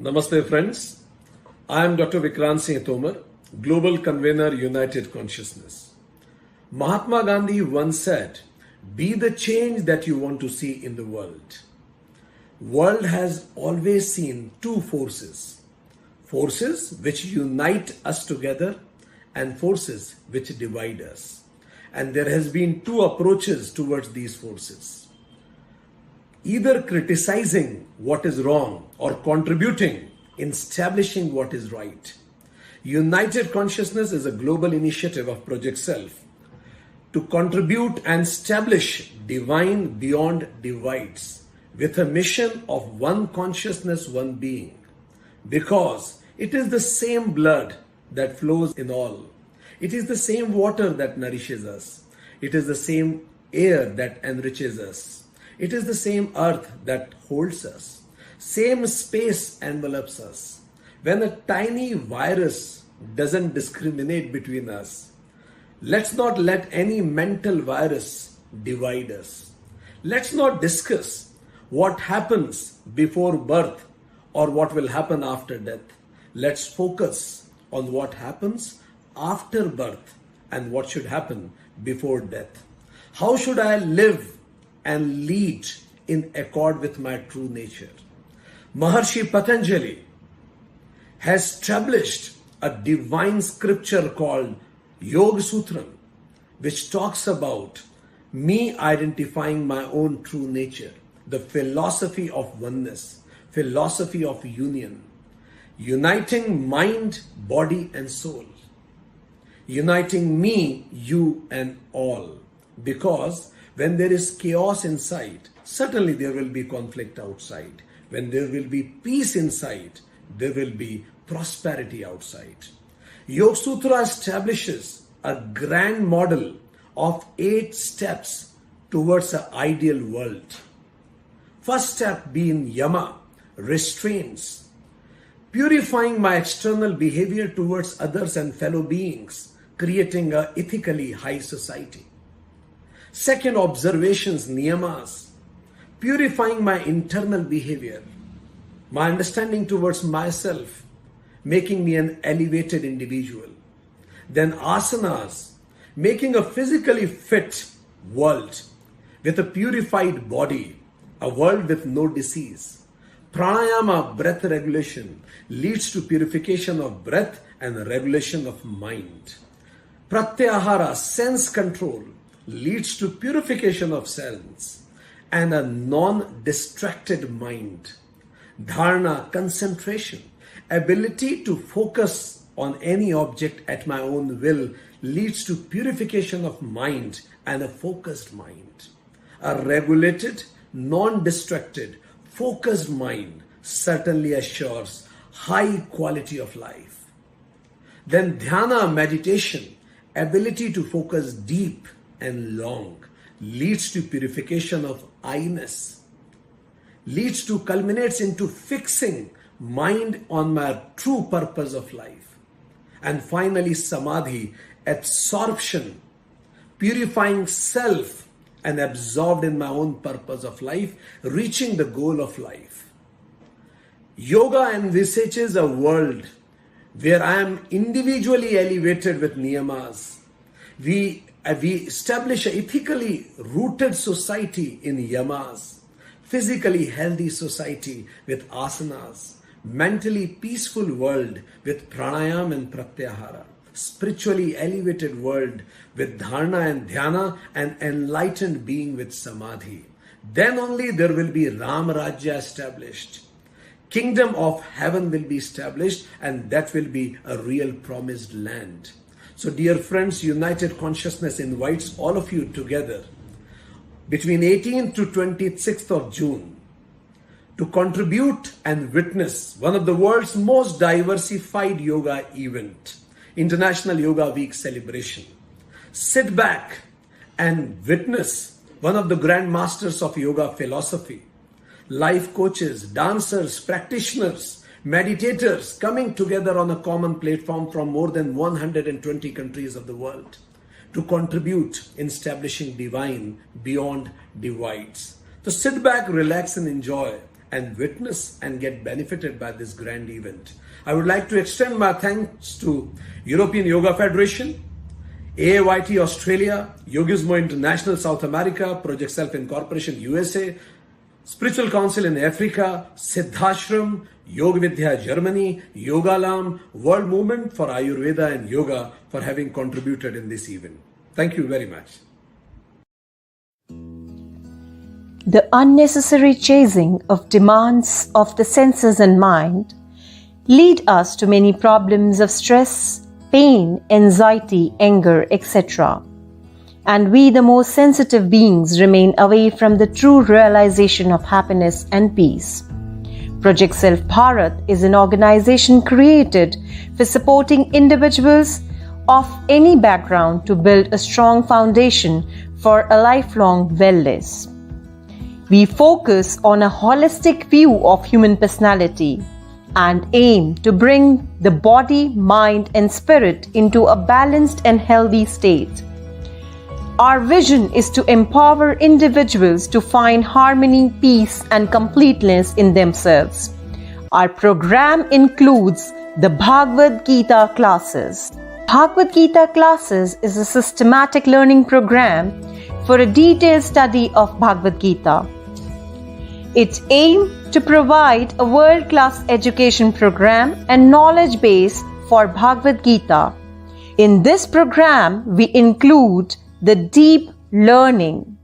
Namaste friends, I am Dr. Vikrant Singh Tomar, Global Convener United Consciousness. Mahatma Gandhi once said, be the change that you want to see in the world. World has always seen two forces. Forces which unite us together and forces which divide us. And there has been two approaches towards these forces. Either criticizing what is wrong or contributing in establishing what is right. United Consciousness is a global initiative of Project Self to contribute and establish divine beyond divides with a mission of one consciousness, one being. Because it is the same blood that flows in all. It is the same water that nourishes us. It is the same air that enriches us. It is the same earth that holds us. Same space envelops us. When a tiny virus doesn't discriminate between us, let's not let any mental virus divide us. Let's not discuss what happens before birth or what will happen after death. Let's focus on what happens after birth and what should happen before death. How should I live and lead in accord with my true nature? Maharshi Patanjali has established a divine scripture called Yoga Sutra, which talks about me identifying my own true nature, the philosophy of oneness, philosophy of union, uniting mind, body and soul, uniting me, you and all. Because when there is chaos inside, certainly there will be conflict outside. When there will be peace inside, there will be prosperity outside. Yoga Sutra establishes a grand model of 8 steps towards an ideal world. First step being yama, restraints, purifying my external behavior towards others and fellow beings, creating an ethically high society. Second, observations, niyamas, purifying my internal behavior, my understanding towards myself, making me an elevated individual. Then asanas, making a physically fit world with a purified body, a world with no disease. Pranayama, breath regulation, leads to purification of breath and regulation of mind. Pratyahara, sense control, leads to purification of sense and a non-distracted mind. Dharana, concentration, ability to focus on any object at my own will, leads to purification of mind and a focused mind. A regulated, non-distracted, focused mind certainly assures high quality of life. Then dhyana, meditation, ability to focus deep and long, leads to purification of I-ness, leads to culminates into fixing mind on my true purpose of life. And finally samadhi, absorption, purifying self and absorbed in my own purpose of life, reaching the goal of life. Yoga envisages a world where I am individually elevated with niyamas. We establish an ethically rooted society in yamas, physically healthy society with asanas, mentally peaceful world with pranayam and pratyahara, spiritually elevated world with dharana and dhyana, and enlightened being with samadhi. Then only there will be Ram Rajya established. Kingdom of heaven will be established, and that will be a real promised land. So dear friends, United Consciousness invites all of you together between 18th to 26th of June to contribute and witness one of the world's most diversified yoga event, International Yoga Week celebration. Sit back and witness one of the grand masters of yoga philosophy, life coaches, dancers, practitioners, meditators coming together on a common platform from more than 120 countries of the world to contribute in establishing divine beyond divides. So sit back, relax and enjoy and witness and get benefited by this grand event. I would like to extend my thanks to European Yoga Federation, AAYT Australia, Yogismo International South America, Project Self Incorporation USA, Spiritual Council in Africa, Siddhashram, Yoga Vidya Germany, Yogalam, World Movement for Ayurveda and Yoga for having contributed in this event. Thank you very much. The unnecessary chasing of demands of the senses and mind lead us to many problems of stress, pain, anxiety, anger, etc. And we, the most sensitive beings, remain away from the true realization of happiness and peace. Project Self Bharat is an organization created for supporting individuals of any background to build a strong foundation for a lifelong wellness. We focus on a holistic view of human personality and aim to bring the body, mind, and spirit into a balanced and healthy state. Our vision is to empower individuals to find harmony, peace, and completeness in themselves. Our program includes the Bhagavad Gita classes. Bhagavad Gita classes is a systematic learning program for a detailed study of Bhagavad Gita. It aims to provide a world-class education program and knowledge base for Bhagavad Gita. In this program, we include the deep learning,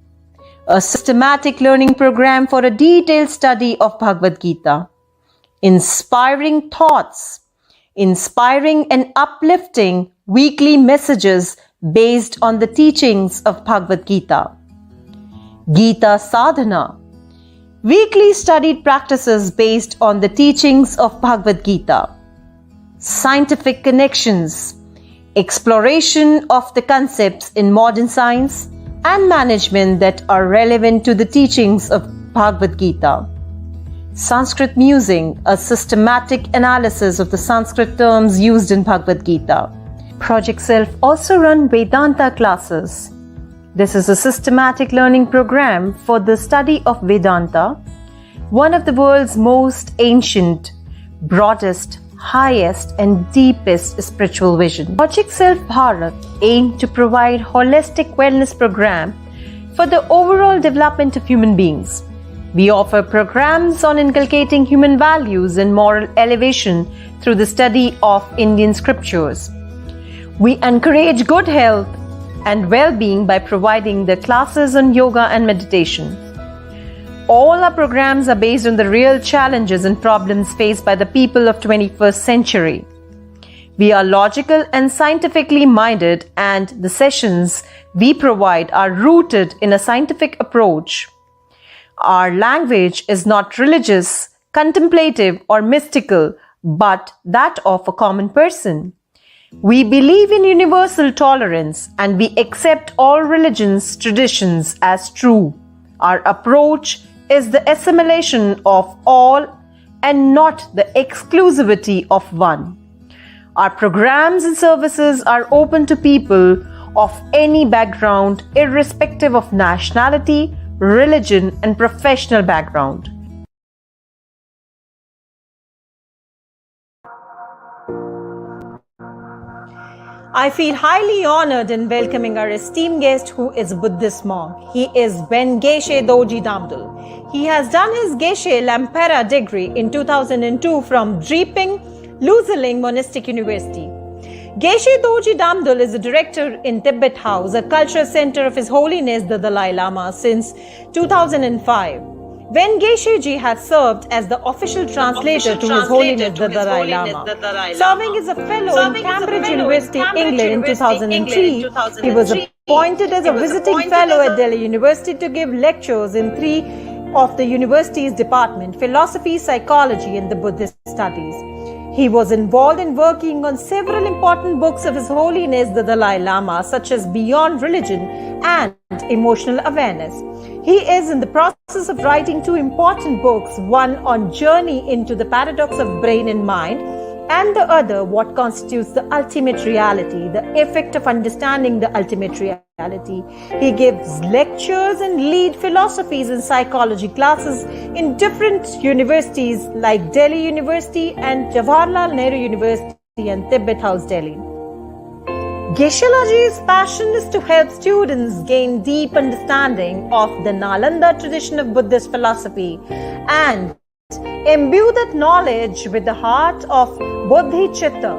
a systematic learning program for a detailed study of Bhagavad Gita, inspiring thoughts, inspiring and uplifting weekly messages based on the teachings of Bhagavad Gita, Gita Sadhana, weekly studied practices based on the teachings of Bhagavad Gita, scientific connections, exploration of the concepts in modern science and management that are relevant to the teachings of Bhagavad Gita, Sanskrit musing, a systematic analysis of the Sanskrit terms used in Bhagavad Gita. Project Self also run Vedanta classes. This is a systematic learning program for the study of Vedanta, one of the world's most ancient, broadest, highest and deepest spiritual vision. Project Self Bharat aims to provide holistic wellness program for the overall development of human beings. We offer programs on inculcating human values and moral elevation through the study of Indian scriptures. We encourage good health and well-being by providing the classes on yoga and meditation. All our programs are based on the real challenges and problems faced by the people of 21st century. We are logical and scientifically minded, and the sessions we provide are rooted in a scientific approach. Our language is not religious, contemplative, or mystical, but that of a common person. We believe in universal tolerance and we accept all religions, traditions as true. Our approach is the assimilation of all and not the exclusivity of one. Our programs and services are open to people of any background, irrespective of nationality, religion, and professional background. I feel highly honored in welcoming our esteemed guest, who is a Buddhist monk. He is Ben Geshe Doji Damdul. He has done his Geshe Lampera degree in 2002 from Dreping Luzeling Monastic University. Geshe Doji Damdul is a director in Tibet House, a cultural center of His Holiness the Dalai Lama since 2005. When Geshe-ji has served as the official translator to His Holiness the Dalai Lama, serving as a fellow in Cambridge University, England in 2003, he was appointed as a visiting fellow at Delhi University to give lectures in 3 of the university's department, philosophy, psychology, and the Buddhist studies. He was involved in working on several important books of His Holiness the Dalai Lama, such as Beyond Religion and Emotional Awareness. He is in the process of writing 2 important books, one on journey into the paradox of brain and mind, and the other what constitutes the ultimate reality, the effect of understanding the ultimate reality. He gives lectures and lead philosophies and psychology classes in different universities like Delhi University and Jawaharlal Nehru University and Tibet House, Delhi. Geshe-laji's passion is to help students gain deep understanding of the Nalanda tradition of Buddhist philosophy and imbue that knowledge with the heart of Bodhicitta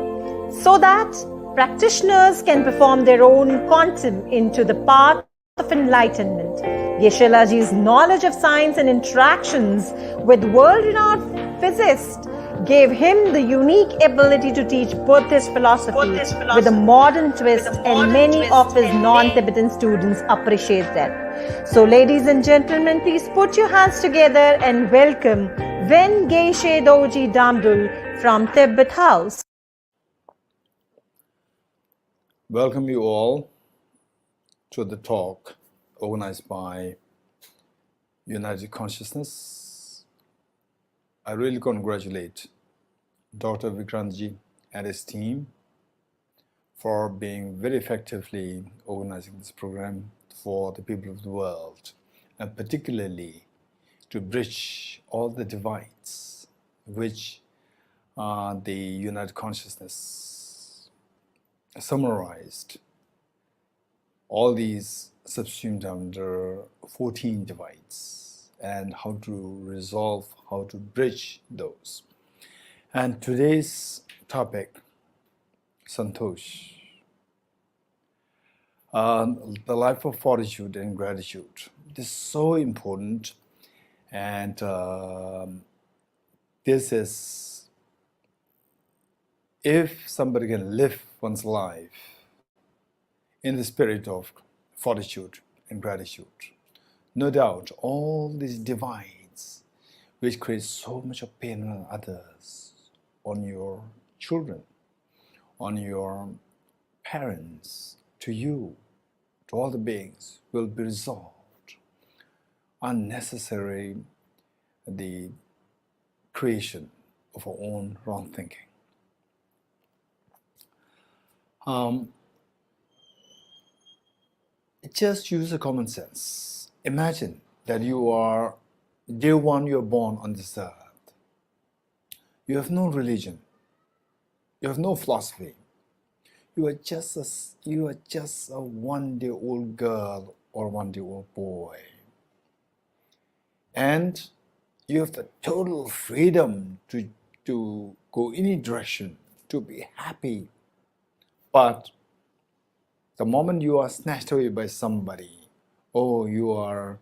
so that practitioners can perform their own quantum into the path of enlightenment. Geshe-laji's knowledge of science and interactions with world-renowned physicists gave him the unique ability to teach Buddhist philosophy with a modern twist, and many of his non-Tibetan students appreciate that. So, ladies and gentlemen, please put your hands together and welcome Ven Geshe Doji Damdul from Tibet House. Welcome you all to the talk organized by United Consciousness. I really congratulate Dr. Vikrantji and his team for being very effectively organizing this program for the people of the world, and particularly to bridge all the divides which the United Consciousness summarized. All these subsumed under 14 divides, and how to resolve, how to bridge those. And today's topic, Santosh, the life of fortitude and gratitude. This is so important, and this is, if somebody can live one's life in the spirit of fortitude and gratitude, no doubt all these divides which create so much of pain on others, on your children, on your parents, to you, to all the beings, will be resolved. Unnecessary the creation of our own wrong thinking. Just use a common sense. Imagine that you are, day one you are born on this earth. You have no religion. You have no philosophy. You are just a one-day-old girl or one-day-old boy. And you have the total freedom to go any direction, to be happy. But the moment you are snatched away by somebody, oh, you are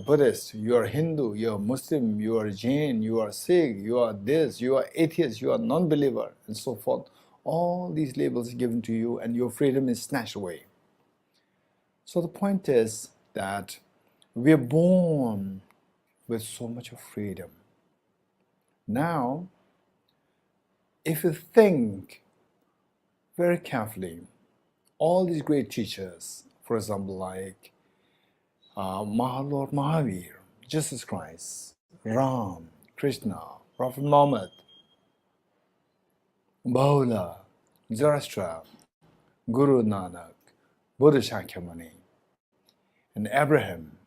Buddhist, you are Hindu, you are Muslim, you are Jain, you are Sikh, you are this, you are atheist, you are non-believer, and so forth. All these labels are given to you, and your freedom is snatched away. So the point is that we are born with so much of freedom. Now, if you think very carefully, all these great teachers, for example, like Lord Mahavir, Jesus Christ, Ram, Krishna, Prophet Muhammad, Bahula, Zoroaster, Guru Nanak, Buddha Shakyamuni, and Abraham,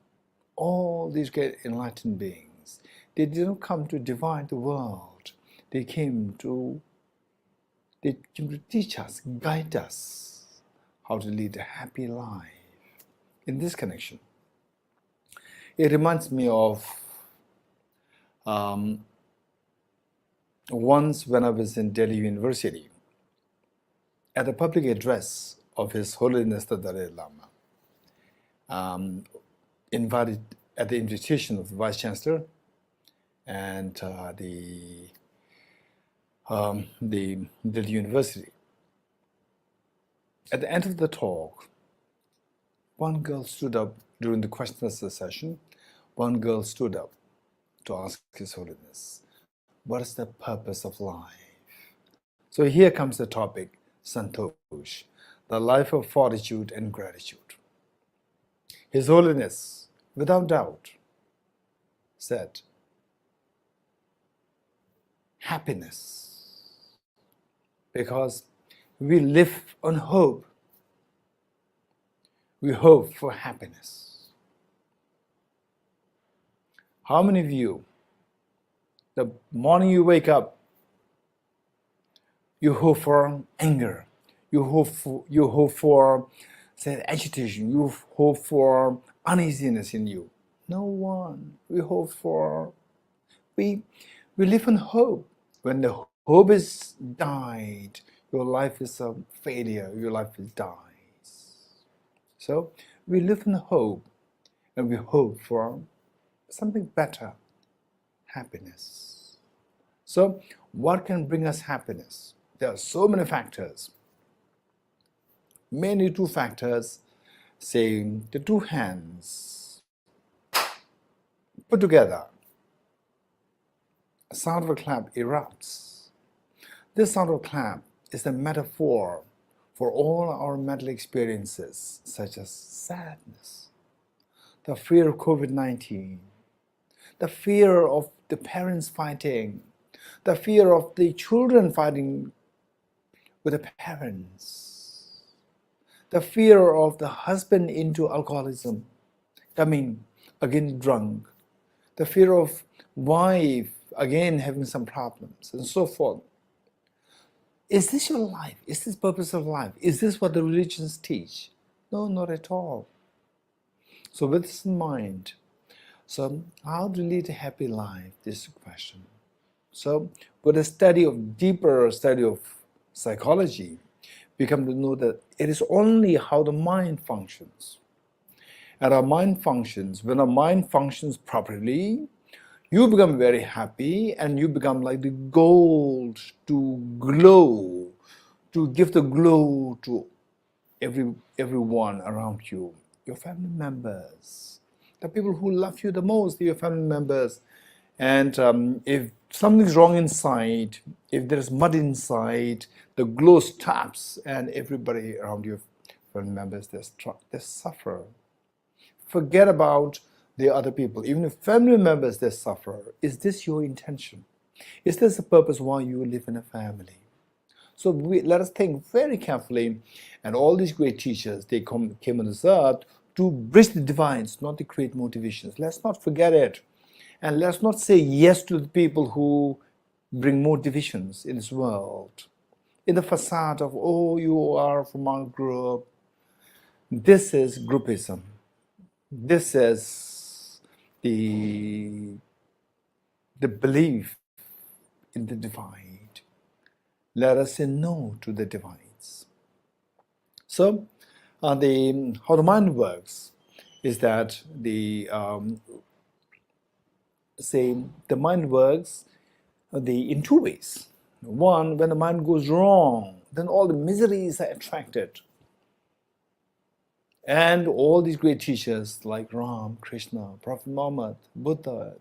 all these great enlightened beings, they didn't come to divide the world. They came to teach us, guide us how to lead a happy life. In this connection, it reminds me of once when I was in Delhi University, at the public address of His Holiness the Dalai Lama, invited at the invitation of the Vice Chancellor and the Delhi University. At the end of the talk, one girl stood up during the question and answer session. One girl stood up to ask His Holiness, what is the purpose of life? So here comes the topic, Santosh, the life of fortitude and gratitude. His Holiness, without doubt, said, happiness because we live on hope. We hope for happiness. How many of you, the morning you wake up, you hope for anger, you hope for say, agitation, you hope for uneasiness in you? No one. We hope for, we live in hope. When the hope is died, your life is a failure, your life is dies. So we live in hope, and we hope for something better, happiness. So what can bring us happiness? There are so many factors. Mainly two factors, saying the two hands put together, a sound of a clap erupts. This sound of a clap is a metaphor for all our mental experiences, such as sadness, the fear of COVID-19, the fear of the parents fighting, the fear of the children fighting with the parents, the fear of the husband into alcoholism, coming again drunk, the fear of wife again having some problems, and so forth. Is this your life? Is this purpose of life? Is this what the religions teach? No, not at all. So with this in mind, so how to lead a happy life? This is the question. So with a deeper study of psychology, we come to know that it is only how the mind functions. And our mind functions, when our mind functions properly, you become very happy, and you become like the gold to glow, to give the glow to everyone around you, your family members, the people who love you the most, your family members. And if something's wrong inside, if there's mud inside, the glow stops, and everybody around your family members, they suffer. Forget about the other people. Even if family members, they suffer. Is this your intention? Is this the purpose why you live in a family? So let us think very carefully. And all these great teachers, they came on this earth to bridge the divides, not to create more divisions. Let's not forget it. And let's not say yes to the people who bring more divisions in this world. In the facade of, oh, you are from our group. This is groupism. This is the belief in the divide. Let us say no to the divides. So, how the mind works is that the mind works in two ways. One, when the mind goes wrong, then all the miseries are attracted. And all these great teachers like Ram, Krishna, Prophet Muhammad, Buddha,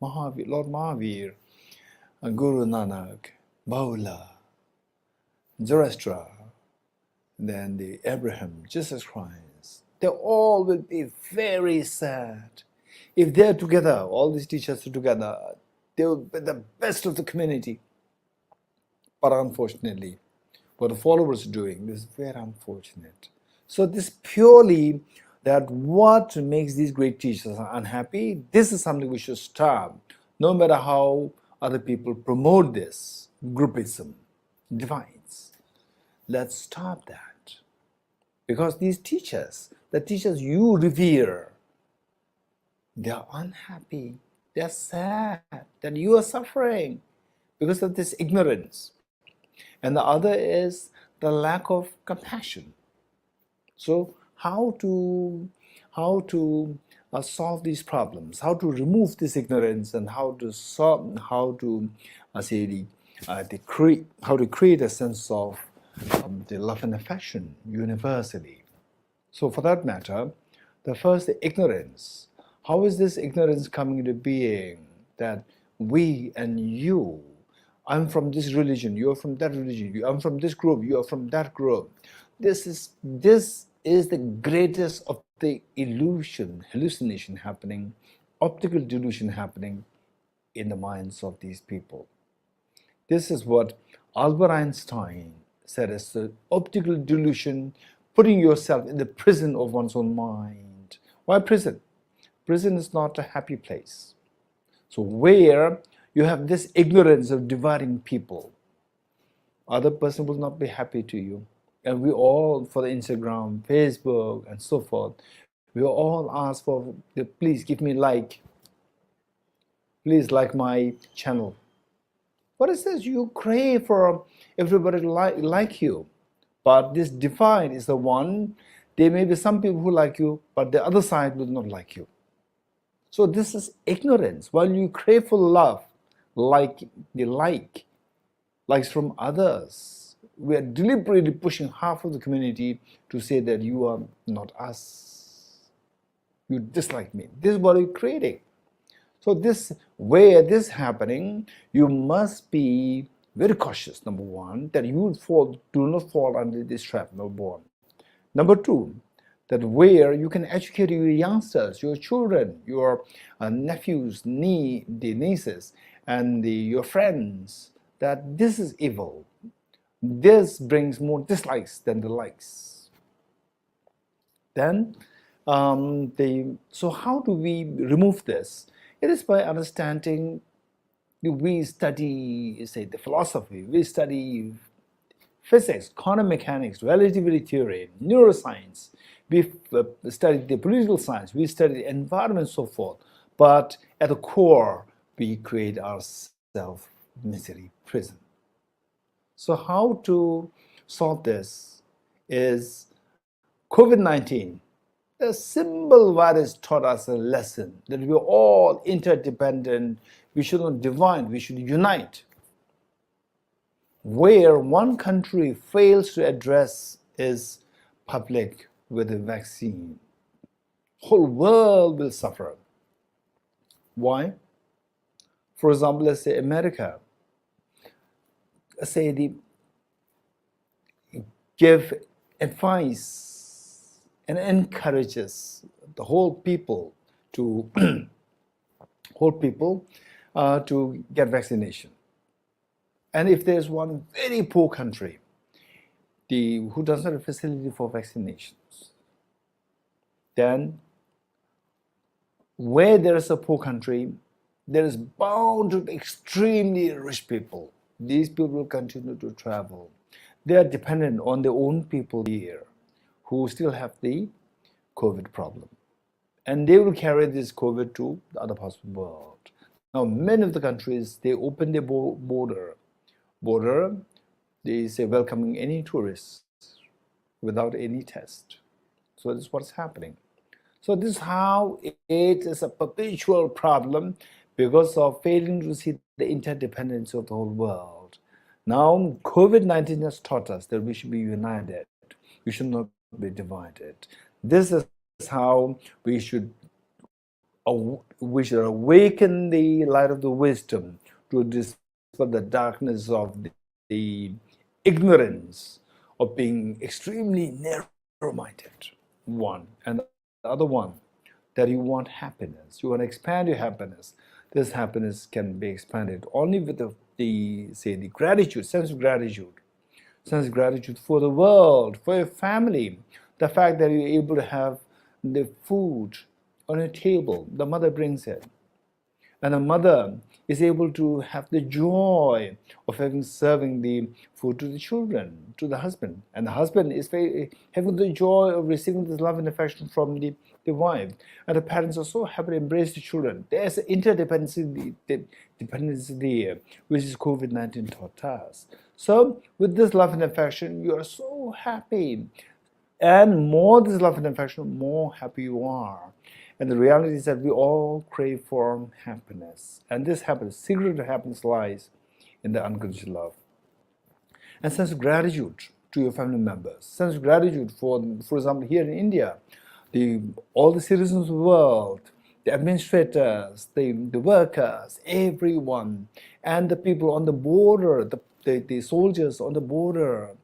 Mahavir, Lord Mahavir, Guru Nanak, Bahula, Zoroaster, then the Abraham, Jesus Christ, they all will be very sad. If they're together, all these teachers are together, they will be the best of the community. But unfortunately, what the followers are doing is very unfortunate. So this purely that what makes these great teachers unhappy, this is something we should stop, no matter how other people promote this groupism, divides. Let's stop that. Because these teachers, the teachers you revere, they are unhappy, they are sad that you are suffering because of this ignorance. And the other is the lack of compassion. So how to solve these problems? How to remove this ignorance, and how to create a sense of the love and affection universally. So for that matter, the first, the ignorance. How is this ignorance coming into being? That we and you, I'm from this religion, you're from that religion, I'm from this group, you are from that group. This is the greatest of the hallucination happening, optical delusion happening in the minds of these people. This is what Albert Einstein said it's the optical delusion, putting yourself in the prison of one's own mind. Why prison? Prison is not a happy place. So where you have this ignorance of dividing people, other person will not be happy to you. And we all, for the Instagram, Facebook, and so forth, we all ask for, please give me like, please like my channel. What is this? You crave for everybody to like you. But this divide is the one, there may be some people who like you, but the other side will not like you. So this is ignorance. While you crave for love, likes from others, we are deliberately pushing half of the community to say that you are not us. You dislike me. This is what we're creating. So this, where this is happening, you must be very cautious, number one, that you do not fall under this trap, number one. Number two, that where you can educate your youngsters, your children, your nephews, nieces, and your friends, that this is evil. This brings more dislikes than the likes. Then, so how do we remove this? It is by understanding. We study, say, the philosophy, we study physics, quantum mechanics, relativity theory, neuroscience, we study the political science, we study the environment, so forth. But at the core, we create our self-misery prison. So how to solve this is COVID-19. The simple virus taught us a lesson that we're all interdependent. We should not divide, we should unite. Where one country fails to address is public with a vaccine, whole world will suffer. Why? For example, let's say America, give advice and encourages the whole people to to get vaccination. And if there's one very poor country who doesn't have a facility for vaccinations, then where there is a poor country, there is bound to be extremely rich people. These people will continue to travel. They are dependent on their own people here who still have the COVID problem. And they will carry this COVID to the other parts of the world. Now, many of the countries, they open their border, they say welcoming any tourists without any test. So this is what's happening. So this is how it is a perpetual problem because of failing to see the interdependence of the whole world. Now, COVID-19 has taught us that we should be united. We should not be divided. This is how we should awaken the light of the wisdom to dispel the darkness of the ignorance of being extremely narrow-minded, one. And the other one, that you want happiness. You want to expand your happiness. This happiness can be expanded only with the gratitude, sense of gratitude for the world, for your family. The fact that you're able to have the food on a table, the mother brings it. And a mother is able to have the joy of serving the food to the children, to the husband. And the husband is having the joy of receiving this love and affection from the wife. And the parents are so happy to embrace the children. There's an interdependency there, which is COVID-19 taught us. So with this love and affection, you are so happy. And more this love and affection, more happy you are. And the reality is that we all crave for happiness. And this happiness, secret of happiness lies in the unconditional love. And sense of gratitude to your family members. Sense of gratitude for example, here in India, all the citizens of the world, the administrators, the workers, everyone, and the people on the border, the soldiers on the border,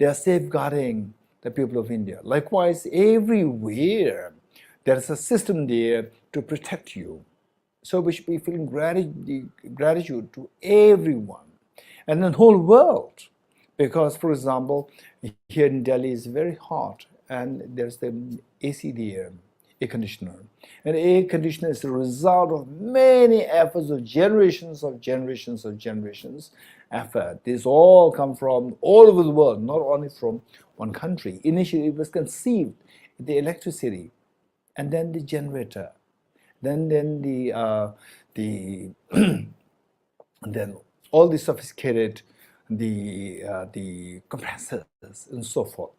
they are safeguarding the people of India. Likewise, everywhere, there is a system there to protect you. So we should be feeling gratitude to everyone. and the whole world. Because, for example, here in Delhi it's very hot, and there's the AC there, air conditioner. And air conditioner is the result of many efforts of generations effort. This all come from all over the world, not only from one country. Initially, it was conceived, the electricity, and then the generator, then the then all the sophisticated the compressors and so forth.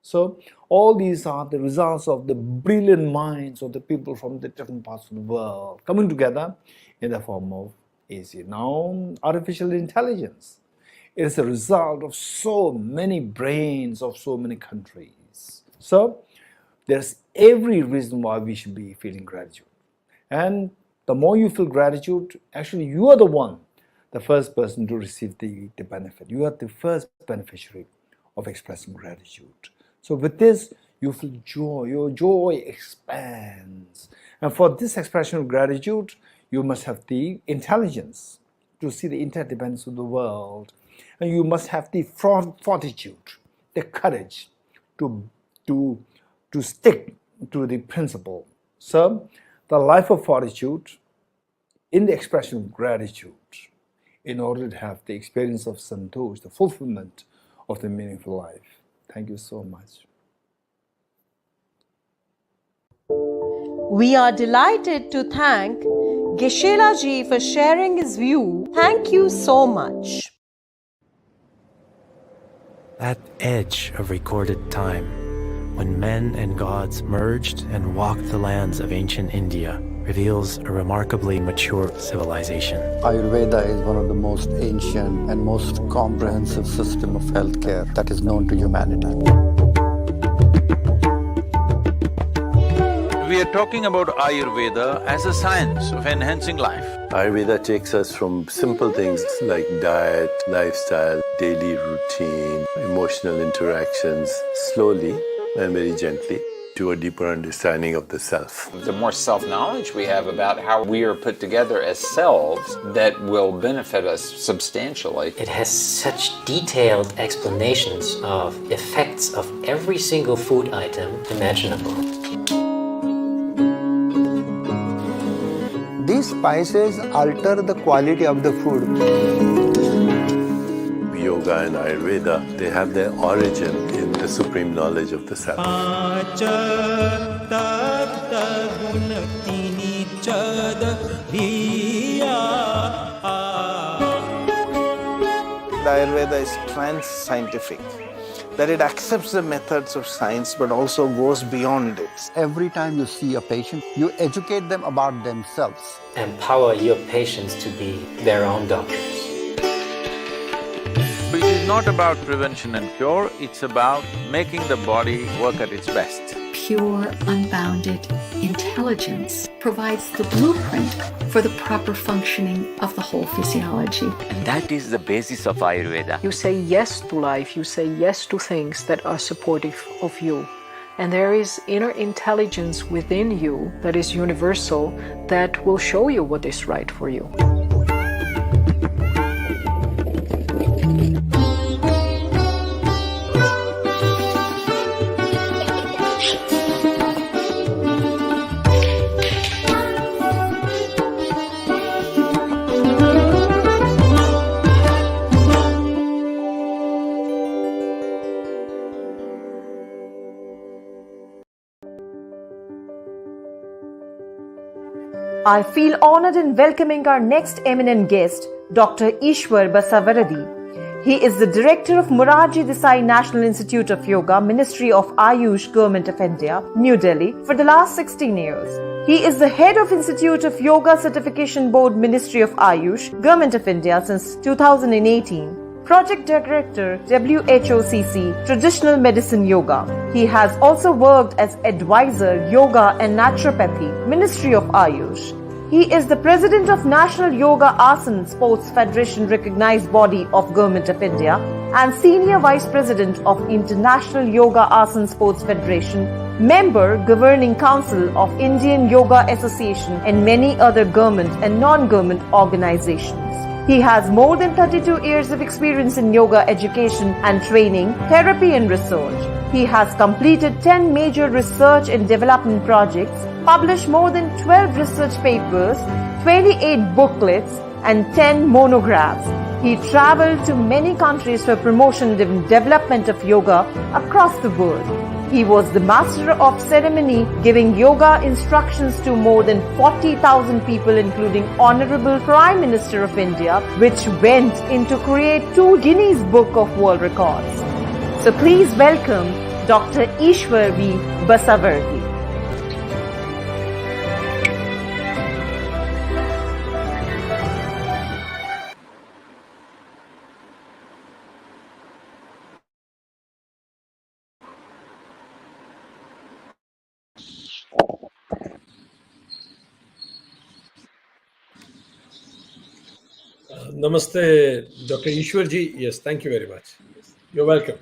So all these are the results of the brilliant minds of the people from the different parts of the world coming together in the form of AC. Now, artificial intelligence is a result of so many brains of so many countries. So there's every reason why we should be feeling gratitude. And the more you feel gratitude, actually you are the first person to receive the benefit. You are the first beneficiary of expressing gratitude. So with this, you feel joy. Your joy expands. And for this expression of gratitude, you must have the intelligence to see the interdependence of the world. And you must have the fortitude, the courage to stick to the principle. So the life of fortitude in the expression of gratitude, in order to have the experience of santosh, the fulfillment of the meaningful life. Thank you so much. We are delighted to thank Geshe-la ji for sharing his view. Thank you so much. That edge of recorded time, when men and gods merged and walked the lands of ancient India, reveals a remarkably mature civilization. Ayurveda is one of the most ancient and most comprehensive system of healthcare that is known to humanity. We are talking about Ayurveda as a science of enhancing life. Ayurveda takes us from simple things like diet, lifestyle, daily routine, emotional interactions, slowly and very gently, to a deeper understanding of the self. The more self-knowledge we have about how we are put together as selves, that will benefit us substantially. It has such detailed explanations of effects of every single food item imaginable. These spices alter the quality of the food. Yoga and Ayurveda, they have their origin in the supreme knowledge of the self. The Ayurveda is trans-scientific, that it accepts the methods of science but also goes beyond it. Every time you see a patient, you educate them about themselves. Empower your patients to be their own doctors. It is not about prevention and cure, it's about making the body work at its best. Pure, unbounded intelligence provides the blueprint for the proper functioning of the whole physiology. And that is the basis of Ayurveda. You say yes to life, you say yes to things that are supportive of you. And there is inner intelligence within you that is universal that will show you what is right for you. I feel honored in welcoming our next eminent guest, Dr. Ishwar Basavaradi. He is the director of Morarji Desai National Institute of Yoga, Ministry of Ayush, Government of India, New Delhi, for the last 16 years. He is the head of Institute of Yoga Certification Board, Ministry of Ayush, Government of India since 2018. Project Director, WHOCC, Traditional Medicine Yoga. He has also worked as Advisor, Yoga and Naturopathy, Ministry of Ayush. He is the President of National Yoga Asana Sports Federation recognized body of Government of India and Senior Vice President of International Yoga Asana Sports Federation, Member Governing Council of Indian Yoga Association and many other government and non-government organizations. He has more than 32 years of experience in yoga education and training, therapy and research. He has completed 10 major research and development projects, published more than 12 research papers, 28 booklets, and 10 monographs. He traveled to many countries for promotion and development of yoga across the world. He was the master of ceremony, giving yoga instructions to more than 40,000 people, including Honorable Prime Minister of India, which went into create 2 Guinness Book of World Records. So please welcome Dr. Ishwar Basavaradi. Namaste, Dr. Ishwarji. Yes, thank you very much. You're welcome.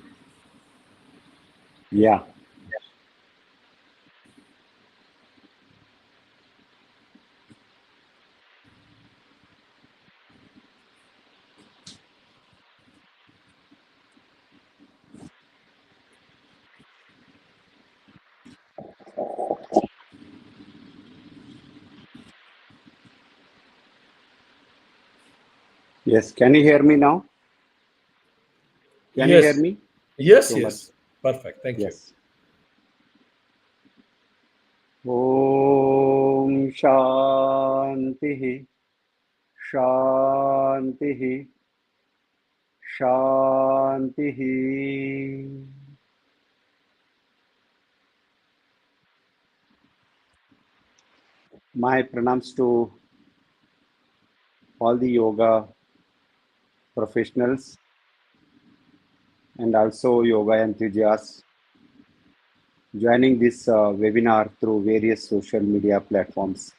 Yeah. Yes, can you hear me now? Can you hear me? Yes, So yes. Perfect. Thank yes. Om Shanti Shanti Shanti. My pranams to all the yoga professionals and also yoga enthusiasts joining this webinar through various social media platforms.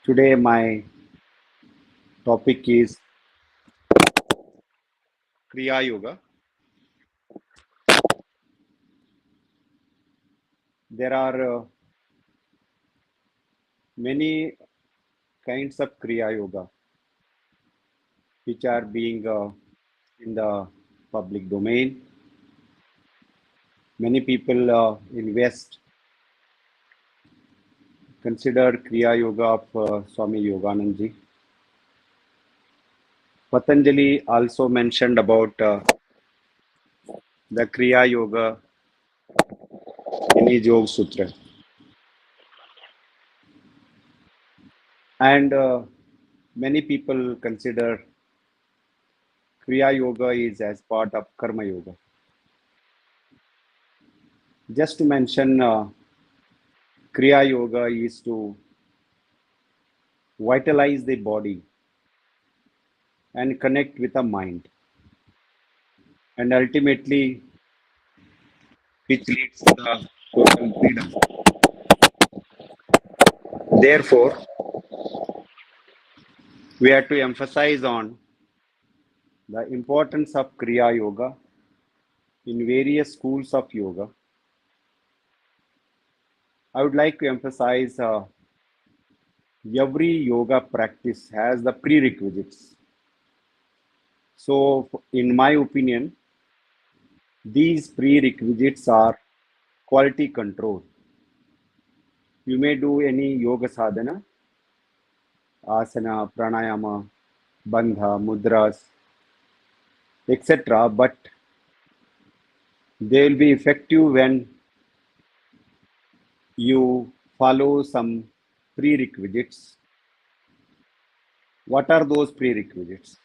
Today my topic is Kriya Yoga. There are many kinds of Kriya Yoga which are being in the public domain. Many people in West consider Kriya Yoga of Swami Yoganand. Patanjali also mentioned about the Kriya Yoga in his Yoga Sutra. And many people consider Kriya Yoga is as part of Karma Yoga. Just to mention, Kriya Yoga is to vitalize the body and connect with the mind. And ultimately, which leads to the total freedom. Therefore, we have to emphasize on the importance of Kriya Yoga in various schools of yoga. I would like to emphasize every yoga practice has the prerequisites. So, in my opinion, these prerequisites are quality control. You may do any yoga sadhana, asana, pranayama, bandha, mudras, etc. But they will be effective when you follow some prerequisites. What are those prerequisites?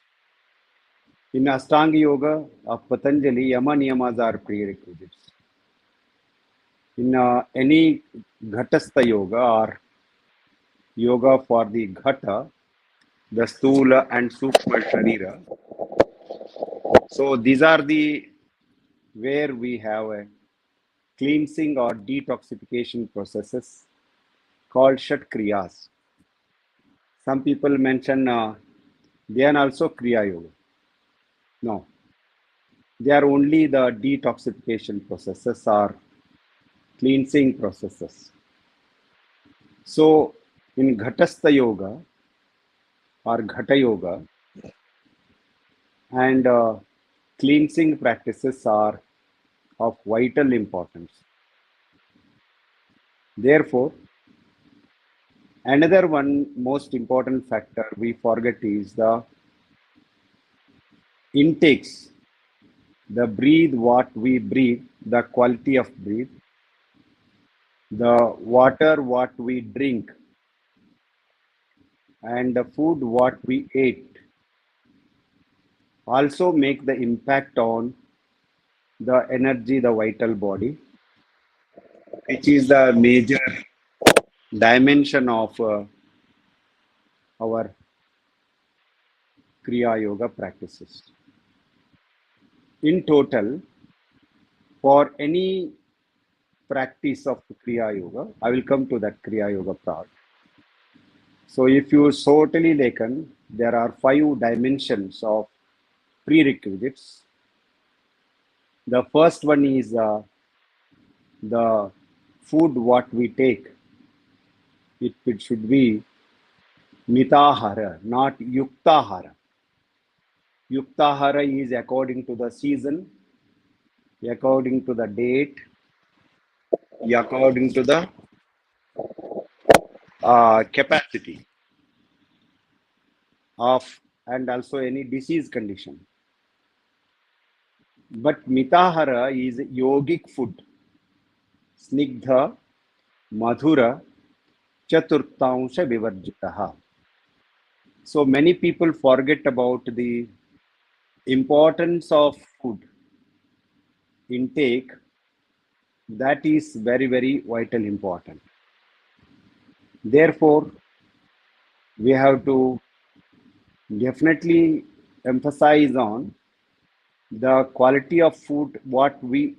In Ashtanga Yoga of Patanjali, Yama Niyamas are prerequisites. In any Ghatastha Yoga or yoga for the Ghata, the Stula and Sukshma Sharira. So these are the where we have a cleansing or detoxification processes called Shat Kriyas. Some people mention they are also Kriya Yoga. No, they are only the detoxification processes or cleansing processes. So in Ghatastha Yoga, or Ghatha Yoga, and cleansing practices are of vital importance. Therefore, another one most important factor we forget is the intakes, the breathe what we breathe, the quality of breathe, the water what we drink, and the food what we ate also make the impact on the energy, the vital body, which is the major dimension of our Kriya Yoga practices. In total, for any practice of Kriya Yoga, I will come to that Kriya Yoga part. So if you totally reckon, there are 5 dimensions of prerequisites. The first one is the food what we take. It should be mitahara, not yuktahara. Yuktahara is according to the season, according to the date, according to the capacity of, and also any disease condition. But mitahara is yogic food. Snigdha, madhura, chaturtansha vivarjitaha. So many people forget about the importance of food intake. That is very, very vital important. Therefore, we have to definitely emphasize on the quality of food, what we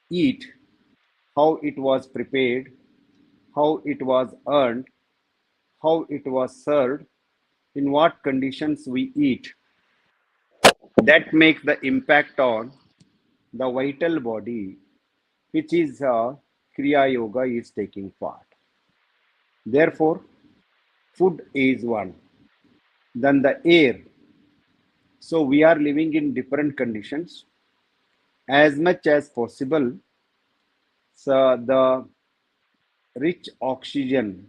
eat, how it was prepared, how it was earned, how it was served, in what conditions we eat. That makes the impact on the vital body, which is Kriya Yoga is taking part. Therefore, food is one. Then the air. So we are living in different conditions. As much as possible, so the rich oxygen.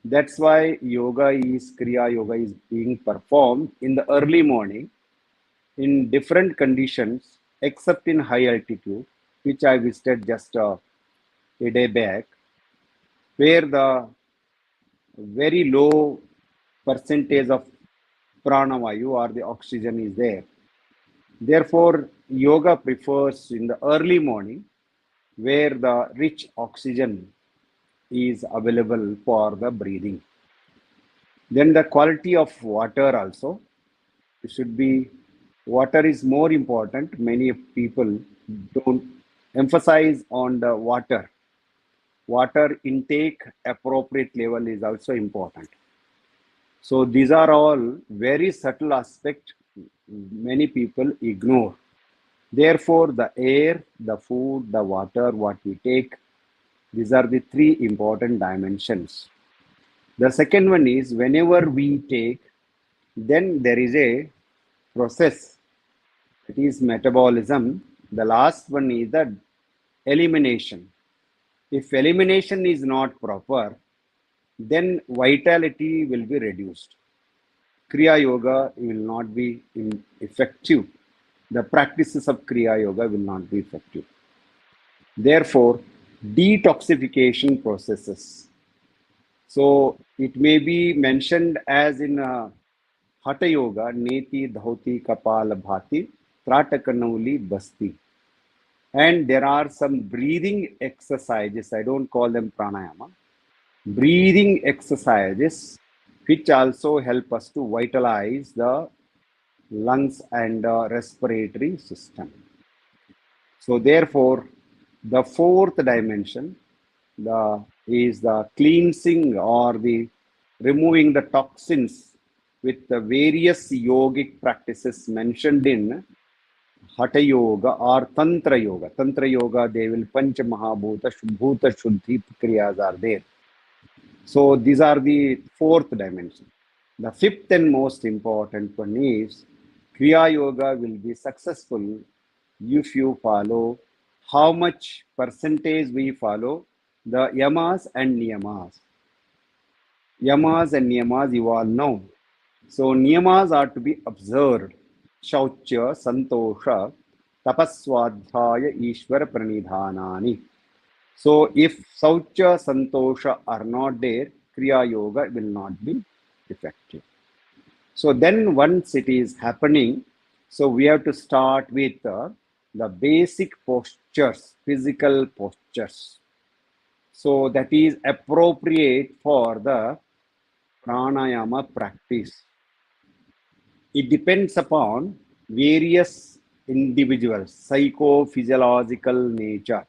That's why Kriya Yoga is being performed in the early morning in different conditions, except in high altitude, which I visited just a day back, where the very low percentage of pranavayu or the oxygen is there. Therefore, yoga prefers in the early morning where the rich oxygen is available for the breathing. Then the quality of water also, it should be, water is more important. Many people don't emphasize on the water. Water intake appropriate level is also important. So these are all very subtle aspects many people ignore. Therefore, the air, the food, the water, what we take, these are the 3 important dimensions. The second one is whenever we take, then there is a process. It is metabolism. The last one is the elimination. If elimination is not proper, then vitality will be reduced. Kriya Yoga will not be effective. The practices of Kriya Yoga will not be effective. Therefore, detoxification processes. So it may be mentioned as in Hatha Yoga, Neti, Dhauti, Kapala, Bhati, Tratakanuli, Basti. And there are some breathing exercises, I don't call them pranayama, breathing exercises which also help us to vitalize the lungs and respiratory system. So therefore, the 4th dimension is the cleansing or the removing the toxins with the various yogic practices mentioned in Hatha Yoga or Tantra Yoga. Tantra Yoga, they will Pancha Mahabhuta, Shuddhi Kriyas are there. So these are the 4th dimension. The fifth and most important one is Kriya Yoga will be successful if you follow how much percentage we follow the yamas and niyamas. Yamas and niyamas you all know. So niyamas are to be observed. Shaucha, Santosha, Tapaswadhyaya, Ishwar Pranidhanani. So if Saucha, Santosha are not there, Kriya Yoga will not be effective. So then once it is happening, so we have to start with the basic postures, physical postures. So that is appropriate for the pranayama practice. It depends upon various individuals, psychophysiological nature,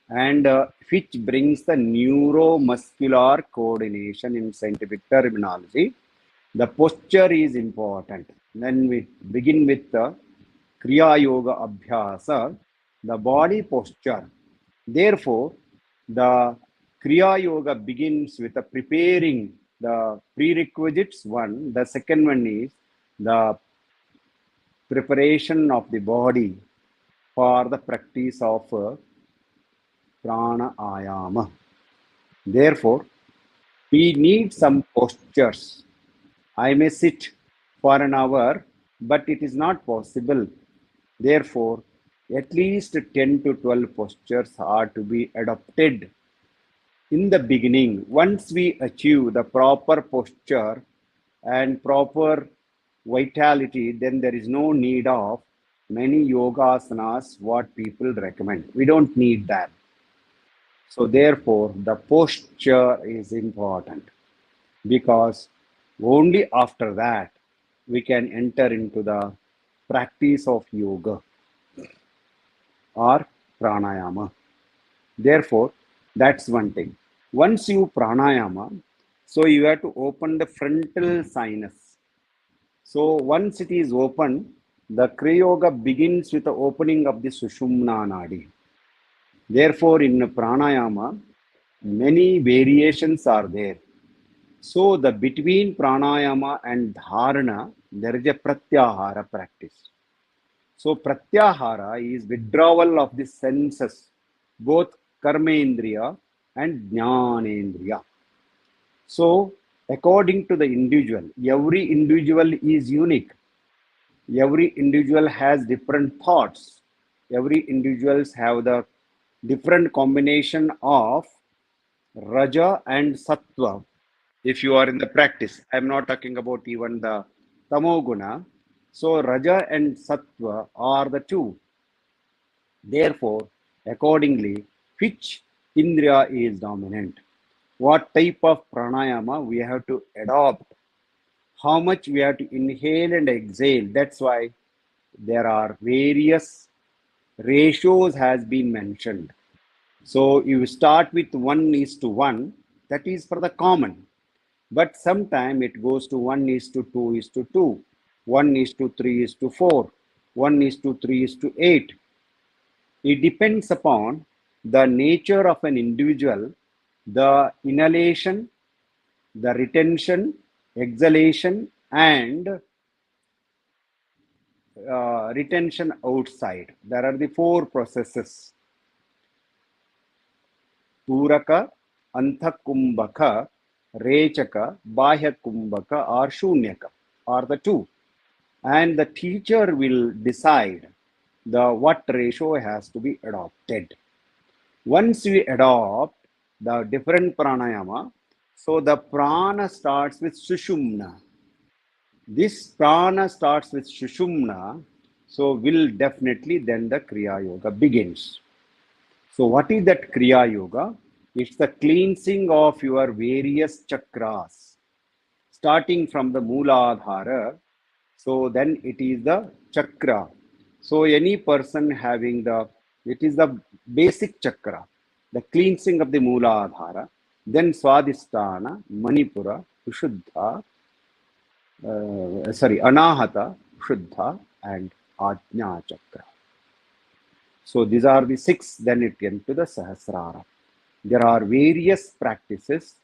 and which brings the neuromuscular coordination in scientific terminology. The posture is important. Then we begin with the Kriya Yoga Abhyasa, the body posture. Therefore, the Kriya Yoga begins with preparing the prerequisites one. The second one is the preparation of the body for the practice of prana ayama. Therefore, we need some postures. I may sit for an hour, but it is not possible. Therefore, at least 10 to 12 postures are to be adopted in the beginning. Once we achieve the proper posture and proper vitality, then there is no need of many yogasanas what people recommend. We don't need that. So therefore, the posture is important, because only after that we can enter into the practice of yoga or pranayama. Therefore, that's one thing. Once you pranayama, so you have to open the frontal sinus. So once it is open, the Kriya Yoga begins with the opening of the Sushumna Nadi. Therefore, in pranayama, many variations are there. So the between pranayama and dharana, there is a pratyahara practice. So pratyahara is withdrawal of the senses, both karmendriya and jnanendriya. So according to the individual, every individual is unique. Every individual has different thoughts. Every individuals have the different combination of raja and sattva. If you are in the practice, I am not talking about even the tamoguna. So raja and sattva are the two. Therefore, accordingly, which indriya is dominant? What type of pranayama we have to adopt? How much we have to inhale and exhale? That's why there are various ratios has been mentioned. So you start with 1:1, that is for the common. But sometime it goes to 1:2:2, 1:3:4, 1:3:8. It depends upon the nature of an individual, the inhalation, the retention, exhalation, and retention outside. There are the four processes. Puraka, Anthakumbhaka, Rechaka, Bahyakumbhaka or Shunyaka are the two. And the teacher will decide what ratio has to be adopted. Once we adopt the different pranayama, so the prana starts with Sushumna. This prana starts with Sushumna, so will definitely then the Kriya Yoga begins. So what is that Kriya Yoga? It's the cleansing of your various chakras, starting from the Mooladhara. So then it is the chakra. So any person having it is the basic chakra, the cleansing of the Mooladhara, then Swadhisthana, Manipura, Vishuddha, Anahata, Shuddha, and Ajna chakra. So these are the six, then it comes to the Sahasrara. There are various practices,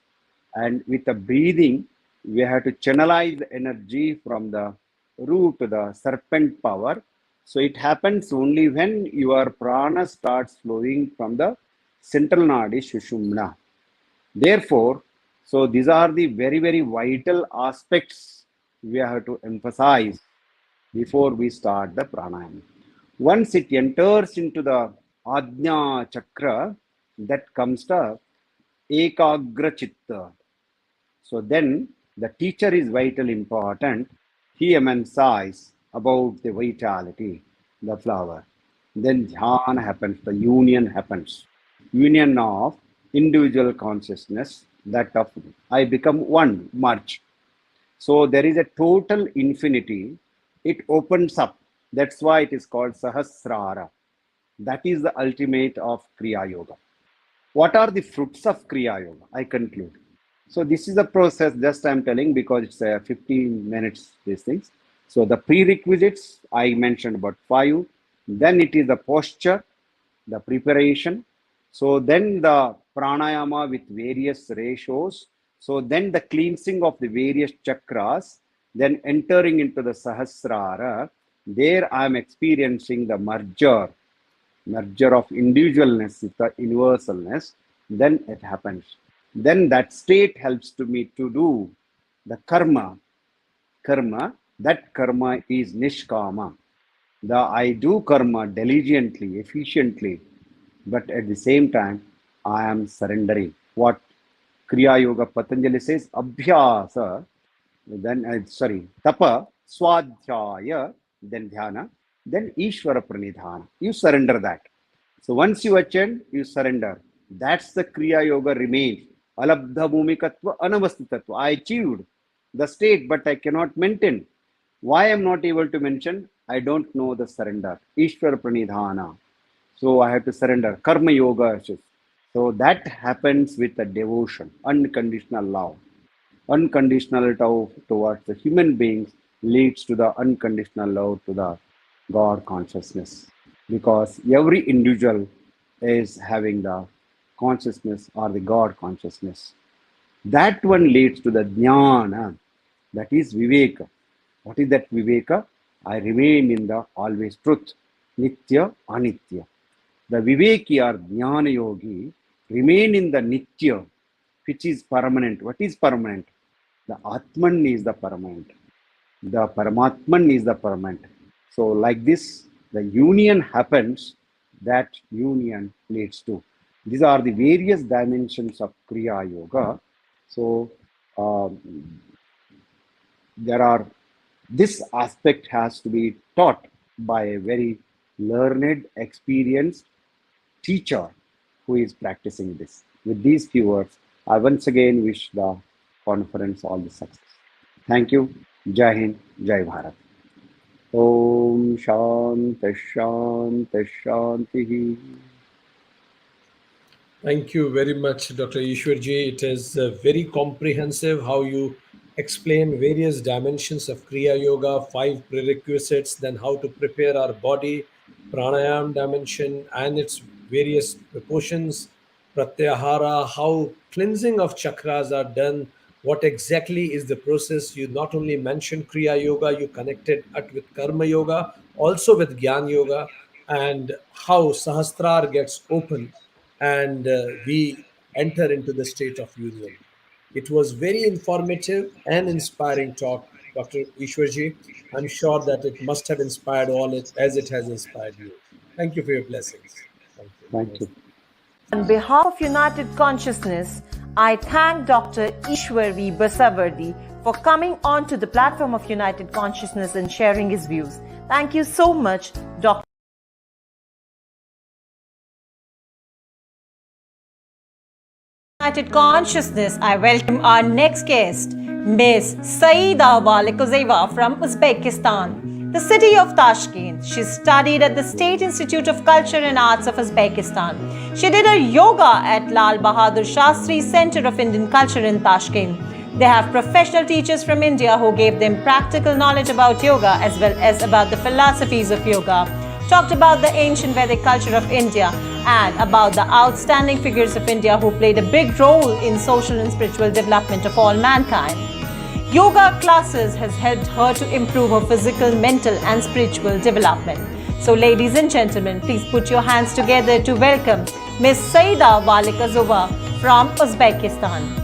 and with the breathing, we have to channelize the energy from the root to the serpent power. So it happens only when your prana starts flowing from the central nadi Shushumna. Therefore, so these are the very, very vital aspects we have to emphasize before we start the pranayama. Once it enters into the Ajna Chakra, that comes the Ekagra Chitta. So then the teacher is vitally important. He emphasizes about the vitality, the flower. Then dhyana happens, the union happens. Union of individual consciousness, that of I become one, merge. So there is a total infinity. It opens up. That's why it is called Sahasrara. That is the ultimate of Kriya Yoga. What are the fruits of Kriya Yoga? I conclude. So this is the process, just I'm telling because it's 15 minutes, these things. So the prerequisites, I mentioned about 5. Then it is the posture, the preparation. So then the pranayama with various ratios. So then the cleansing of the various chakras. Then entering into the Sahasrara. There I am experiencing the merger of individualness with the universalness. Then it happens. Then that state helps to me to do the karma. That karma is nishkama. I do karma diligently, efficiently, but at the same time, I am surrendering. What Kriya Yoga Patanjali says, abhyasa, then tapa, swadhyaya, then dhyana, then Ishwara Pranidhana. You surrender that. So once you attain, you surrender. That's the Kriya Yoga remains. Alabdha bhumikatva anavastitatva. I achieved the state, but I cannot maintain. Why I am not able to mention? I don't know the surrender. Ishwara Pranidhana. So I have to surrender. Karma Yoga. So that happens with the devotion, unconditional love. Unconditional love towards the human beings leads to the unconditional love to the God consciousness. Because every individual is having the consciousness or the God consciousness. That one leads to the jnana, that is viveka. What is that viveka? I remain in the always truth, nitya, anitya. The viveki or jnana yogi remain in the nitya, which is permanent. What is permanent? The Atman is the permanent. The Paramatman is the permanent. So like this, the union happens, that union leads to. These are the various dimensions of Kriya Yoga. So this aspect has to be taught by a very learned, experienced teacher who is practicing this. With these few words, I once again wish the conference all the success. Thank you. Jai Hind, Jai Bharat. Om Shanti Shanti Shanti. Thank you very much, Dr. Ishwarji. It is very comprehensive how you explain various dimensions of Kriya Yoga, 5 prerequisites, then how to prepare our body, pranayam dimension and its various proportions, pratyahara, how cleansing of chakras are done, what exactly is the process. You not only mentioned Kriya Yoga, you connected it with Karma Yoga, also with Gyan Yoga, and how Sahasrar gets open and we enter into the state of union. It was very informative and inspiring talk, Dr. Ishwarji. I'm sure that it must have inspired all it as it has inspired you. Thank you for your blessings. Thank you. On behalf of United Consciousness, I thank Dr. Ishwar Basavaradi for coming on to the platform of United Consciousness and sharing his views. Thank you so much, Dr. United Consciousness. I welcome our next guest, Ms. Saida Balikuzeva from Uzbekistan, the city of Tashkent. She studied at the State Institute of Culture and Arts of Uzbekistan. She did her yoga at Lal Bahadur Shastri Center of Indian Culture in Tashkent. They have professional teachers from India who gave them practical knowledge about yoga as well as about the philosophies of yoga, talked about the ancient Vedic culture of India and about the outstanding figures of India who played a big role in social and spiritual development of all mankind. Yoga classes has helped her to improve her physical, mental and spiritual development. So ladies and gentlemen, please put your hands together to welcome Ms. Saida Walikazova from Uzbekistan.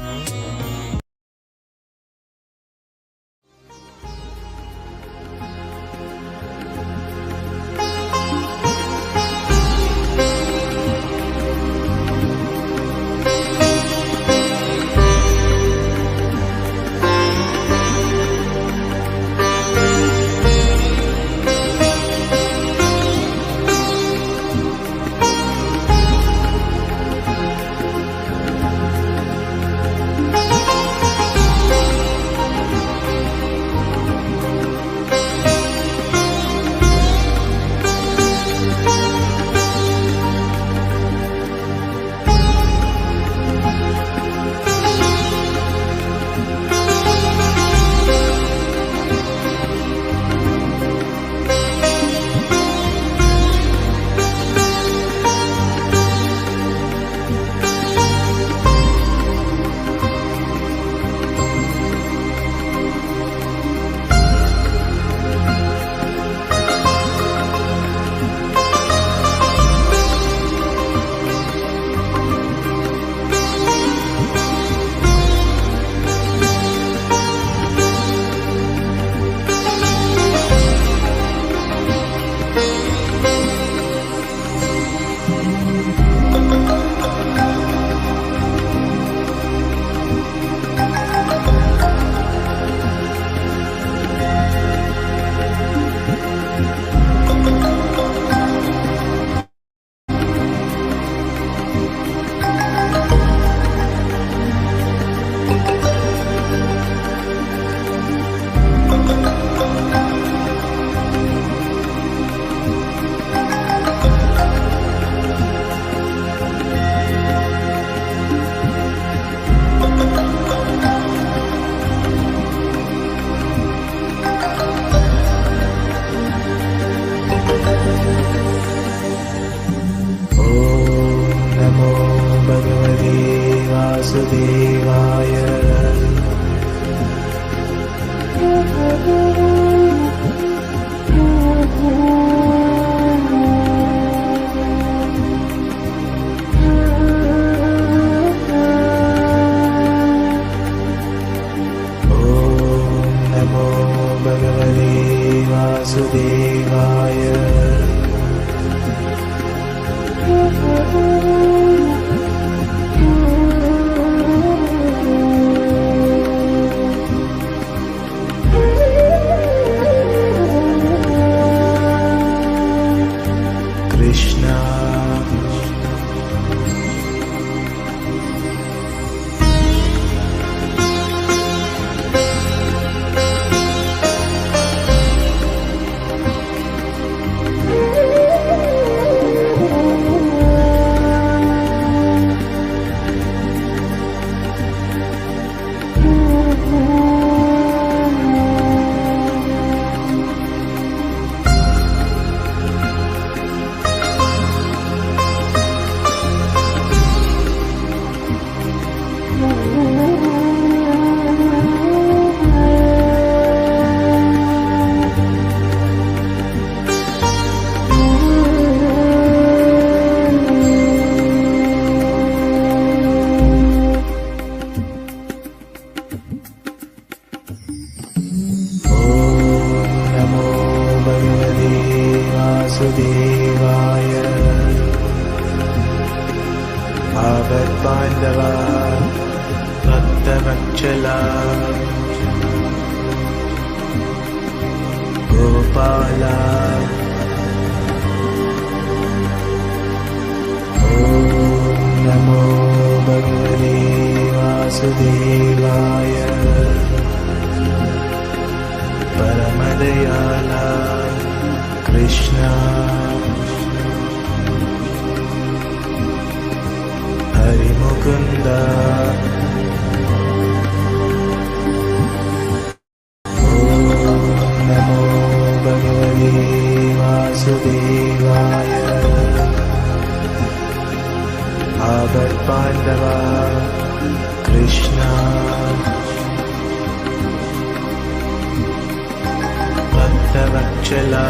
Vachela.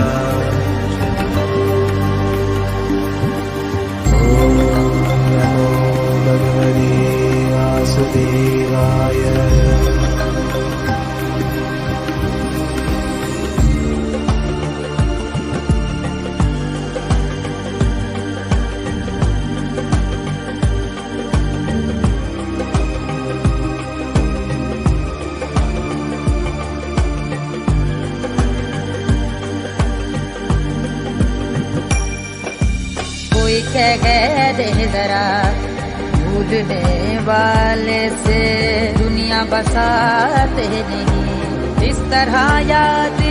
Namo Bhagavate Vasudevaya. कोई कह दे जरा भूलने वाले से दुनिया बसाते नहीं इस तरह याद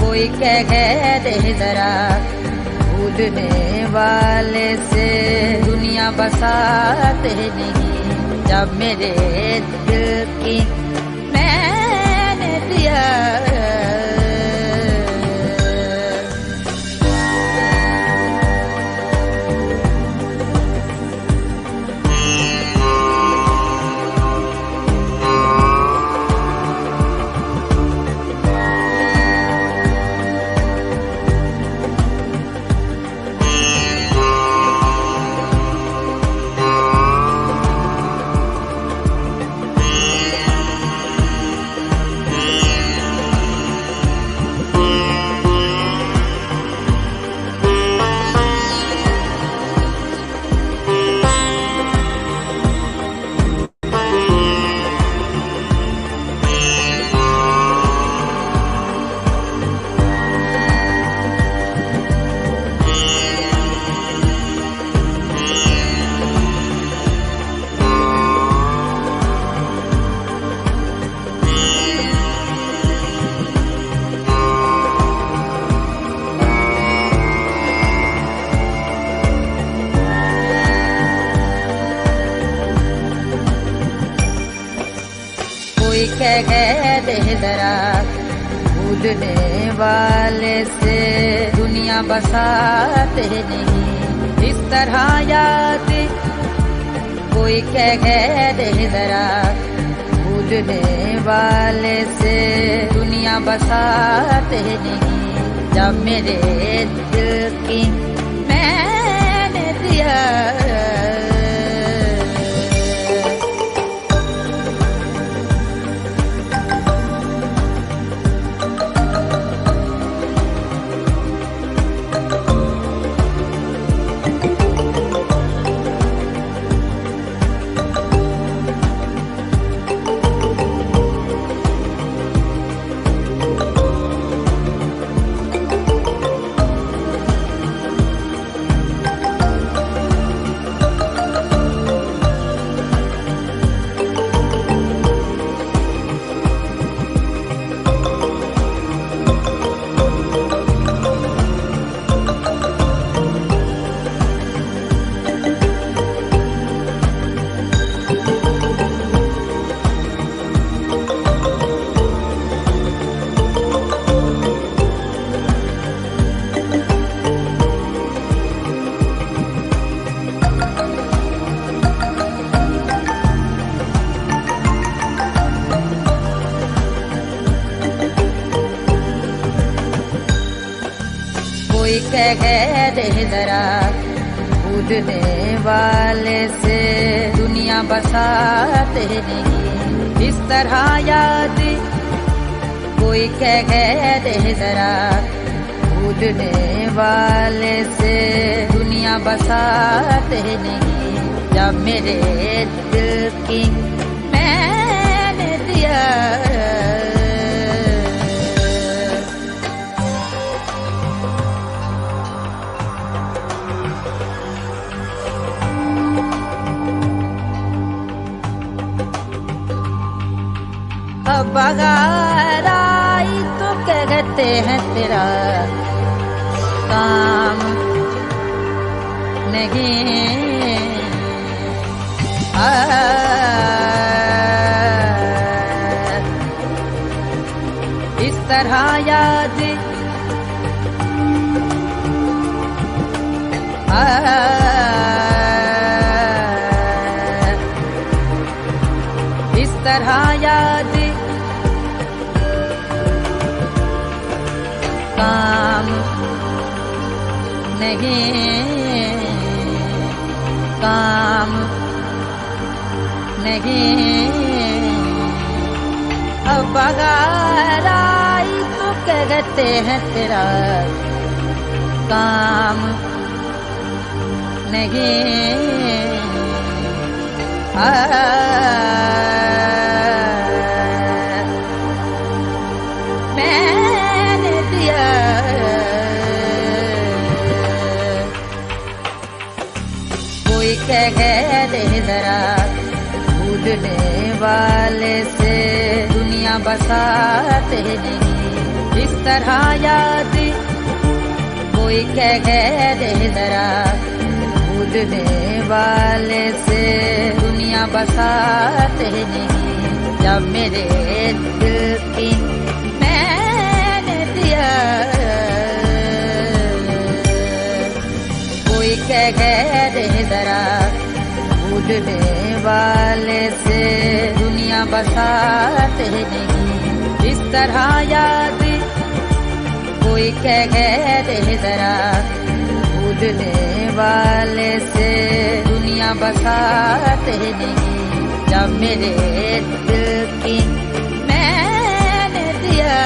कोई कह दे जरा भूलने वाले से दुनिया बसाते नहीं जब मेरे दिल की मैंने दिया कह दे जरा भूलने वाले से दुनिया बसाते नहीं इस तरह याद कोई कह दे जरा भूलने वाले से दुनिया बसाते नहीं जब मेरे दिल की मैंने दिया कोई कह दे जरा भूलने वाले से दुनिया बसाते नहीं इस तरह याद कोई कह दे जरा भूलने वाले से दुनिया बसाते नहीं जब मेरे दिल की मैंने दिया बगार आई तो कहते हैं तेरा काम नहीं इस तरह याद इस तरह याद काम नहीं, काम नहीं। अब बगार आई तो कहते हैं तेरा काम नहीं। मैंने दिया कोई कह दे जरा भूलने वाले से दुनिया बसाते नहीं इस तरह याद कोई कह दे जरा भूलने वाले से दुनिया बसाते नहीं। जब मेरे दिल की मैंने दिया कोई कह दे जरा भूलने वाले से दुनिया बसाते नहीं इस तरह याद कोई कह दे जरा भूलने वाले से दुनिया बसाते नहीं। जब मेरे दिल की मैंने दिया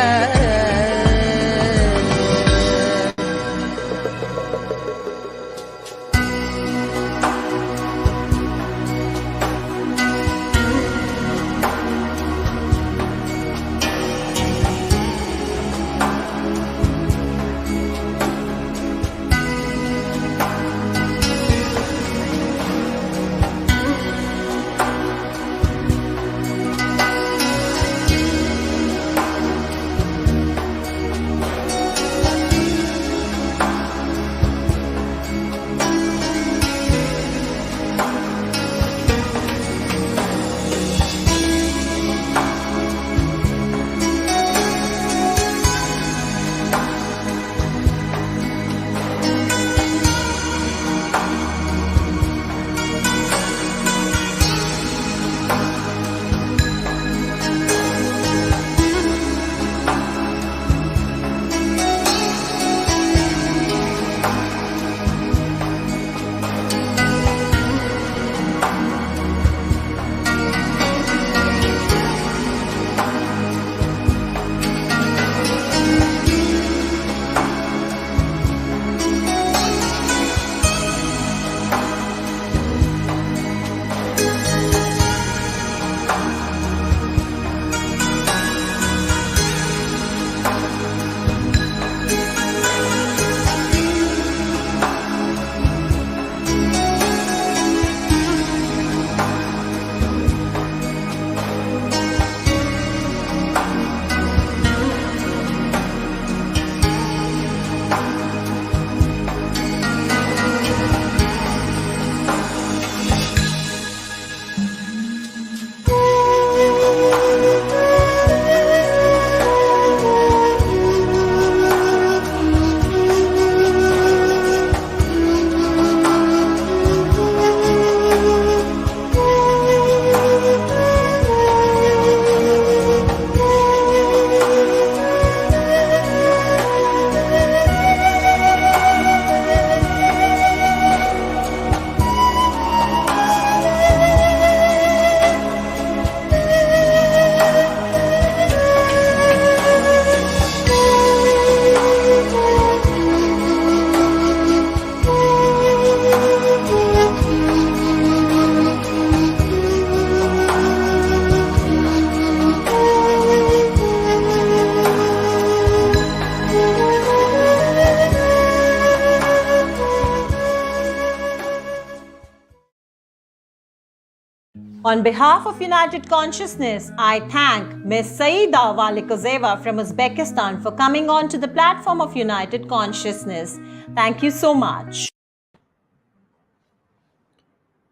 On behalf of United Consciousness, I thank Ms. Saida Walikozeva from Uzbekistan for coming on to the platform of United Consciousness. Thank you so much.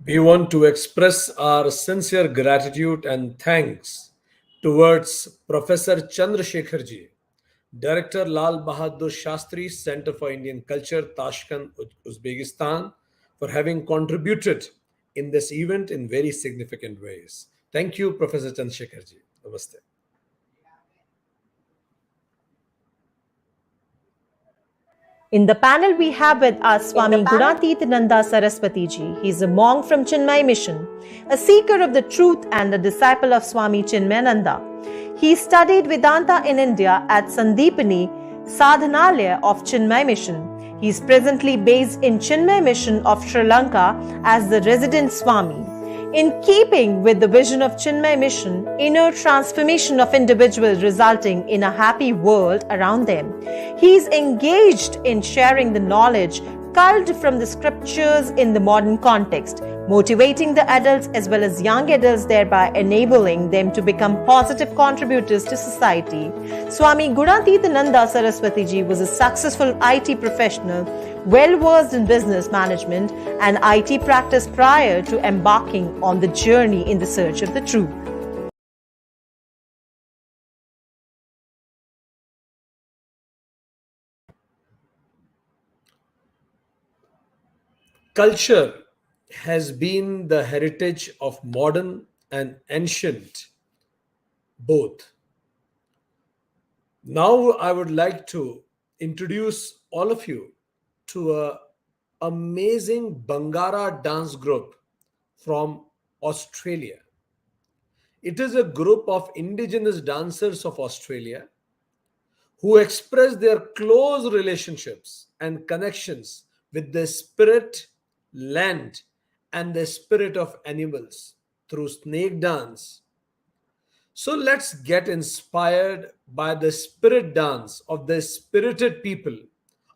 We want to express our sincere gratitude and thanks towards Professor Chandrasekharji, Director Lal Bahadur Shastri Center for Indian Culture, Tashkent, Uzbekistan, for having contributed in this event in very significant ways. Thank you, Professor Chandrasekharji. Namaste. In the panel, we have with us Swami Gunatitananda Saraswati Ji. He is a monk from Chinmay Mission, a seeker of the truth and a disciple of Swami Chinmayananda. He studied Vedanta in India at Sandeepani Sadhanalaya of Chinmay Mission. He is presently based in Chinmay Mission of Sri Lanka as the resident Swami. In keeping with the vision of Chinmay Mission, inner transformation of individuals resulting in a happy world around them, he is engaged in sharing the knowledge culled from the scriptures in the modern context, motivating the adults as well as young adults, thereby enabling them to become positive contributors to society. Swami Gunatitananda Saraswati Ji was a successful IT professional, well-versed in business management and IT practice prior to embarking on the journey in the search of the truth. Culture has been the heritage of modern and ancient both. Now I would like to introduce all of you to an amazing Bangara dance group from Australia. It is a group of indigenous dancers of Australia who express their close relationships and connections with the spirit, land, and the spirit of animals through snake dance. So let's get inspired by the spirit dance of the spirited people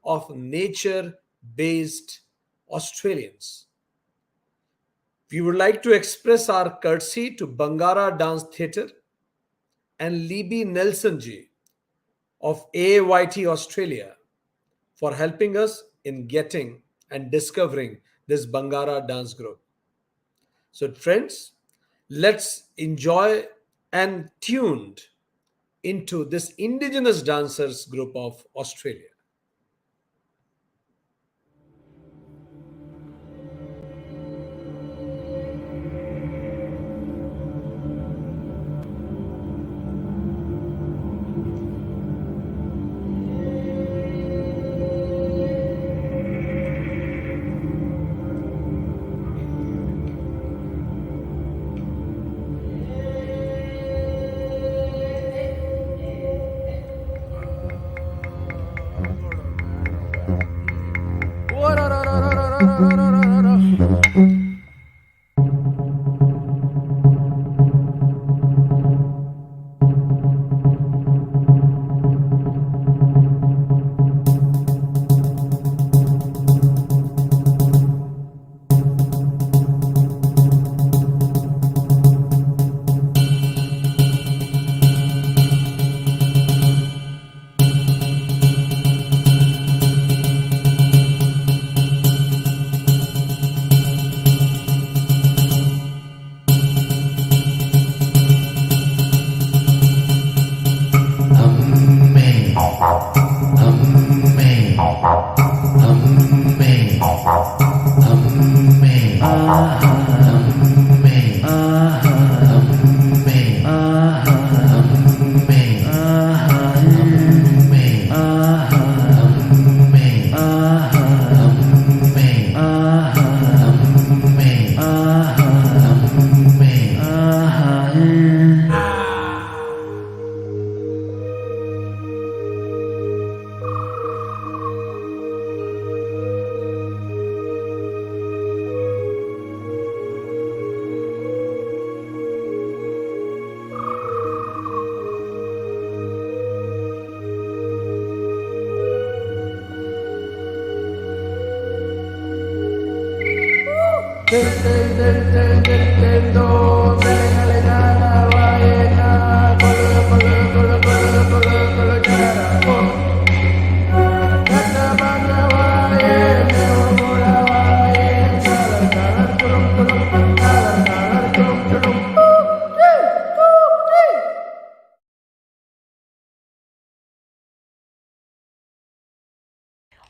of nature-based Australians. We would like to express our courtesy to Bangara Dance Theatre and Libby Nelson Ji of AYT Australia for helping us in getting and discovering this Bangara dance group. So friends, let's enjoy and tuned into this indigenous dancers group of Australia.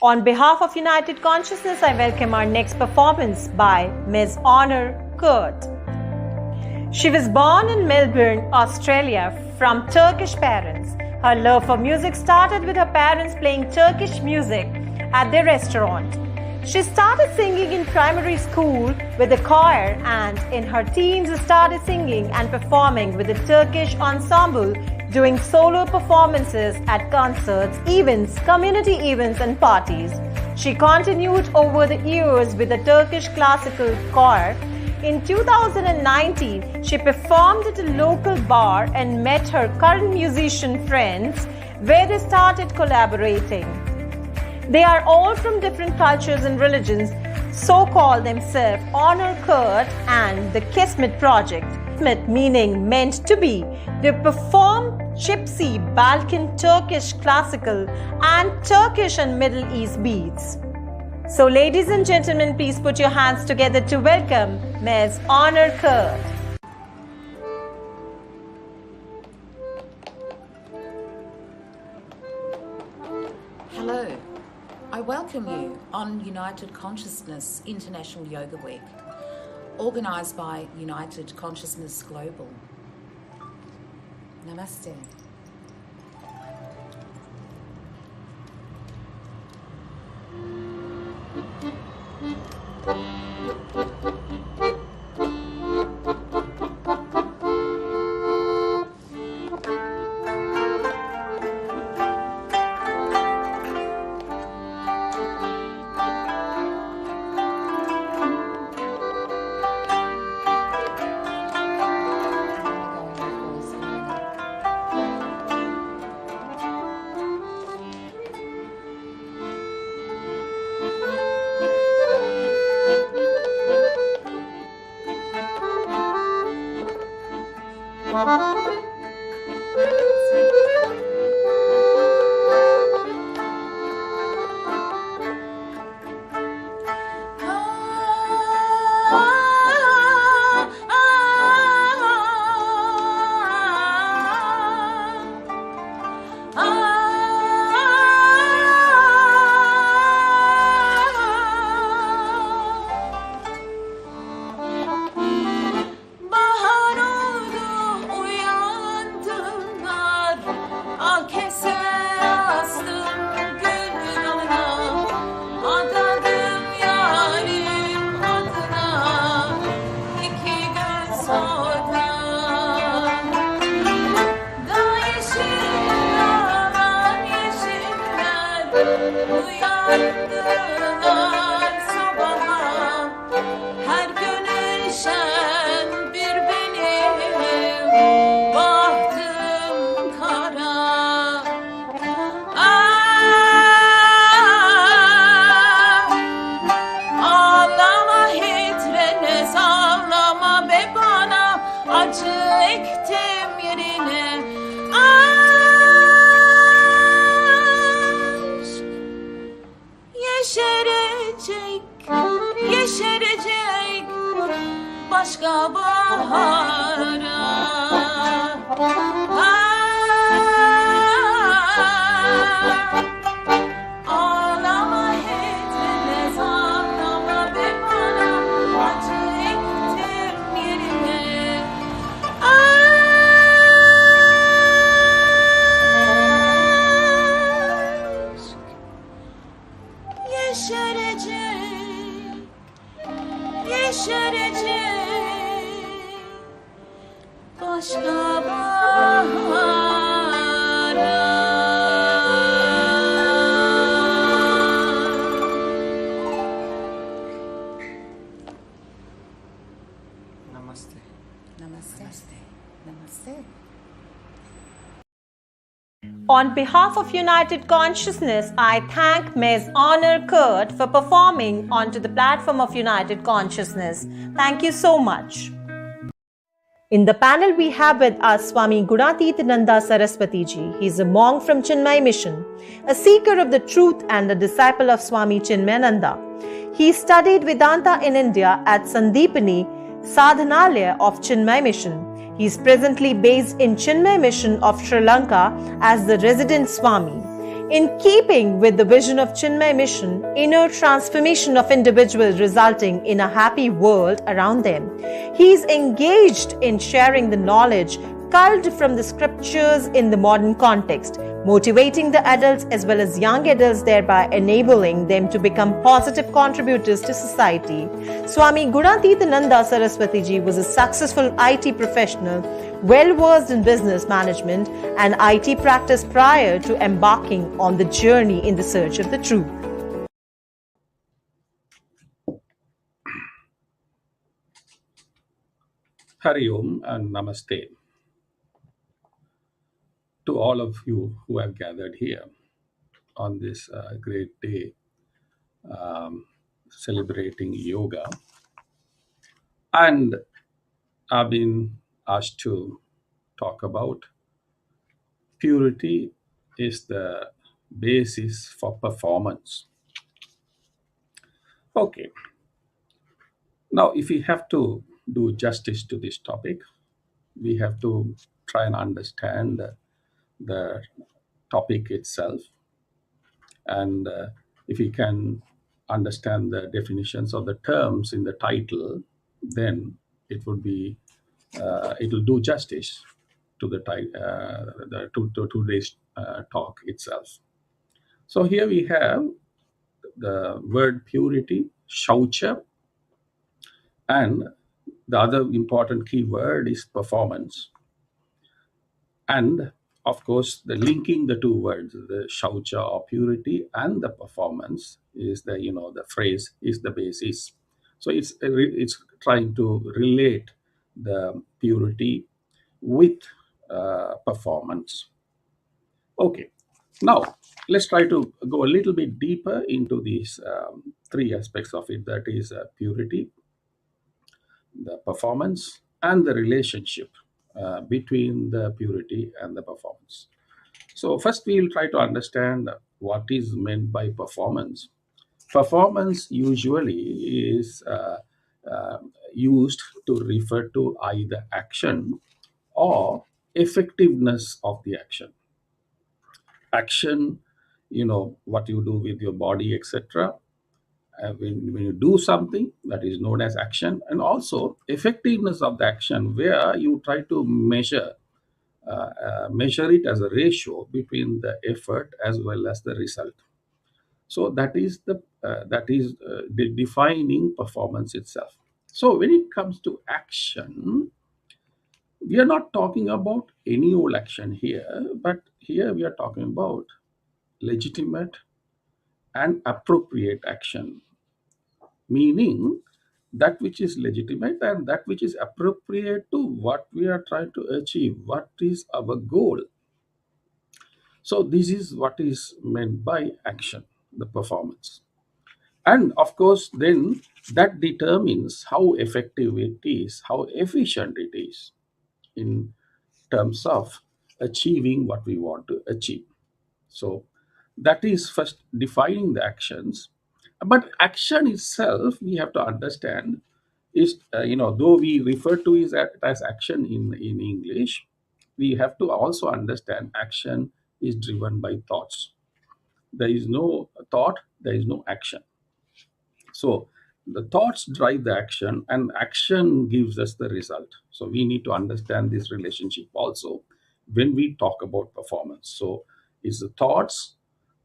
On behalf of United Consciousness, I welcome our next performance by Ms. Honor Kurt. She was born in Melbourne, Australia, from Turkish parents. Her love for music started with her parents playing Turkish music at their restaurant. She started singing in primary school with a choir, and in her teens started singing and performing with a Turkish ensemble, doing solo performances at concerts, events, community events and parties. She continued over the years with the Turkish classical choir. In 2019, she performed at a local bar and met her current musician friends, where they started collaborating. They are all from different cultures and religions, so call themselves Honor Kurt and the Kismet Project. Kismet meaning meant to be. They perform Gypsy, Balkan, Turkish classical and Turkish and Middle East beats. So ladies and gentlemen, please put your hands together to welcome Ms. Honor Kurt. Hello. I welcome you on United Consciousness International Yoga Week, organised by United Consciousness Global. Namaste. başka bahara. Ağlama hiç ağlama be bana, acı ektim yerine. Aşk yeşerecek, yeşerecek başka bahara. Namaste. Namaste. Namaste. Namaste. On behalf of United Consciousness, I thank Ms. Honor Kurt for performing onto the platform of United Consciousness. Thank you so much. In the panel, we have with us Swami Gunatitananda Saraswati Ji. He is a monk from Chinmay Mission, a seeker of the truth and a disciple of Swami Chinmayananda. He studied Vedanta in India at Sandeepani Sadhanalaya of Chinmay Mission. He is presently based in Chinmay Mission of Sri Lanka as the resident Swami. In keeping with the vision of Chinmay Mission, inner transformation of individuals resulting in a happy world around them, he is engaged in sharing the knowledge culled from the scriptures in the modern context, motivating the adults as well as young adults, thereby enabling them to become positive contributors to society. Swami Gunatitananda Saraswati ji was a successful IT professional, well versed in business management and IT practice prior to embarking on the journey in the search of the truth. Hari Om and Namaste to all of you who have gathered here on this great day celebrating yoga. And I've been asked to talk about purity is the basis for performance. Okay, now if we have to do justice to this topic, we have to try and understand the topic itself. And if we can understand the definitions of the terms in the title, then it would be it will do justice to to today's talk itself. So here we have the word purity, shaucha, and the other important key word is performance. And of course, the linking the two words, the shaucha or purity and the performance is the phrase is the basis. So it's trying to relate the purity with performance. Okay, now let's try to go a little bit deeper into these three aspects of it. That is purity, the performance, and the relationship between the purity and the performance. So first we'll try to understand what is meant by performance. Performance usually is used to refer to either action or effectiveness of the action. Action, what you do with your body, etc. When you do something, that is known as action, and also effectiveness of the action, where you try to measure it as a ratio between the effort as well as the result. So that is the defining performance itself. So when it comes to action, we are not talking about any old action here, but here we are talking about legitimate and appropriate action, meaning that which is legitimate and that which is appropriate to what we are trying to achieve, what is our goal. So this is what is meant by action, the performance. And of course, then that determines how effective it is, how efficient it is in terms of achieving what we want to achieve. So that is first defining the actions. But action itself, we have to understand, is, though we refer to it as action in English, we have to also understand action is driven by thoughts. There is no thought, there is no action. So the thoughts drive the action, and action gives us the result. So we need to understand this relationship also when we talk about performance. So it's the thoughts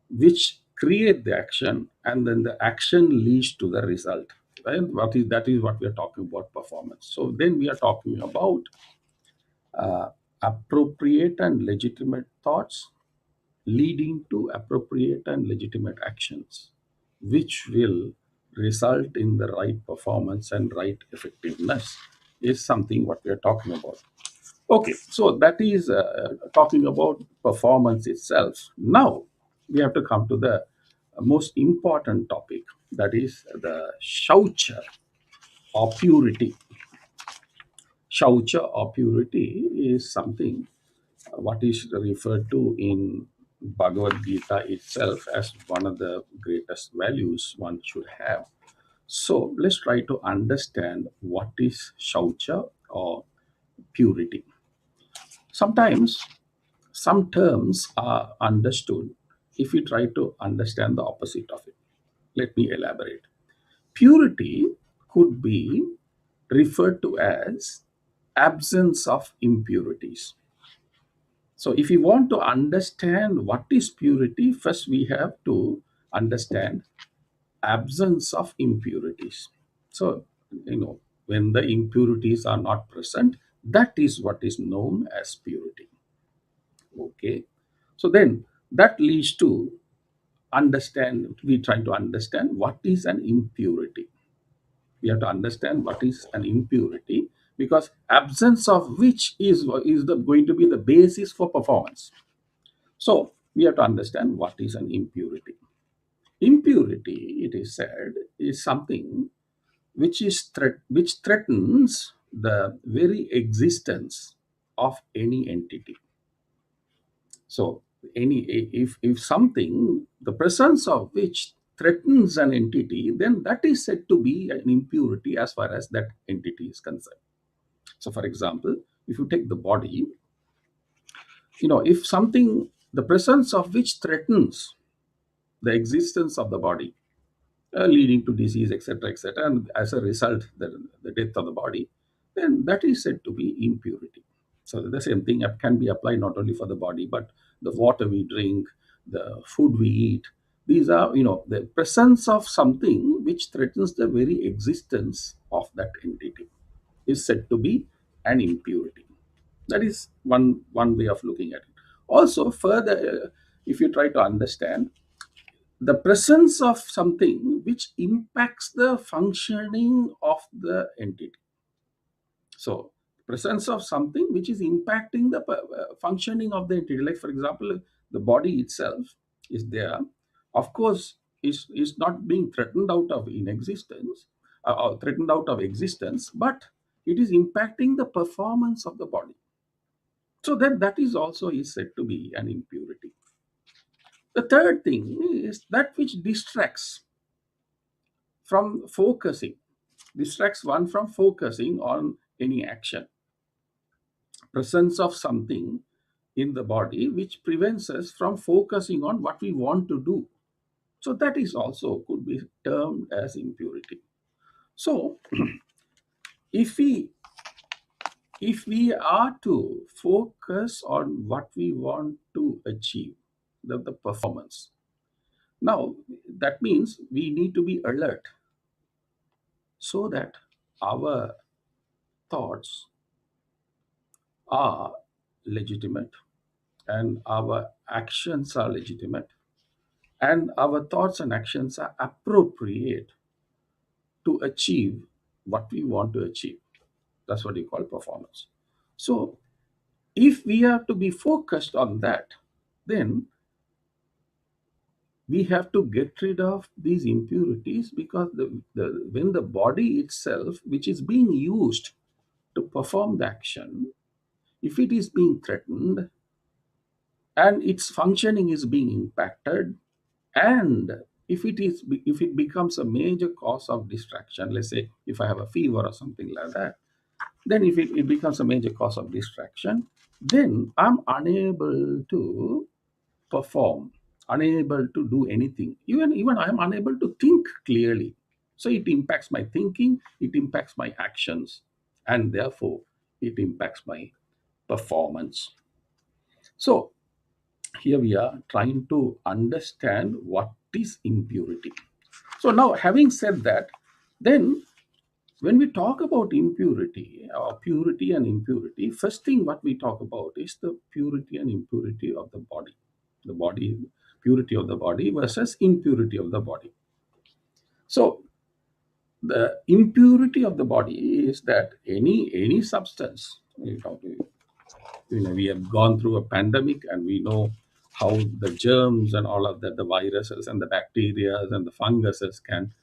which create the action, and then the action leads to the result. Right? That is what we are talking about performance. So then we are talking about appropriate and legitimate thoughts leading to appropriate and legitimate actions, which will result in the right performance and right effectiveness, is something what we are talking about. Okay, so that is talking about performance itself. Now we have to come to the most important topic, that is the shaucha or purity. Shaucha or purity is something what is referred to in Bhagavad Gita itself as one of the greatest values one should have. So let's try to understand what is shaucha or purity. Sometimes some terms are understood if we try to understand the opposite of it. Let me elaborate. Purity could be referred to as absence of impurities. So if we want to understand what is purity, first we have to understand absence of impurities. So, when the impurities are not present, that is what is known as purity. Okay. So then that leads to we try to understand what is an impurity. We have to understand what is an impurity, because absence of which is going to be the basis for performance. So we have to understand what is an impurity. Impurity, it is said, is something which threatens the very existence of any entity. So if something, the presence of which threatens an entity, then that is said to be an impurity as far as that entity is concerned. So for example, if you take the body, if something, the presence of which threatens the existence of the body, leading to disease, etc., etc., and as a result, the death of the body, then that is said to be impurity. So the same thing can be applied not only for the body, but the water we drink, the food we eat. These are, the presence of something which threatens the very existence of that entity is said to be an impurity. That is one way of looking at it. Also, further, if you try to understand, the presence of something which impacts the functioning of the entity. So, presence of something which is impacting the functioning of the entity. Like, for example, the body itself is there. Of course, is not being threatened out of inexistence, or threatened out of existence, but it is impacting the performance of the body. So that is also is said to be an impurity. The third thing is that which distracts one from focusing on any action. Presence of something in the body which prevents us from focusing on what we want to do. So that is also could be termed as impurity. So if we are to focus on what we want to achieve, the performance, now that means we need to be alert so that our thoughts are legitimate and our actions are legitimate and our thoughts and actions are appropriate to achieve what we want to achieve. That's what you call performance. So if we are to be focused on that, then we have to get rid of these impurities, because when the body itself, which is being used to perform the action, if it is being threatened and its functioning is being impacted, and if it becomes a major cause of distraction, let's say if I have a fever or something like that, then if it becomes a major cause of distraction, then I'm unable to perform, unable to do anything, even I'm unable to think clearly. So it impacts my thinking, it impacts my actions, and therefore it impacts my performance. So here we are trying to understand what is impurity. So now, having said that, then when we talk about impurity or purity and impurity, first thing what we talk about is the purity and impurity of the body. The body, purity of the body versus impurity of the body. So the impurity of the body is that any substance, we have gone through a pandemic and we know how the germs and all of that, the viruses and the bacteria and the funguses can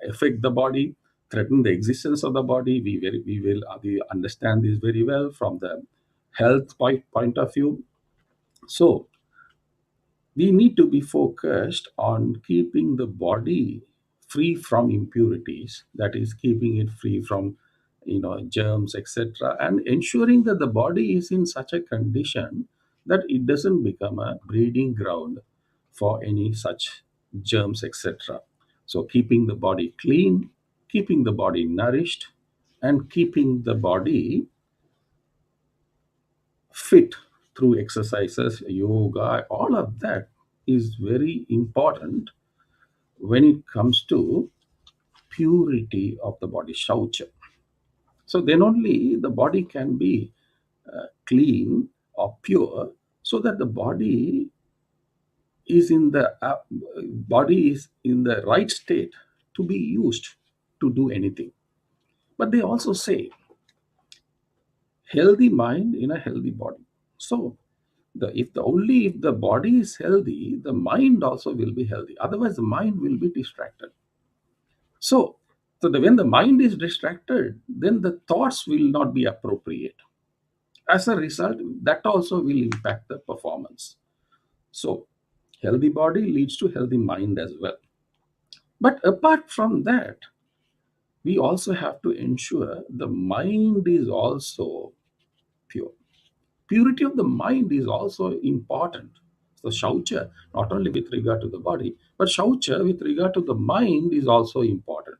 affect the body, threaten the existence of the body. We understand this very well from the health point of view. So we need to be focused on keeping the body free from impurities, that is keeping it free from germs, etc., and ensuring that the body is in such a condition that it doesn't become a breeding ground for any such germs, etc. So keeping the body clean, keeping the body nourished, and keeping the body fit through exercises, yoga, all of that is very important when it comes to purity of the body, shaucha. So then only the body can be clean or pure, so that the is in the body is in the right state to be used to do anything. But they also say healthy mind in a healthy body. So if the body is healthy, the mind also will be healthy. Otherwise, the mind will be distracted. So, when the mind is distracted, then the thoughts will not be appropriate. As a result, that also will impact the performance. So, healthy body leads to healthy mind as well. But apart from that, we also have to ensure the mind is also pure. Purity of the mind is also important. So shaucha, not only with regard to the body, but shaucha with regard to the mind is also important.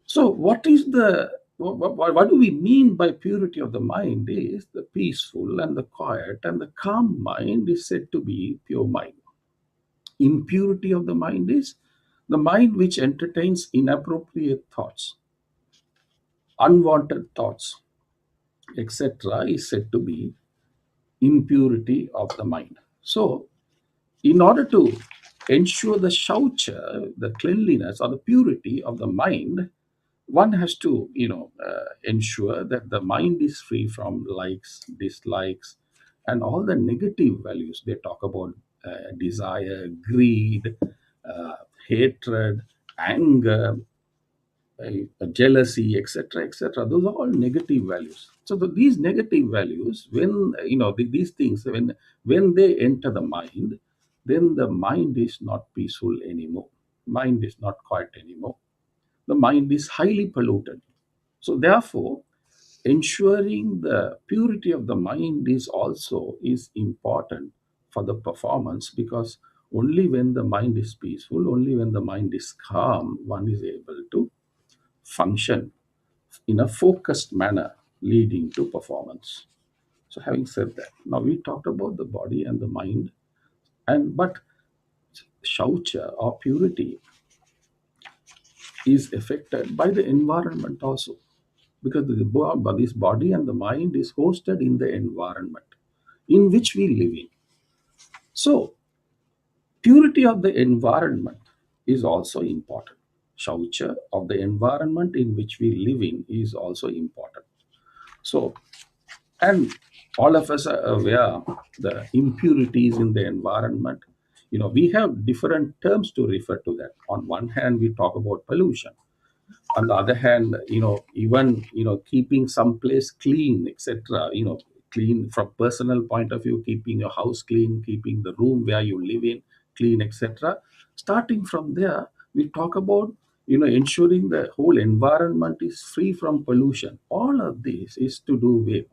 So what do we mean by purity of the mind? Is the peaceful and the quiet and the calm mind is said to be pure mind. Impurity of the mind is the mind which entertains inappropriate thoughts, unwanted thoughts, etc., is said to be impurity of the mind. So, in order to ensure the shaucha, the cleanliness or the purity of the mind, one has to, ensure that the mind is free from likes, dislikes, and all the negative values. They talk about desire, greed, hatred, anger, jealousy, etc., etc. Those are all negative values. So these negative values, when these things, when they enter the mind, then the mind is not peaceful anymore. Mind is not quiet anymore. The mind is highly polluted. So therefore, ensuring the purity of the mind is important for the performance, because only when the mind is peaceful, only when the mind is calm, one is able to function in a focused manner, leading to performance. So having said that, now we talked about the body and the mind, but shaucha or purity is affected by the environment also, because this body and the mind is hosted in the environment in which we live in. So purity of the environment is also important. Shaucha of the environment in which we live in is also important. So, and all of us are aware the impurities in the environment. We have different terms to refer to that. On one hand, we talk about pollution. On the other hand, even keeping some place clean, etc. Clean from personal point of view, keeping your house clean, keeping the room where you live in clean, etc. Starting from there, we talk about ensuring the whole environment is free from pollution. All of this is to do with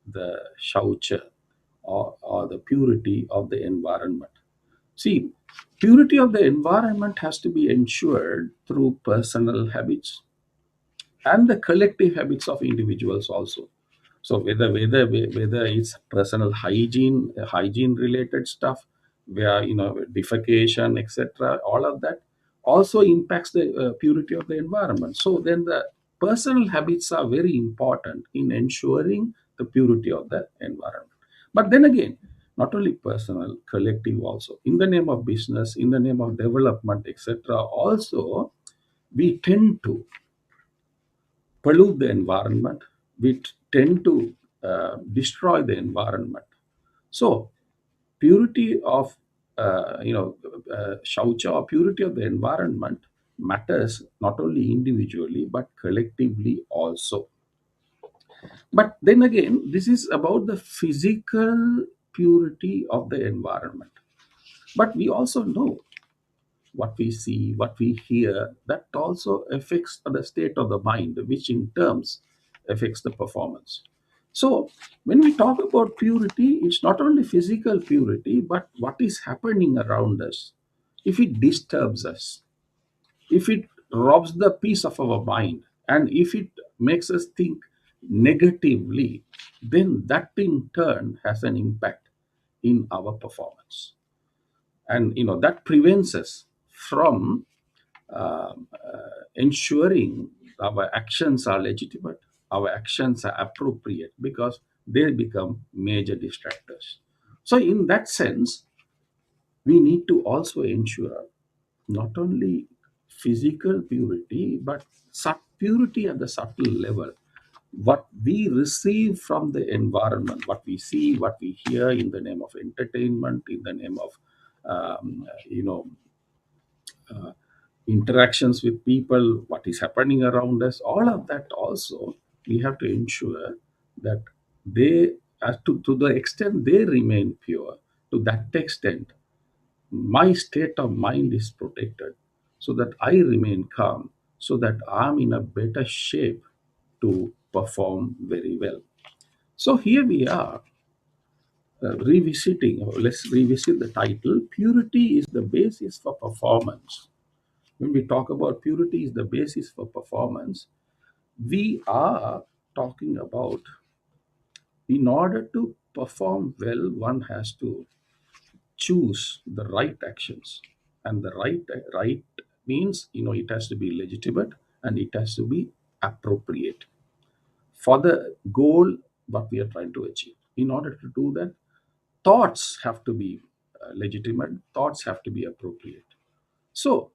the shaucha or the purity of the environment. See, purity of the environment has to be ensured through personal habits and the collective habits of individuals also. So whether it's personal hygiene related stuff, where defecation, etc., all of that also impacts the purity of the environment. So then the personal habits are very important in ensuring the purity of the environment. But then again, not only personal, collective also. In the name of business, in the name of development, etc., also we tend to pollute the environment. We tend to destroy the environment. So, purity of shaucha or purity of the environment matters not only individually but collectively also. But then again, this is about the physical purity of the environment. But we also know what we see, what we hear, that also affects the state of the mind, which in terms affects the performance. So, when we talk about purity, it's not only physical purity, but what is happening around us. If it disturbs us, if it robs the peace of our mind, and if it makes us think negatively, then that in turn has an impact in our performance. And that prevents us from ensuring our actions are legitimate, our actions are appropriate, because they become major distractors. So in that sense, we need to also ensure not only physical purity, but purity at the subtle level. What we receive from the environment, what we see, what we hear in the name of entertainment, in the name of interactions with people, what is happening around us, all of that also, we have to ensure that they, to the extent they remain pure, to that extent, my state of mind is protected, so that I remain calm, so that I'm in a better shape to perform very well. So here we are revisiting, or let's revisit the title, Purity is the Basis for Performance. When we talk about purity is the basis for performance, we are talking about, in order to perform well, one has to choose the right actions. And the right means, it has to be legitimate and it has to be appropriate for the goal what we are trying to achieve. In order to do that, thoughts have to be legitimate, thoughts have to be appropriate. So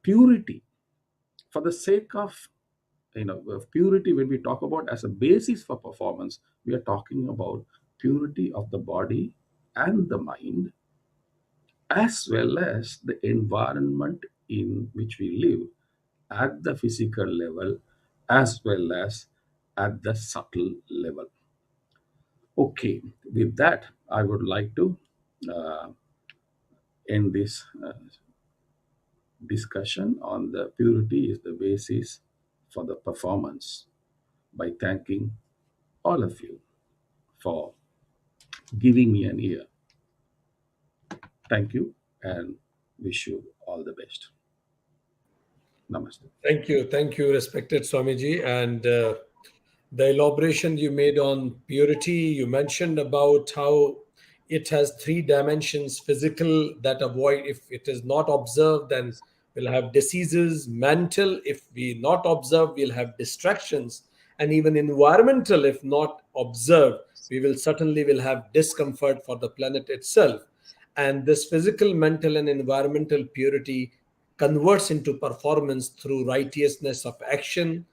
purity, for the sake of purity, when we talk about as a basis for performance, we are talking about purity of the body and the mind, as well as the environment in which we live at the physical level, as well as at the subtle level. Okay, with that, I would like to end this discussion on the purity is the basis for the performance by thanking all of you for giving me an ear. Thank you and wish you all the best. Namaste. Thank you, respected Swamiji. And the elaboration you made on purity, you mentioned about how it has three dimensions: physical, that avoid, if it is not observed, then we'll have diseases; mental, if we not observe, we'll have distractions; and even environmental, if not observed, we will certainly have discomfort for the planet itself. And this physical, mental, and environmental purity converts into performance through righteousness of action,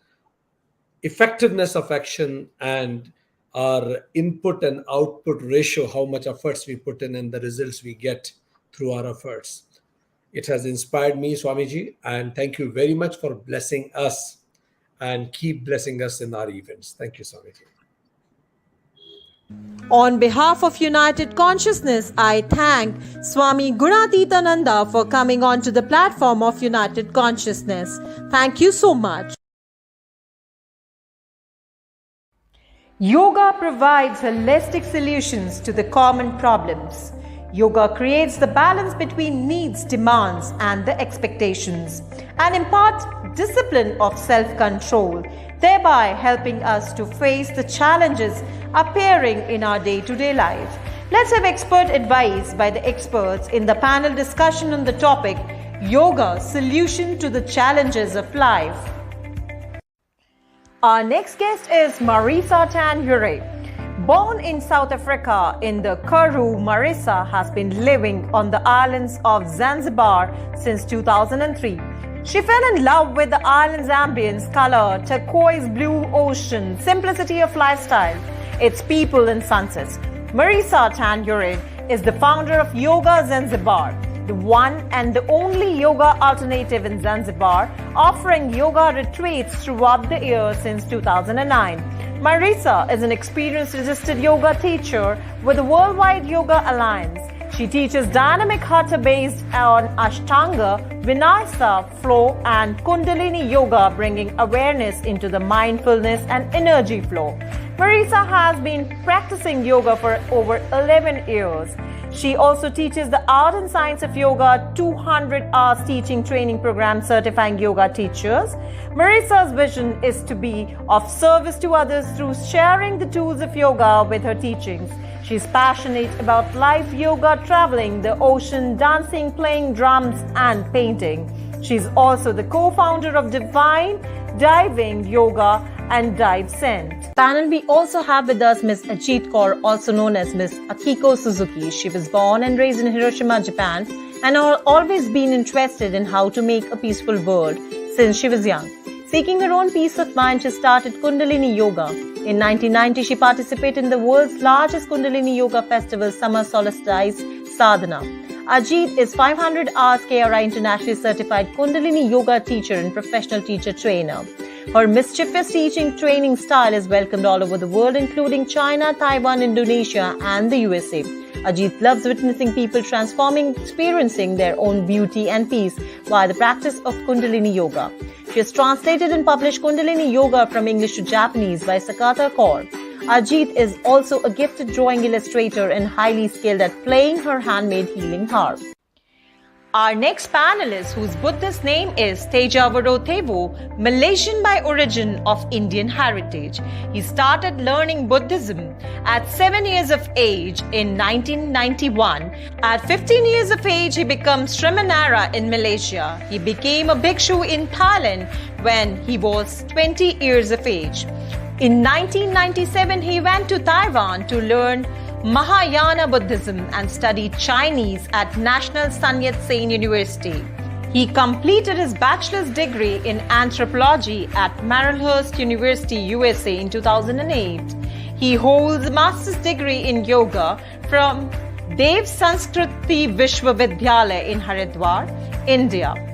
effectiveness of action, and our input and output ratio, how much efforts we put in and the results we get through our efforts. It has inspired me, Swamiji, and thank you very much for blessing us and keep blessing us in our events. Thank you, Swamiji. On behalf of United Consciousness, I thank Swami Gunatitananda for coming onto the platform of United Consciousness. Thank you so much. Yoga provides holistic solutions to the common problems. Yoga creates the balance between needs, demands, and the expectations, and imparts discipline of self-control, thereby helping us to face the challenges appearing in our day-to-day life. Let's have expert advice by the experts in the panel discussion on the topic, Yoga, Solution to the Challenges of Life. Our next guest is Marisa Tanure. Born in South Africa in the Karoo, Marisa has been living on the islands of Zanzibar since 2003. She fell in love with the island's ambience, color, turquoise blue ocean, simplicity of lifestyle, its people and sunsets. Marisa Tanure is the founder of Yoga Zanzibar, the one and the only yoga alternative in Zanzibar, offering yoga retreats throughout the year since 2009. Marisa is an experienced registered yoga teacher with the Worldwide Yoga Alliance. She teaches dynamic hatha based on Ashtanga, Vinyasa, flow, and Kundalini yoga, bringing awareness into the mindfulness and energy flow. Marisa has been practicing yoga for over 11 years. She also teaches the art and science of yoga, 200 hours teaching training program certifying yoga teachers. Marisa's vision is to be of service to others through sharing the tools of yoga with her teachings. She's passionate about life, yoga, traveling, the ocean, dancing, playing drums, and painting. She's also the co-founder of Divine Diving Yoga and Dive Scent. Panel, we also have with us Ms. Ajit Kaur, also known as Ms. Akiko Suzuki. She was born and raised in Hiroshima, Japan, and always been interested in how to make a peaceful world since she was young. Seeking her own peace of mind, she started Kundalini Yoga. In 1990, she participated in the world's largest Kundalini Yoga festival, Summer Solstice Sadhana. Ajit is 500 hours KRI internationally certified Kundalini Yoga teacher and professional teacher trainer. Her mischievous teaching training style is welcomed all over the world, including China, Taiwan, Indonesia, and the USA. Ajit loves witnessing people transforming, experiencing their own beauty and peace via the practice of Kundalini Yoga. She has translated and published Kundalini Yoga from English to Japanese by Sakata Kaur. Ajit is also a gifted drawing illustrator and highly skilled at playing her handmade healing harp. Our next panelist, whose Buddhist name is Tejavaro Thevo, Malaysian by origin of Indian heritage. He started learning Buddhism at 7 years of age in 1991. At 15 years of age, he becomes Srimanara in Malaysia. He became a bhikshu in Thailand when he was 20 years of age. In 1997, he went to Taiwan to learn Mahayana Buddhism and studied Chinese at National Sun Yat-sen University. He completed his bachelor's degree in anthropology at Marylhurst University, USA in 2008. He holds a master's degree in yoga from Dev Sanskriti Vishwavidyalaya in Haridwar, India.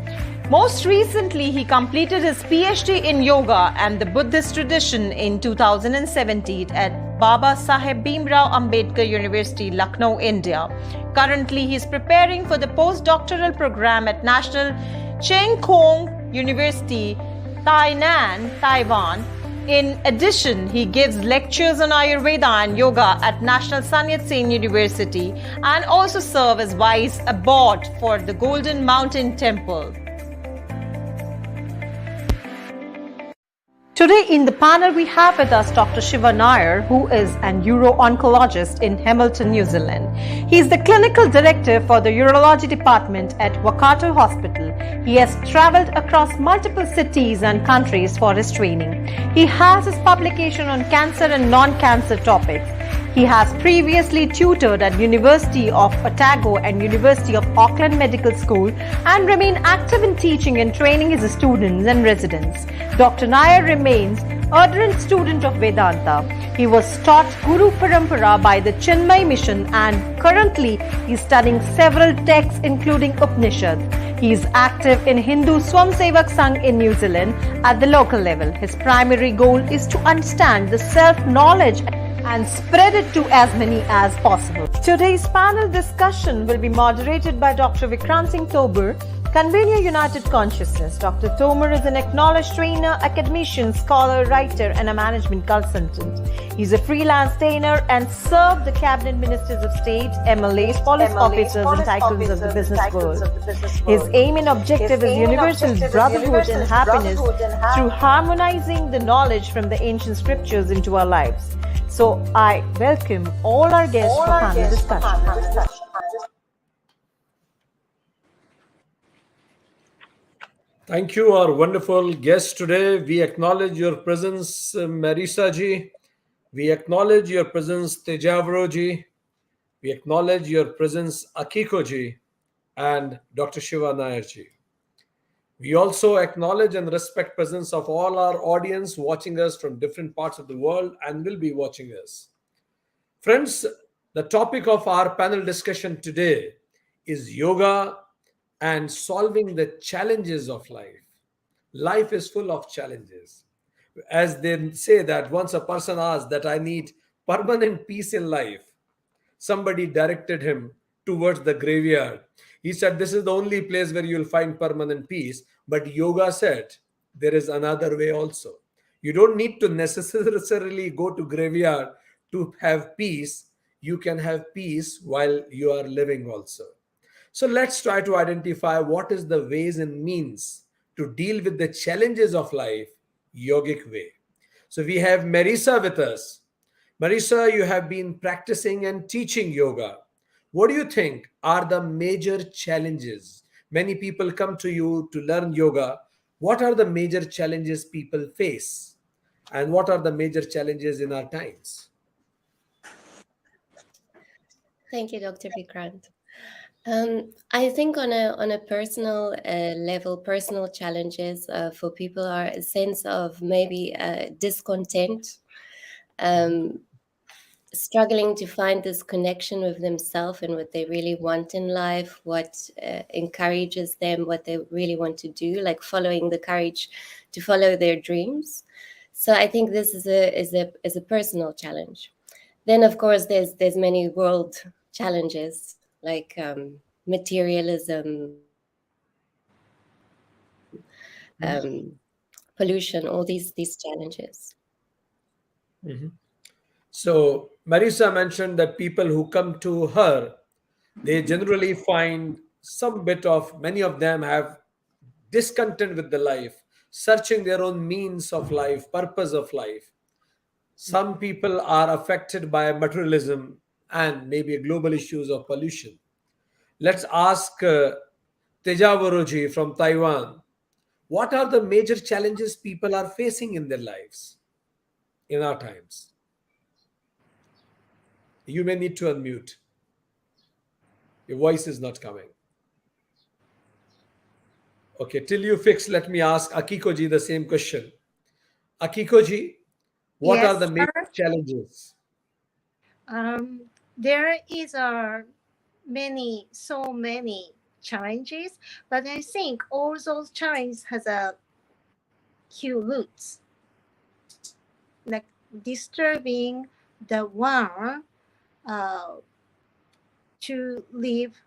Most recently, he completed his PhD in yoga and the Buddhist tradition in 2017 at Baba Saheb Bhimrao Ambedkar University, Lucknow, India. Currently, he is preparing for the postdoctoral program at National Cheng Kung University, Tainan, Taiwan. In addition, he gives lectures on Ayurveda and yoga at National Sun Yat-sen University and also serves as vice abbot for the Golden Mountain Temple. Today in the panel we have with us Dr. Shiva Nair, who is an uro-oncologist in Hamilton, New Zealand. He is the clinical director for the urology department at Waikato Hospital. He has travelled across multiple cities and countries for his training. He has his publication on cancer and non-cancer topics. He has previously tutored at University of Otago and University of Auckland Medical School and remained active in teaching and training his students and residents. Dr. Nair remains ardent student of Vedanta. He was taught Guru Parampara by the Chinmay Mission and currently he is studying several texts including Upanishad. He is active in Hindu Swamsevak Sangh in New Zealand at the local level. His primary goal is to understand the self-knowledge and spread it to as many as possible. Today's panel discussion will be moderated by Dr. Vikrant Singh Tobar, convener United Consciousness. Dr. Tomer is an acknowledged trainer, academician, scholar, writer, and a management consultant. He's a freelance trainer and served the cabinet ministers of state, MLAs, police officers, and tycoons of the business world. His aim and objective is universal brotherhood and happiness through harmonizing the knowledge from the ancient scriptures into our lives. So I welcome all our guests for panel discussion. Thank you, our wonderful guests today. We acknowledge your presence, Marisa ji. We acknowledge your presence, Tejavaro ji. We acknowledge your presence, Akiko ji, and Dr. Shiva Nair ji. We also acknowledge and respect presence of all our audience watching us from different parts of the world and will be watching us. Friends, the topic of our panel discussion today is yoga and solving the challenges of life. Life is full of challenges. As they say that once a person asked that I need permanent peace in life, somebody directed him towards the graveyard. He said, this is the only place where you'll find permanent peace. But yoga said, there is another way also. You don't need to necessarily go to graveyard to have peace. you can have peace while you are living also. So let's try to identify what is the ways and means to deal with the challenges of life yogic way. So we have Marisa with us. Marisa, you have been practicing and teaching yoga. What do you think are the major challenges? Many people come to you to learn yoga. What are the major challenges people face? And what are the major challenges in our times? Thank you, Dr. Vikrant. I think on a personal level, personal challenges for people are a sense of maybe discontent, struggling to find this connection with themselves and what they really want in life, what encourages them, what they really want to do, like following the courage to follow their dreams. So I think this is a personal challenge. Then, of course, there's many world challenges like materialism, pollution, all these challenges. Mhm. So Marisa mentioned that people who come to her, they generally find some bit of, many of them have discontent with the life, searching their own means of life, purpose of life. Some people are affected by materialism and maybe global issues of pollution. Let's ask Tejavaroji from Taiwan. What are the major challenges people are facing in their lives in our times? You may need to unmute. Your voice is not coming. Okay, till you fix, let me ask Akikoji the same question. Akikoji, what are the Yes, major sir. challenges? There is so many challenges, but I think all those challenges has a few roots, like disturbing the one to live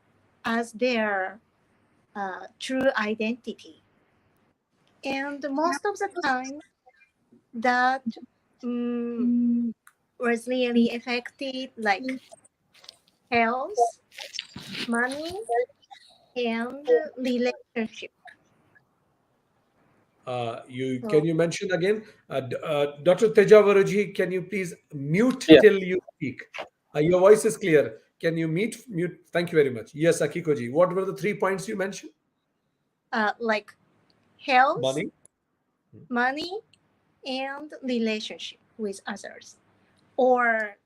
as their true identity, and most of the time that was really affected, like health, money, and relationship. Can you mention again, Dr. Tejavaroji? Can you please mute Yeah. till you speak? Your voice is clear. Can you mute? Thank you very much. Yes, Akikoji. What were the 3 points you mentioned? Like health, Money. money, and relationship with others. Or,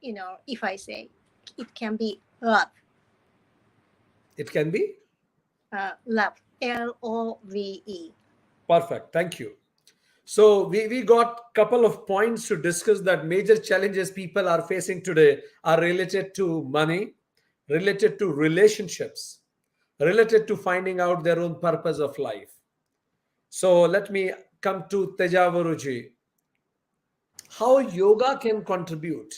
if I say it can be love. It can be? Love. LOVE. Perfect. Thank you. So we got couple of points to discuss that major challenges people are facing today are related to money, related to relationships, related to finding out their own purpose of life. So let me come to Tejavaruji. How yoga can contribute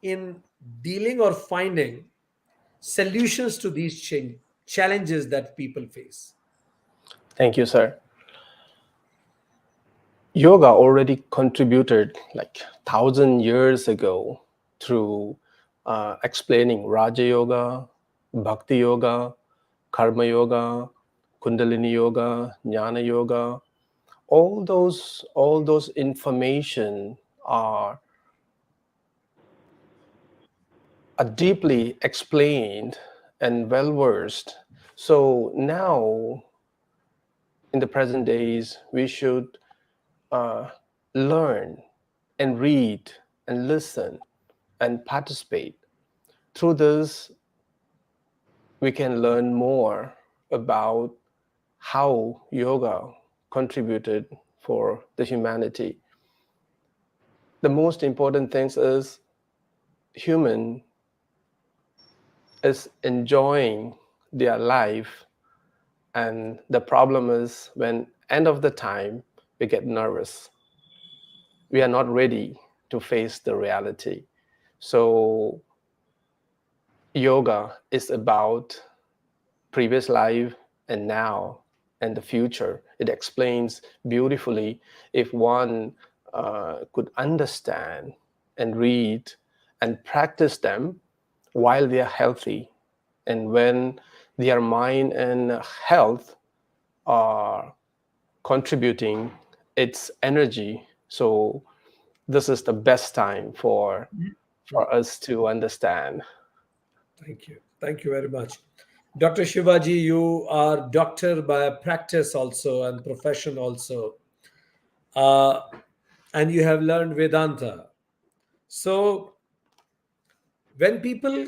in dealing or finding solutions to these challenges that people face. Thank you, sir. Yoga already contributed like 1,000 years ago through explaining Raja Yoga, Bhakti Yoga, Karma Yoga, Kundalini Yoga, Jnana Yoga. All those information are deeply explained and well versed. So now, in the present days, we should learn and read and listen and participate. Through this, we can learn more about how yoga contributed for the humanity. The most important thing is human is enjoying their life, and the problem is when end of the time we get nervous. We are not ready to face the reality. So yoga is about previous life and now and the future. It explains beautifully if one could understand and read and practice them while they are healthy. And when their mind and health are contributing its energy, so this is the best time for us to understand. Thank you. Thank you very much. Dr. Shivaji, you are doctor by practice also and profession also. And you have learned Vedanta. So when people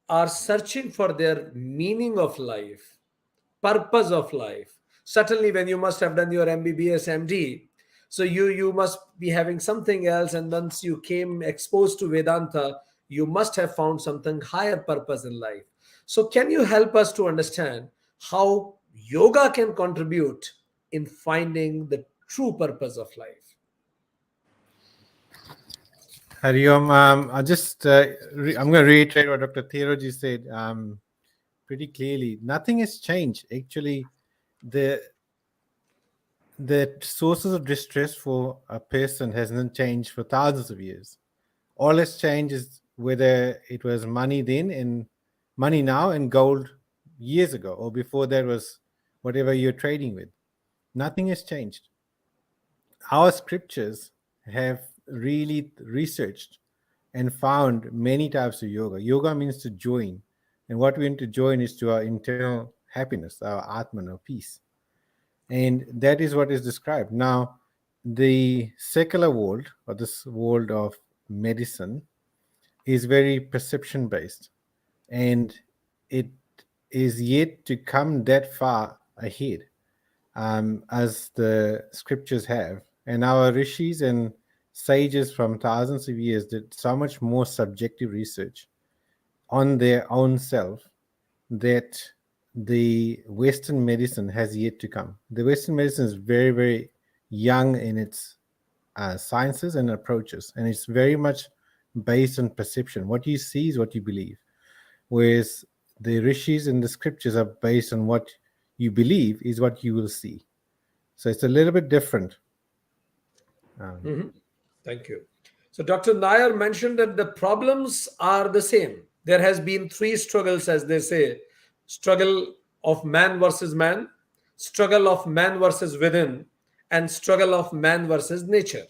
are searching for their meaning of life, purpose of life, certainly when you must have done your MBBS, MD, so you must be having something else, and once you came exposed to Vedanta, you must have found something higher purpose in life. So can you help us to understand how yoga can contribute in finding the true purpose of life? Hariom, I'm going to reiterate what Dr. Theroji said pretty clearly. Nothing has changed. Actually, the sources of distress for a person hasn't changed for thousands of years. All that's changed is whether it was money then and money now and gold years ago, or before that was whatever you're trading with. Nothing has changed. Our scriptures have really researched and found many types of yoga. Yoga means to join. And what we want to join is to our internal happiness, our Atman, our peace. And that is what is described. Now, the secular world, or this world of medicine, is very perception based. And it is yet to come that far ahead as the scriptures have. And our rishis and sages from thousands of years did so much more subjective research on their own self that the Western medicine has yet to come. The Western medicine is very, very young in its sciences and approaches, and it's very much based on perception. What you see is what you believe, whereas the rishis and the scriptures are based on what you believe is what you will see. So it's a little bit different. Thank you. So Dr. Nair mentioned that the problems are the same. There has been three struggles, as they say: struggle of man versus man, struggle of man versus within, and struggle of man versus nature.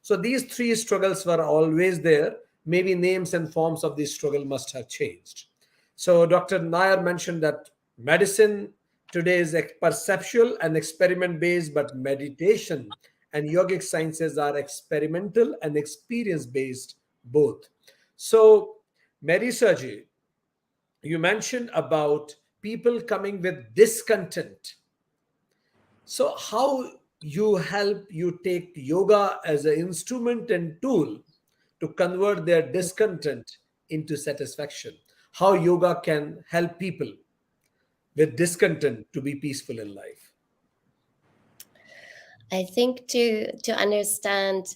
So these three struggles were always there. Maybe names and forms of this struggle must have changed. So Dr. Nair mentioned that medicine today is perceptual and experiment based, but meditation and yogic sciences are experimental and experience based both. So, Mary Sergi, you mentioned about people coming with discontent. So, how you take yoga as an instrument and tool to convert their discontent into satisfaction? How yoga can help people with discontent to be peaceful in life? I think to understand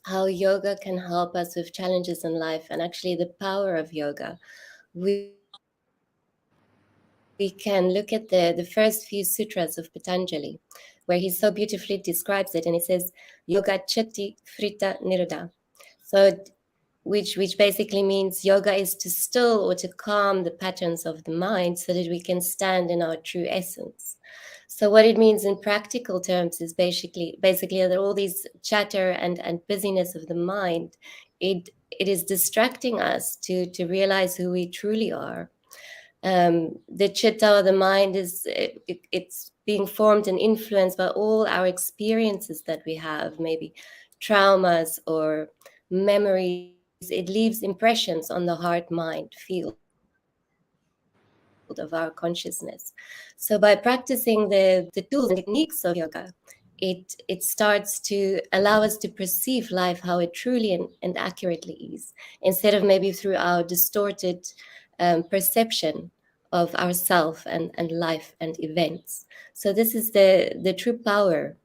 how yoga can help us with challenges in life, and actually the power of yoga, we can look at the first few sutras of Patanjali, where he so beautifully describes it, and he says, Yoga Chitti Frita Nirodha. So, which basically means yoga is to still or to calm the patterns of the mind so that we can stand in our true essence. So what it means in practical terms is basically that all these chatter and busyness of the mind, it is distracting us to realize who we truly are. The chitta, or the mind, it's being formed and influenced by all our experiences that we have, maybe traumas or memories. It leaves impressions on the heart-mind field of our consciousness. So by practicing the tools and techniques of yoga, it starts to allow us to perceive life how it truly and accurately is, instead of maybe through our distorted perception of ourself and life and events. So this is the true power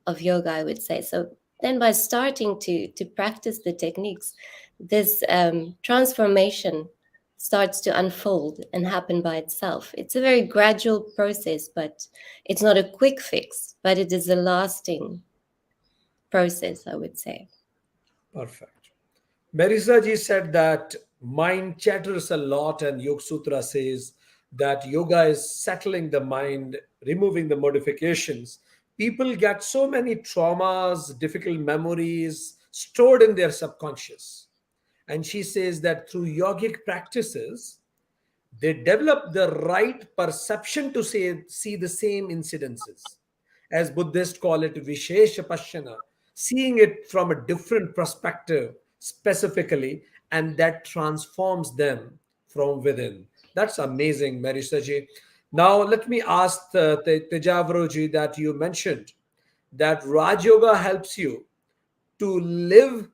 of yoga, I would say. So then by starting to practice the techniques, this transformation starts to unfold and happen by itself. It's a very gradual process, but it's not a quick fix, but it is a lasting process, I would say. Perfect. Marisa ji said that mind chatters a lot, and Yoga Sutra says that yoga is settling the mind, removing the modifications. People get so many traumas, difficult memories stored in their subconscious. And she says that through yogic practices, they develop the right perception to see the same incidences. As Buddhists call it Vishesha Pashyana, seeing it from a different perspective specifically, and that transforms them from within. That's amazing, Marisaji. Now, let me ask Tejavroji that you mentioned that Raj Yoga helps you to live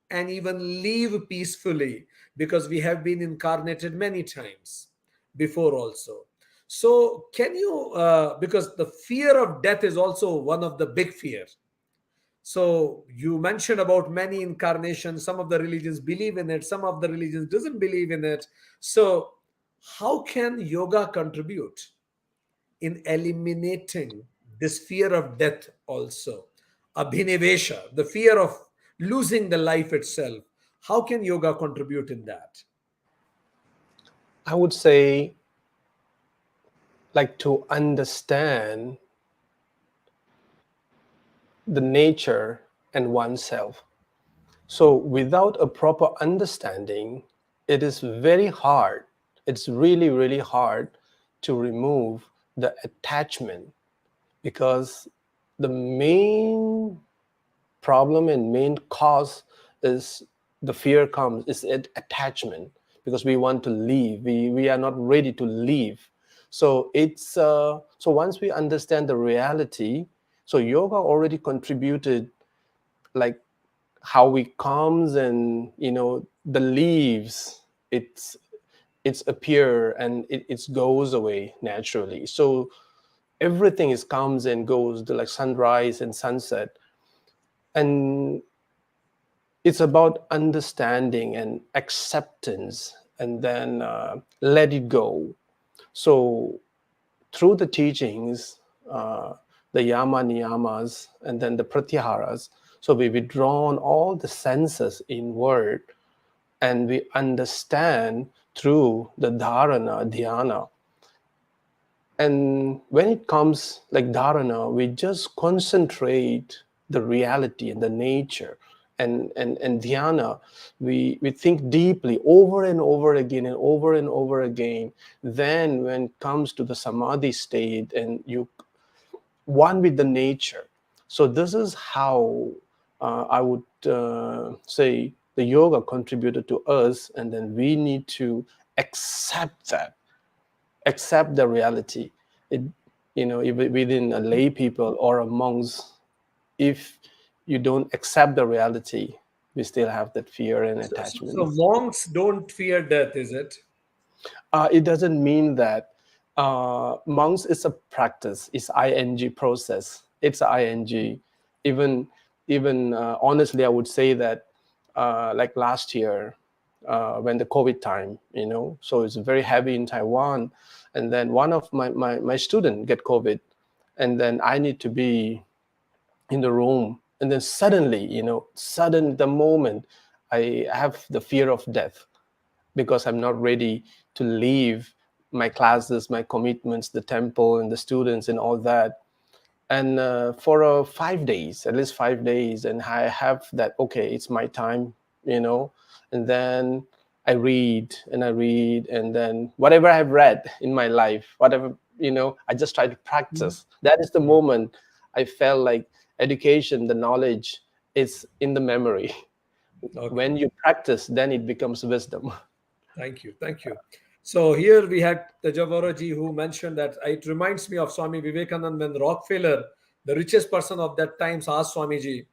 and even leave peacefully, because we have been incarnated many times before also. So can you because the fear of death is also one of the big fear. So you mentioned about many incarnations, some of the religions believe in it, some of the religions doesn't believe in it. So how can yoga contribute in eliminating this fear of death also? Abhinivesha, the fear of losing the life itself. How can yoga contribute in that? I would say, like, to understand the nature and oneself. So without a proper understanding, it is very hard. It's really, really hard to remove the attachment, because the main problem and main cause is the fear comes is attachment, because we want to leave, we are not ready to leave. So it's so once we understand the reality, so yoga already contributed, like how we comes, and the leaves, it's appear and it goes away naturally. So everything is comes and goes, like sunrise and sunset. And it's about understanding and acceptance, and then let it go. So through the teachings, the yama niyamas and then the pratyaharas, so we withdrawn all the senses inward, and we understand through the dharana, dhyana. And when it comes like dharana, we just concentrate the reality and the nature. And dhyana, we think deeply over and over again and over and over again. Then when it comes to the samadhi state, and you one with the nature. So this is how I would say the yoga contributed to us, and then we need to accept that, accept the reality. It, within a lay people or a monks, if you don't accept the reality, we still have that fear and attachment. So monks don't fear death, is it? It doesn't mean that. Monks is a practice. It's ing process. It's ing. Even honestly, I would say that like last year, when the COVID time, so it's very heavy in Taiwan, and then one of my student get COVID, and then I need to be in the room, and then suddenly, the moment I have the fear of death, because I'm not ready to leave my classes, my commitments, the temple and the students and all that. And for 5 days, at least 5 days, and I have that, okay, it's my time, and then I read, and then whatever I've read in my life, whatever, I just try to practice. That is the moment I felt like education, the knowledge is in the memory. Okay. When you practice, then it becomes wisdom. Thank you. Thank you. So here we had Tejavaraji, who mentioned that it reminds me of Swami Vivekananda when Rockefeller, the richest person of that time, asked Swamiji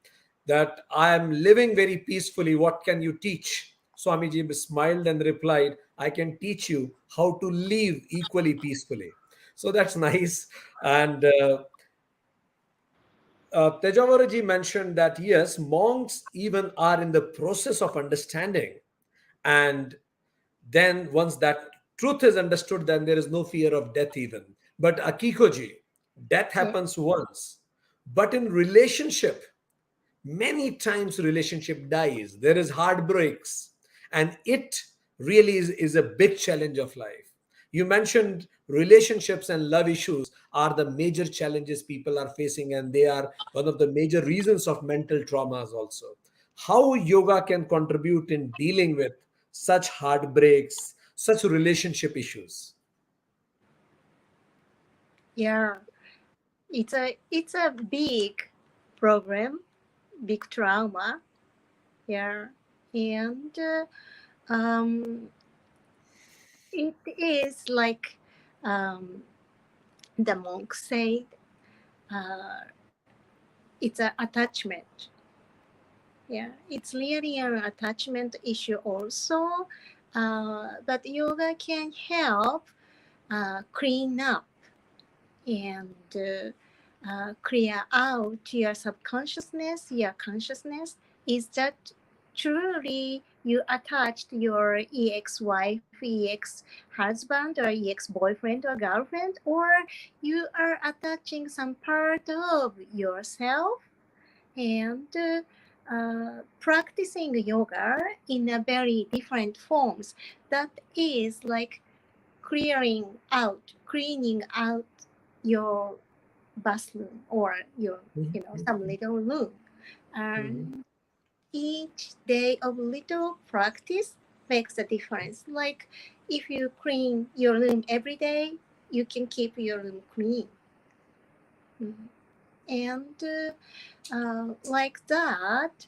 that I am living very peacefully. What can you teach? Swamiji smiled and replied, I can teach you how to live equally peacefully. So that's nice. And Tejavaraji mentioned that yes, monks even are in the process of understanding. And then once that truth is understood, then there is no fear of death even. But Akikoji, death happens once. But in relationship, many times relationship dies. There is heartbreaks, and it really is a big challenge of life. You mentioned relationships and love issues are the major challenges people are facing, and they are one of the major reasons of mental traumas also. How yoga can contribute in dealing with such heartbreaks, such relationship issues? Yeah, it's a big problem, big trauma. Yeah, and it is like um, the monk said, uh, it's an attachment. Yeah, it's really an attachment issue also. But yoga can help clean up and clear out your subconsciousness, your consciousness. Is that truly you attached your ex wife, ex husband, or ex boyfriend or girlfriend, or you are attaching some part of yourself and practicing yoga in a very different forms. That is like cleaning out your bathroom or your, some little room. And each day of little practice makes a difference. Like if you clean your room every day, you can keep your room clean. And like that,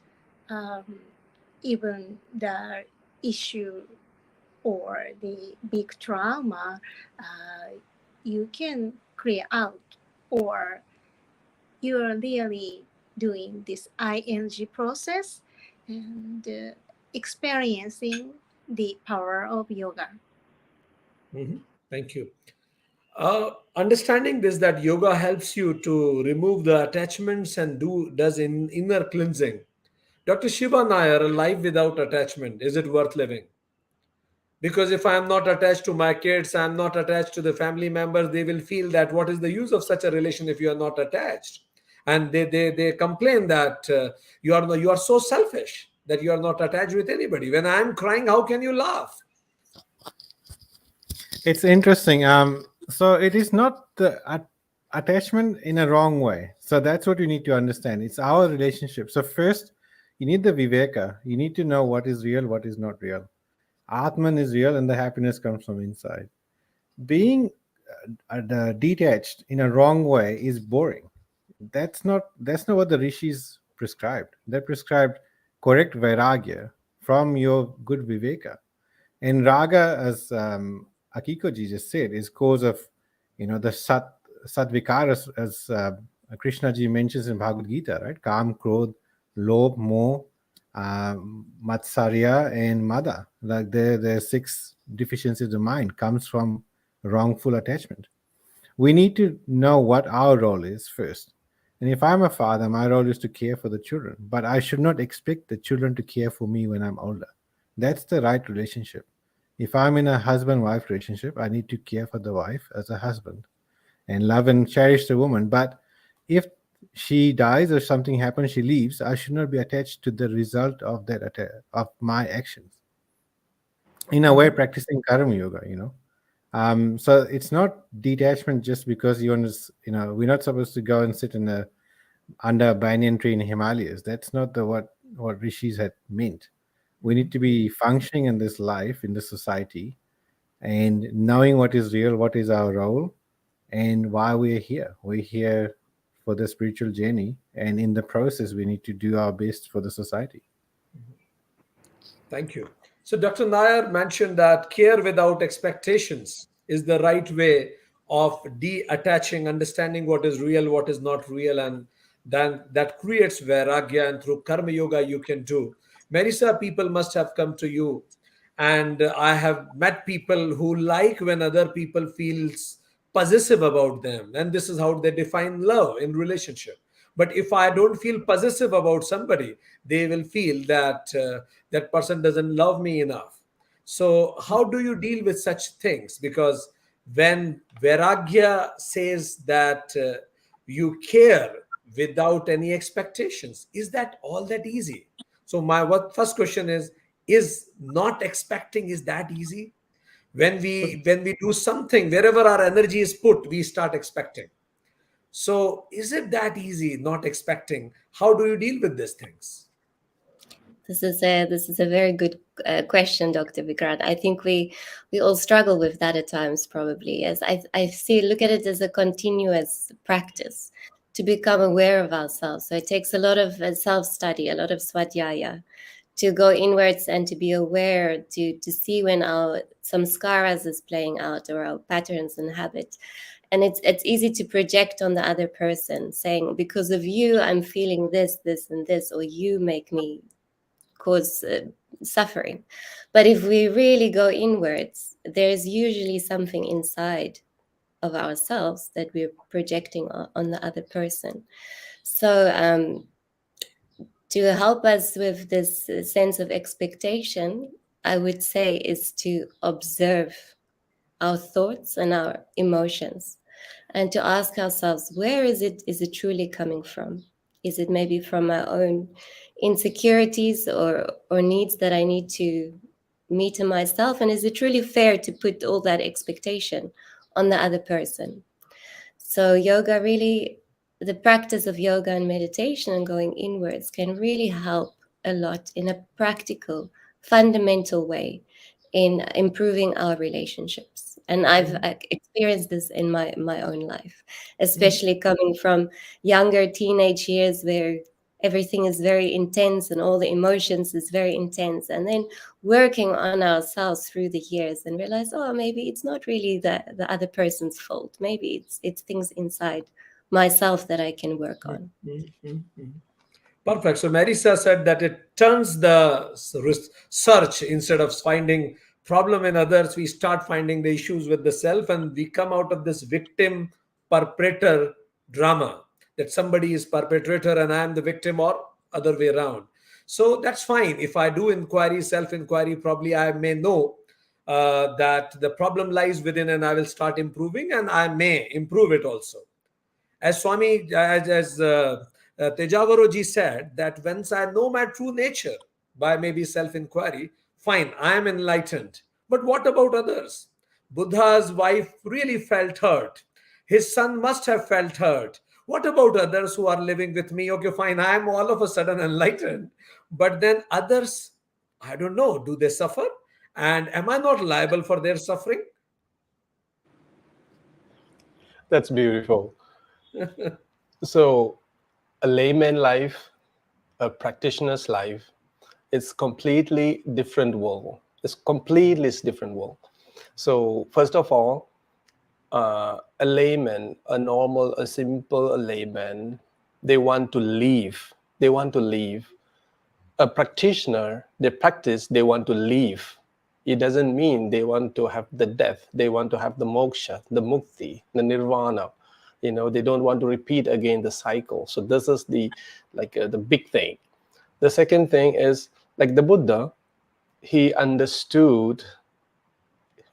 even the issue or the big trauma, you can clear out, or you're really doing this ing process and experiencing the power of yoga. Thank you. Understanding this, that yoga helps you to remove the attachments and does inner cleansing. Dr. Shiva Nair, a life without attachment, is it worth living? Because if I am not attached to my kids, I am not attached to the family members, they will feel that what is the use of such a relation if you are not attached? And they complain that you are so selfish that you are not attached with anybody. When I am crying, how can you laugh? It's interesting. So it is not the attachment in a wrong way. So that's what you need to understand. It's our relationship. So first, you need the viveka. You need to know what is real, what is not real. Atman is real, and the happiness comes from inside. Being detached in a wrong way is boring. That's not what the rishis prescribed. They prescribed correct vairagya from your good viveka. And raga, as Akiko-ji just said, is cause of the satvikaras, as Krishna ji mentions in Bhagavad Gita, right? Kam, Krodh, Lobh, Moh, Matsarya, and Mada. Like the six deficiencies of the mind comes from wrongful attachment. We need to know what our role is first. And if I'm a father, my role is to care for the children, but I should not expect the children to care for me when I'm older. That's the right relationship. If I'm in a husband-wife relationship, I need to care for the wife as a husband and love and cherish the woman. But if she dies or something happens, she leaves, I should not be attached to the result of of my actions. In a way, practicing karma yoga, so it's not detachment just because you want to, we're not supposed to go and sit under a banyan tree in Himalayas. That's not what rishis had meant. We need to be functioning in this life, in this society, and knowing what is real, what is our role, and why we're here. We're here for the spiritual journey, and in the process, we need to do our best for the society. Thank you. So, Dr. Nair mentioned that care without expectations is the right way of detaching, understanding what is real, what is not real, and then that creates vairagya. And through karma yoga, you can do. Many people must have come to you, and I have met people who like when other people feels possessive about them, and this is how they define love in relationship. But if I don't feel possessive about somebody, they will feel that that person doesn't love me enough. So how do you deal with such things? Because when vairagya says that you care without any expectations. Is that all that easy? So my first question is not expecting, is that easy? When we do something, wherever our energy is put, we start expecting. So is it that easy, not expecting? How do you deal with these things? This is a very good question, Dr. Vikrant. I think we all struggle with that at times, probably. As I look at it as a continuous practice to become aware of ourselves. So it takes a lot of self-study, a lot of swadhyaya, to go inwards and to be aware, to see when our samskaras is playing out, or our patterns and habits. And it's easy to project on the other person, saying, because of you, I'm feeling this, this, and this, or you make me cause suffering. But if we really go inwards, there's usually something inside of ourselves that we're projecting on the other person. So to help us with this sense of expectation, I would say, is to observe our thoughts and our emotions, and to ask ourselves, where is it truly coming from? Is it maybe from my own insecurities or needs that I need to meet in myself? And is it truly fair to put all that expectation on the other person? So yoga really, the practice of yoga and meditation and going inwards can really help a lot in a practical, fundamental way in improving our relationships. And I've experienced this in my own life, especially coming from younger teenage years where everything is very intense and all the emotions is very intense, and then working on ourselves through the years and realize, oh, maybe it's not really the other person's fault. Maybe it's things inside myself that I can work on. Perfect. So Marisa said that it turns the search, instead of finding problem in others, we start finding the issues with the self, and we come out of this victim perpetrator drama, that somebody is perpetrator and I am the victim, or other way around. So that's fine. If I do inquiry, self-inquiry, probably I may know that the problem lies within, and I will start improving, and I may improve it also. As Swami, as Tejavaroji said, that once I know my true nature by maybe self-inquiry, fine, I am enlightened. But what about others? Buddha's wife really felt hurt. His son must have felt hurt. What about others who are living with me? Okay, fine, I am all of a sudden enlightened. But then others, I don't know, do they suffer? And am I not liable for their suffering? That's beautiful. So a layman life, a practitioner's life, it's completely different world. It's completely different world. So first of all, a layman, a simple layman, they want to live. They want to live. A practitioner, they practice, they want to live. It doesn't mean they want to have the death. They want to have the moksha, the mukti, the nirvana. They don't want to repeat again the cycle. So this is the big thing. The second thing is, like the Buddha, he understood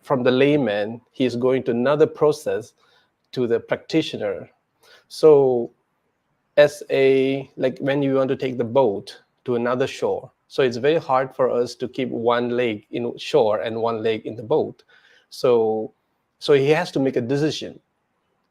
from the layman, he is going to another process to the practitioner. So when you want to take the boat to another shore, so it's very hard for us to keep one leg in shore and one leg in the boat. So he has to make a decision.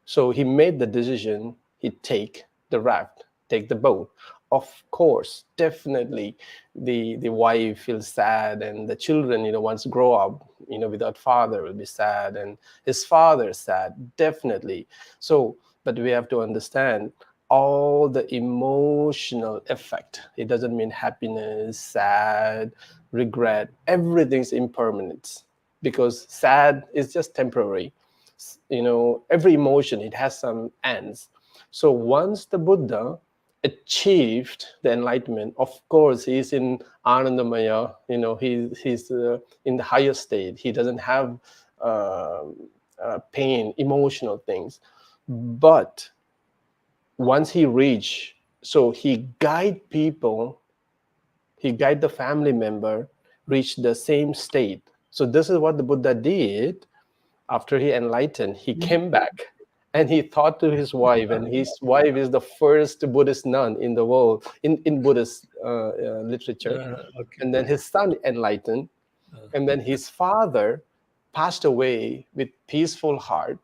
So he made the decision, he take the raft, take the boat. Of course, definitely the wife feels sad, and the children, once grow up, without father will be sad, and his father is sad, definitely. So, but we have to understand all the emotional effect. It doesn't mean happiness, sad, regret, everything's impermanent, because sad is just temporary. Every emotion, it has some ends. So once the Buddha achieved the enlightenment, of course he's in Anandamaya, he's in the higher state. He doesn't have pain, emotional things. But once he reached, so he guide people, he guide the family member reach the same state. So this is what the Buddha did. After he enlightened, he came back And he thought to his wife, and his wife is the first Buddhist nun in the world, in Buddhist literature. Okay. And then his son enlightened. And then his father passed away with peaceful heart.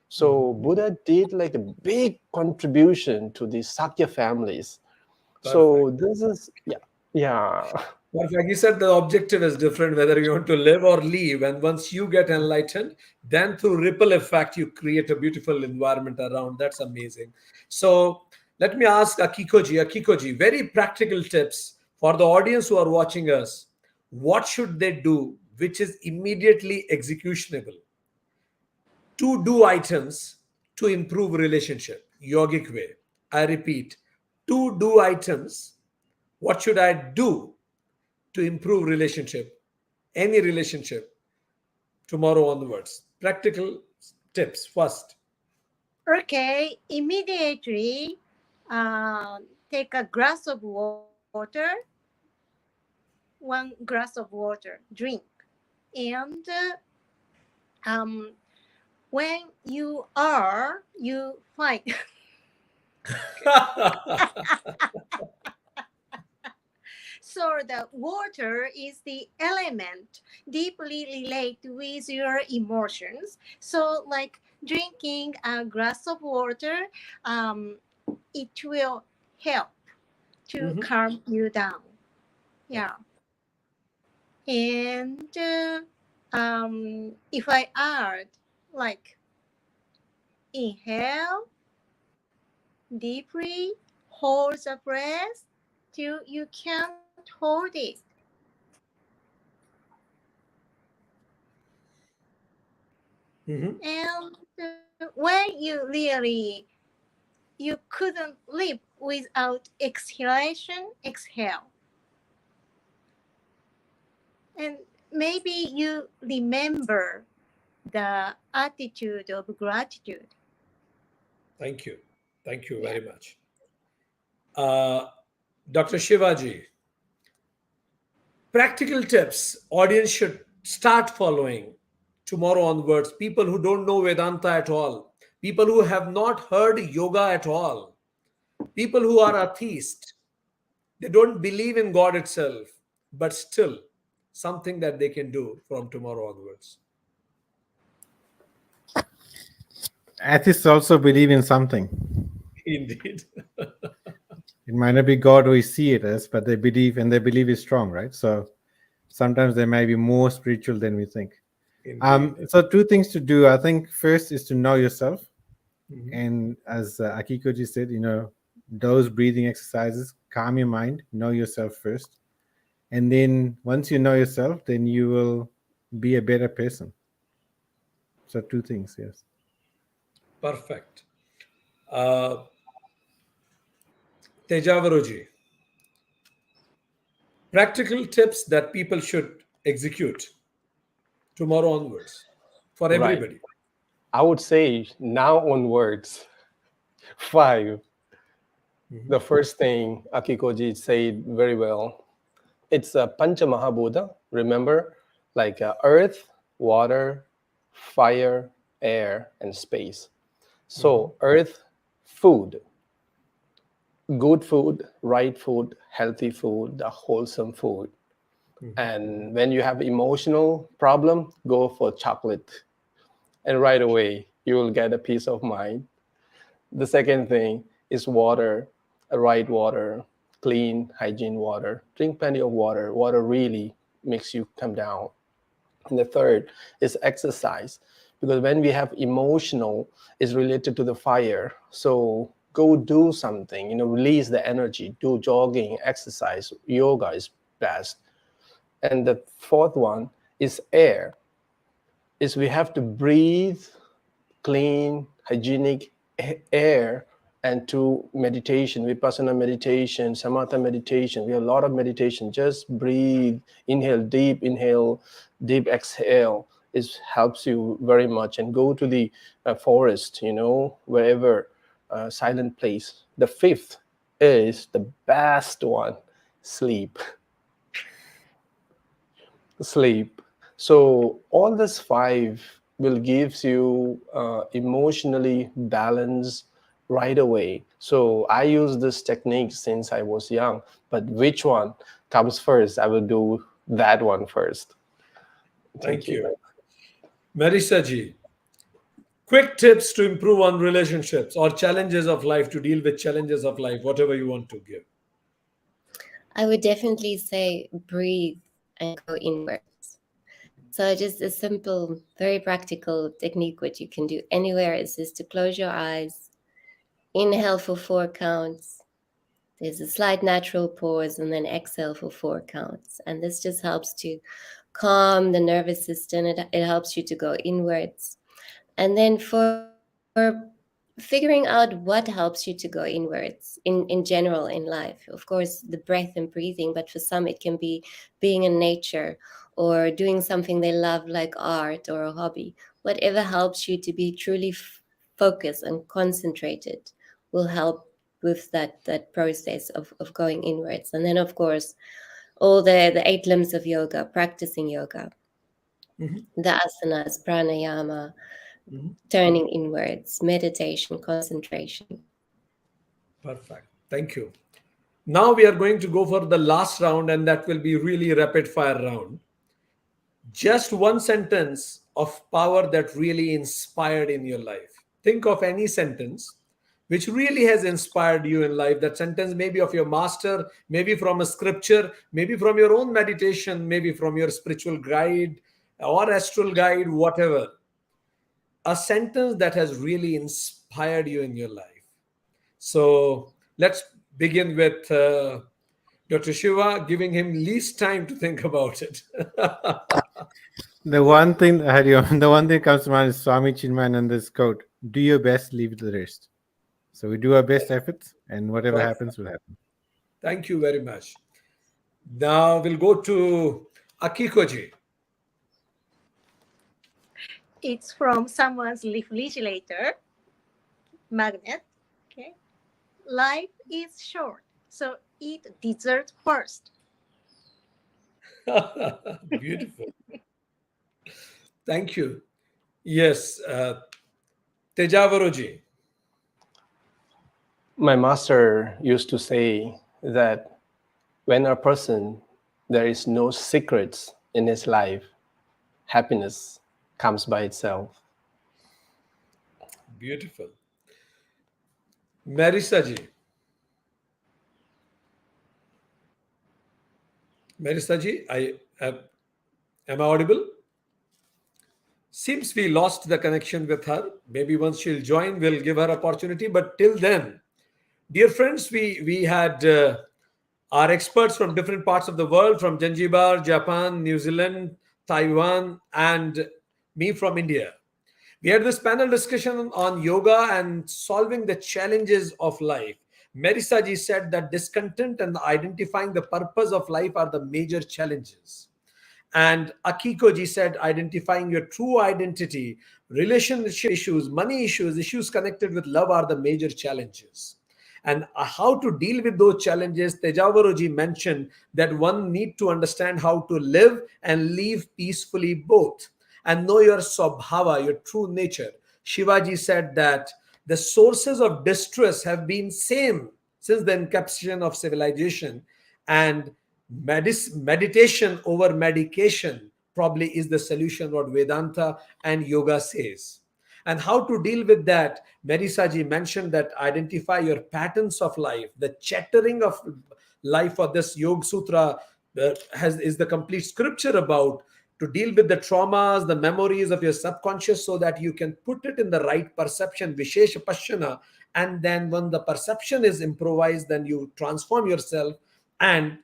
So Buddha did like a big contribution to the Sakya families. So this is, yeah. Like you said, the objective is different, whether you want to live or leave. And once you get enlightened, then through ripple effect, you create a beautiful environment around. That's amazing. So let me ask Akikoji. Akikoji, very practical tips for the audience who are watching us. What should they do, which is immediately executionable? To do items to improve relationship, yogic way. I repeat, to do items. What should I do to improve relationship, any relationship, tomorrow onwards? Practical tips first. Okay, immediately take a glass of water, 1 glass of water, drink. And when you find so the water is the element deeply related with your emotions. So like drinking a glass of water, it will help to calm you down. Yeah. And if I add, like, inhale deeply, hold the breath till you can't hold it. And when you couldn't live without exhalation, exhale. And maybe you remember the attitude of gratitude. Thank you. Thank you very much. Dr. Shivaji, practical tips audience should start following tomorrow onwards. People who don't know Vedanta at all, people who have not heard yoga at all, people who are atheist, they don't believe in God itself, but still something that they can do from tomorrow onwards. Atheists also believe in something. Indeed. It might not be God we see it as, but they believe, and their belief is strong, right? So sometimes they may be more spiritual than we think. So 2 things to do. I think first is to know yourself. And as Akikoji said, those breathing exercises, calm your mind, know yourself first. And then once you know yourself, then you will be a better person. So 2 things, yes. Perfect. Tejavaroji, practical tips that people should execute tomorrow onwards for everybody. Right. I would say now onwards, 5. The first thing Akikoji said very well, it's a Pancha Mahabhuta, remember? Like earth, water, fire, air, and space. So earth, food, good food, right food, healthy food, the wholesome food. And when you have emotional problem, go for chocolate. And right away, you will get a peace of mind. The second thing is water, right water, clean, hygiene water. Drink plenty of water. Water really makes you come down. And the third is exercise, because when we have emotional, is related to the fire. So go do something, release the energy, do jogging, exercise, yoga is best. And the fourth one is air, is we have to breathe clean, hygienic air, and to meditation, vipassana meditation, samatha meditation. We have a lot of meditation. Just breathe, inhale, deep exhale. It helps you very much. And go to the forest, wherever, silent place. The fifth is the best one, sleep. Sleep. So all these 5 will gives you emotionally balance right away. So I use this technique since I was young, but which one comes first? I will do that one first. Thank you. Marisa ji, quick tips to improve on relationships or challenges of life, to deal with challenges of life, whatever you want to give. I would definitely say breathe and go inwards. So just a simple, very practical technique what you can do anywhere is just to close your eyes, inhale for 4 counts. There's a slight natural pause, and then exhale for 4 counts. And this just helps to calm the nervous system. It helps you to go inwards. And then for figuring out what helps you to go inwards in general in life, of course, the breath and breathing, but for some it can be being in nature or doing something they love like art or a hobby. Whatever helps you to be truly focused and concentrated will help with that process of going inwards. And then, of course, all the 8 limbs of yoga, practicing yoga, the asanas, pranayama, turning inwards, meditation, concentration. Perfect. Thank you. Now we are going to go for the last round, and that will be really rapid fire round. Just one sentence of power that really inspired in your life. Think of any sentence which really has inspired you in life. That sentence may be of your master, maybe from a scripture, maybe from your own meditation, maybe from your spiritual guide or astral guide, whatever. A sentence that has really inspired you in your life. So let's begin with Dr. Shiva, giving him least time to think about it. The one thing that comes to mind is Swami Chinmayananda's quote: "Do your best, leave the rest." So we do our best efforts, and whatever happens will happen. Thank you very much. Now we'll go to Akikoji. It's from someone's legislator magnet. Okay. Life is short, so eat dessert first. Beautiful. Thank you. Yes, Tejavaroji. My master used to say that when a person, there is no secrets in his life, happiness comes by itself. Beautiful. Marisaji. Marisaji, am I audible? Seems we lost the connection with her. Maybe once she'll join, we'll give her opportunity. But till then, dear friends, we had our experts from different parts of the world, from Zanzibar, Japan, New Zealand, Taiwan, and me from India. We had this panel discussion on yoga and solving the challenges of life. Marisaji said that discontent and identifying the purpose of life are the major challenges. And Akikoji said identifying your true identity, relationship issues, money issues, issues connected with love are the major challenges. And how to deal with those challenges, Tejavaroji mentioned that one need to understand how to live and live peacefully both, and know your swabhava, your true nature. Shivaji said that the sources of distress have been same since the inception of civilization, and meditation over medication probably is the solution, what Vedanta and yoga says. And how to deal with that, Marisaji mentioned that identify your patterns of life. The chattering of life for this Yoga Sutra is the complete scripture about to deal with the traumas, the memories of your subconscious, so that you can put it in the right perception, Vishesha Pashyana. And then when the perception is improvised, then you transform yourself, and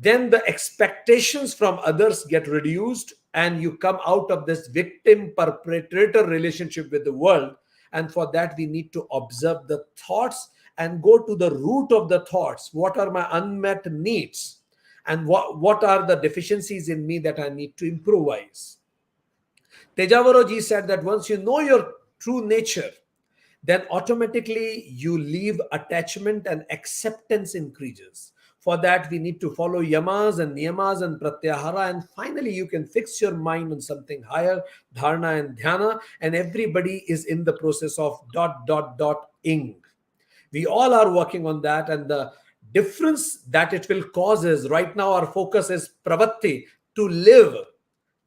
then the expectations from others get reduced, and you come out of this victim perpetrator relationship with the world. And for that, we need to observe the thoughts and go to the root of the thoughts. What are my unmet needs? And what are the deficiencies in me that I need to improvise? Tejavaroji said that once you know your true nature, then automatically you leave attachment and acceptance increases. For that, we need to follow yamas and niyamas and pratyahara. And finally, you can fix your mind on something higher, dharana and dhyana. And everybody is in the process of ... ing. We all are working on that. And the difference that it will cause is, right now our focus is pravatti, to live.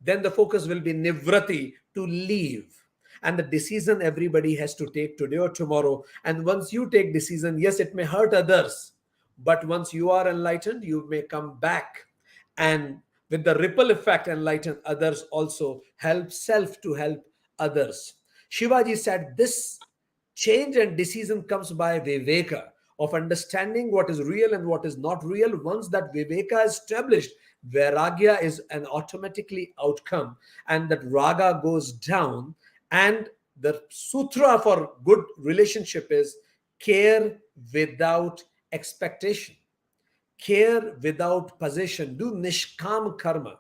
Then the focus will be nivrati, to leave. And the decision everybody has to take today or tomorrow. And once you take decision, yes, it may hurt others, but once you are enlightened, you may come back and with the ripple effect enlighten others also, help self to help others. Shivaji said this change and decision comes by viveka, of understanding what is real and what is not real. Once that viveka is established, vairagya is an automatically outcome, and that raga goes down. And the sutra for good relationship is care without expectation, care without possession. Do nishkam karma,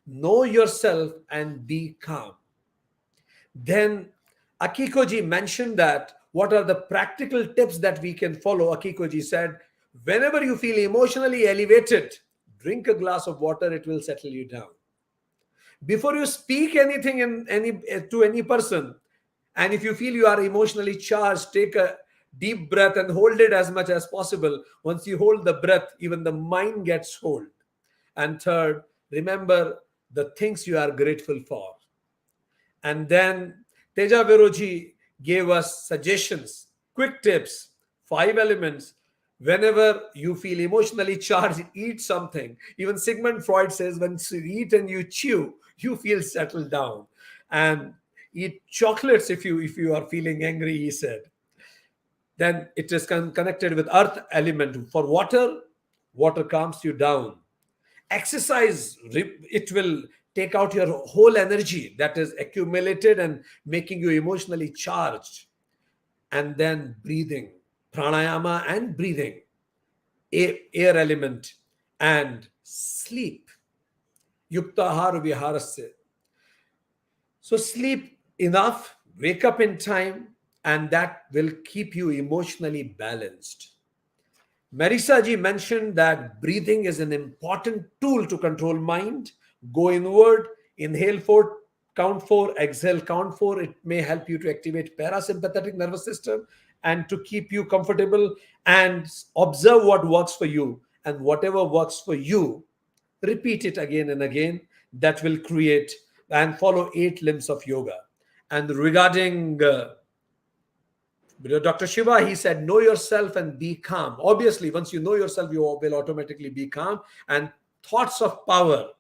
know yourself and be calm. Then Akikoji mentioned that what are the practical tips that we can follow. Akikoji said, whenever you feel emotionally elevated, drink a glass of water, it will settle you down. Before you speak anything to any person, and if you feel you are emotionally charged, take a deep breath and hold it as much as possible. Once you hold the breath, even the mind gets hold. And third, remember the things you are grateful for. And then Teja Viroji gave us suggestions, quick tips, 5 elements. Whenever you feel emotionally charged, eat something. Even Sigmund Freud says, when you eat and you chew, you feel settled down. And eat chocolates if you are feeling angry, he said. Then it is connected with earth element. For water, water calms you down. Exercise, it will take out your whole energy that is accumulated and making you emotionally charged. And then breathing, pranayama and breathing, air element, and sleep. Yuktahar viharasya. So sleep enough, wake up in time, and that will keep you emotionally balanced. Marisa ji mentioned that breathing is an important tool to control mind. Go inward, inhale 4, count 4, exhale, count 4. It may help you to activate parasympathetic nervous system and to keep you comfortable, and observe what works for you. And whatever works for you, repeat it again and again. That will create and follow 8 limbs of yoga. And regarding Dr. Shiva, he said, know yourself and be calm. Obviously, once you know yourself, you will automatically be calm. And thoughts of power,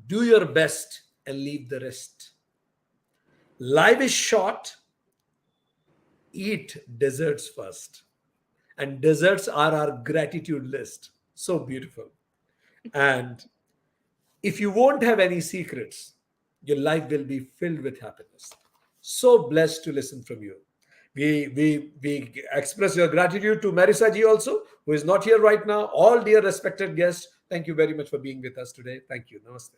do your best and leave the rest. Life is short. Eat desserts first. And desserts are our gratitude list. So beautiful. And if you won't have any secrets, your life will be filled with happiness. So blessed to listen from you. We express your gratitude to Marisa ji also, who is not here right now. All dear respected guests, thank you very much for being with us today. Thank you. Namaste.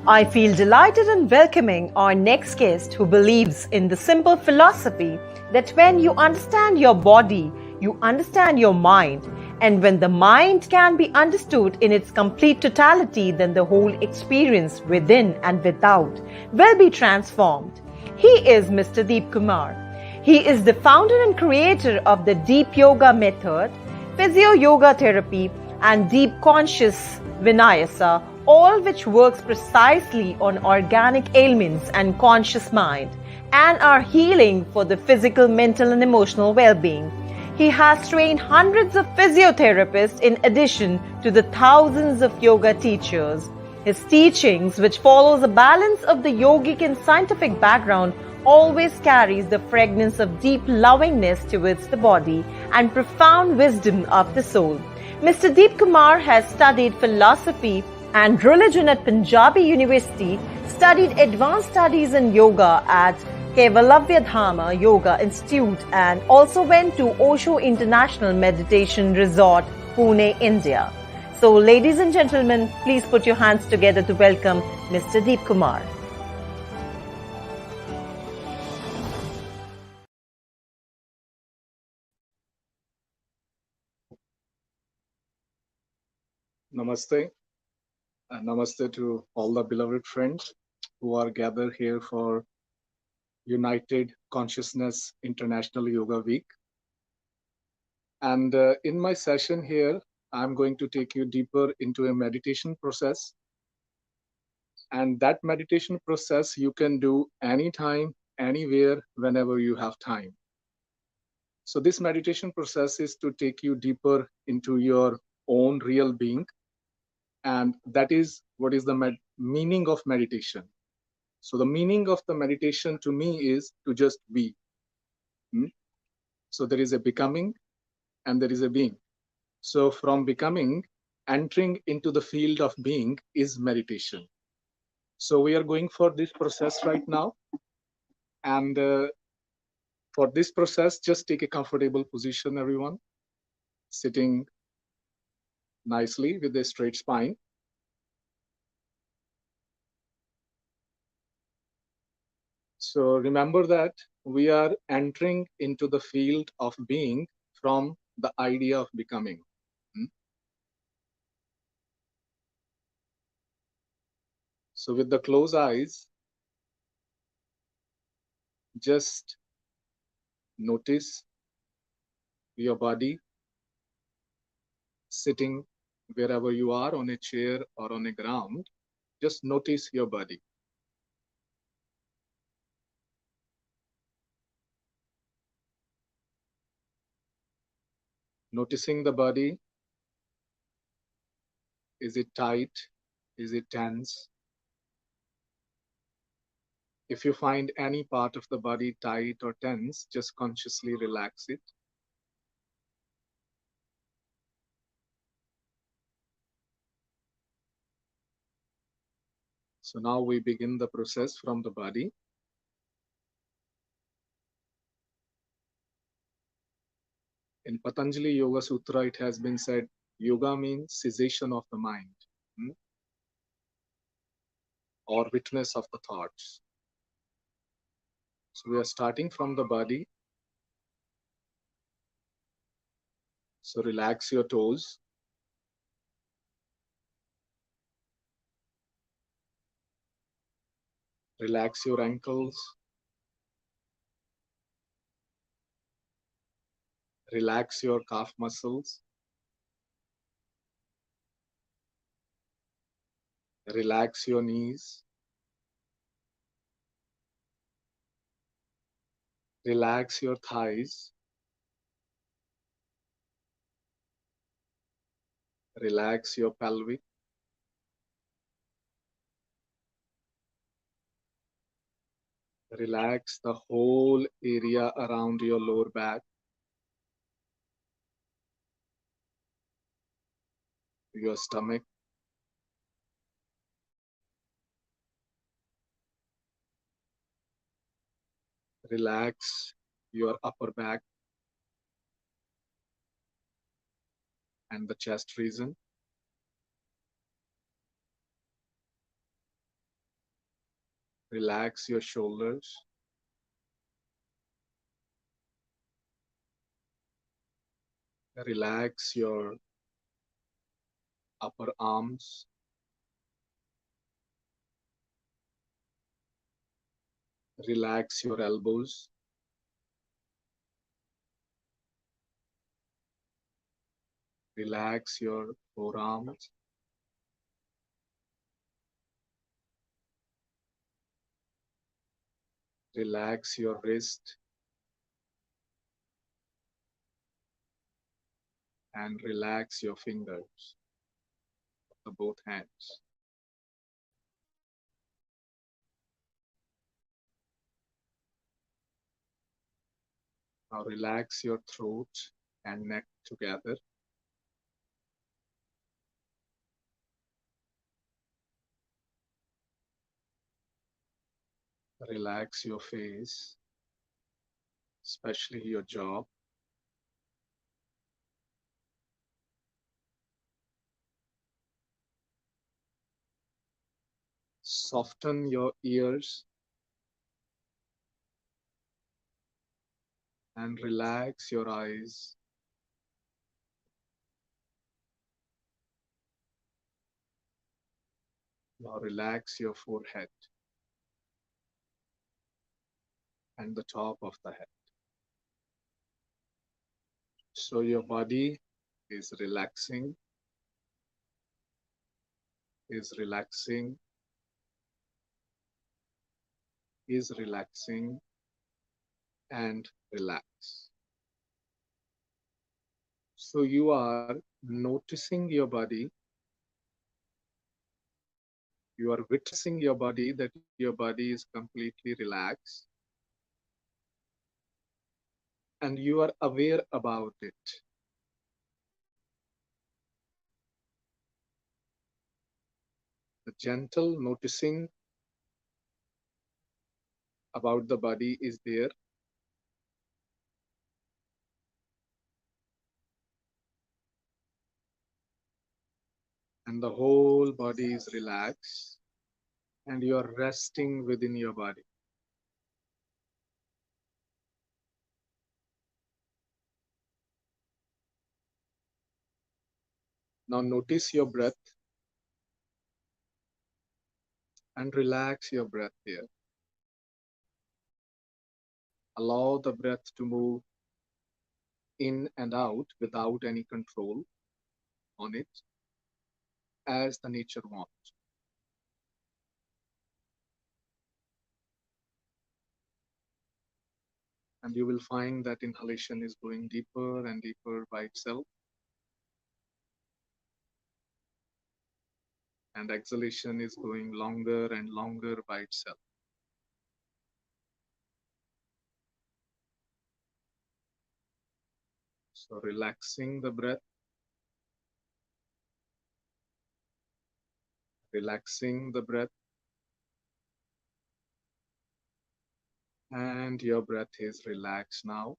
I feel delighted and welcoming our next guest, who believes in the simple philosophy that when you understand your body, you understand your mind. And when the mind can be understood in its complete totality, then the whole experience within and without will be transformed. He is Mr. Deep Kumar. He is the founder and creator of the Deep Yoga method, Physio Yoga therapy, and Deep Conscious Vinyasa, all which works precisely on organic ailments and conscious mind, and are healing for the physical, mental, and emotional well-being. He has trained hundreds of physiotherapists in addition to the thousands of yoga teachers. His teachings, which follows a balance of the yogic and scientific background, always carries the fragrance of deep lovingness towards the body and profound wisdom of the soul. Mr. Deep Kumar has studied philosophy and religion at Punjabi University, studied advanced studies in yoga at Kaivalya Dhama Yoga Institute, and also went to Osho International Meditation Resort, Pune, India. So, ladies and gentlemen, please put your hands together to welcome Mr. Deep Kumar. Namaste. And namaste to all the beloved friends who are gathered here for United Consciousness International Yoga Week. And in my session here, I'm going to take you deeper into a meditation process. And that meditation process you can do anytime, anywhere, whenever you have time. So this meditation process is to take you deeper into your own real being. And that is what is the meaning of meditation. So the meaning of the meditation to me is to just be. So there is a becoming and there is a being. So from becoming, entering into the field of being is meditation. So we are going for this process right now. And for this process, just take a comfortable position, everyone. Sitting nicely with a straight spine. So remember that we are entering into the field of being from the idea of becoming. So with the closed eyes, just notice your body sitting wherever you are, on a chair or on a ground. Just notice your body. Noticing the body. Is it tight? Is it tense? If you find any part of the body tight or tense, just consciously relax it. So now we begin the process from the body. In Patanjali Yoga Sutra, it has been said, yoga means cessation of the mind, or witness of the thoughts. So we are starting from the body. So relax your toes. Relax your ankles. Relax your calf muscles. Relax your knees. Relax your thighs. Relax your pelvic. Relax the whole area around your lower back. Your stomach. Relax your upper back and the chest region. Relax your shoulders. Relax your upper arms. Relax your elbows. Relax your forearms. Relax your wrist. And relax your fingers of both hands. Now relax your throat and neck together. Relax your face, especially your jaw. Soften your ears and relax your eyes. Now relax your forehead and the top of the head. So your body is relaxing, is relaxing, is relaxing, and relax. So you are noticing your body, you are witnessing your body, that your body is completely relaxed, and you are aware about it. The gentle noticing about the body is there. And the whole body is relaxed, and you are resting within your body. Now notice your breath and relax your breath here. Allow the breath to move in and out without any control on it, as the nature wants. And you will find that inhalation is going deeper and deeper by itself. And exhalation is going longer and longer by itself. So relaxing the breath, relaxing the breath, and your breath is relaxed now.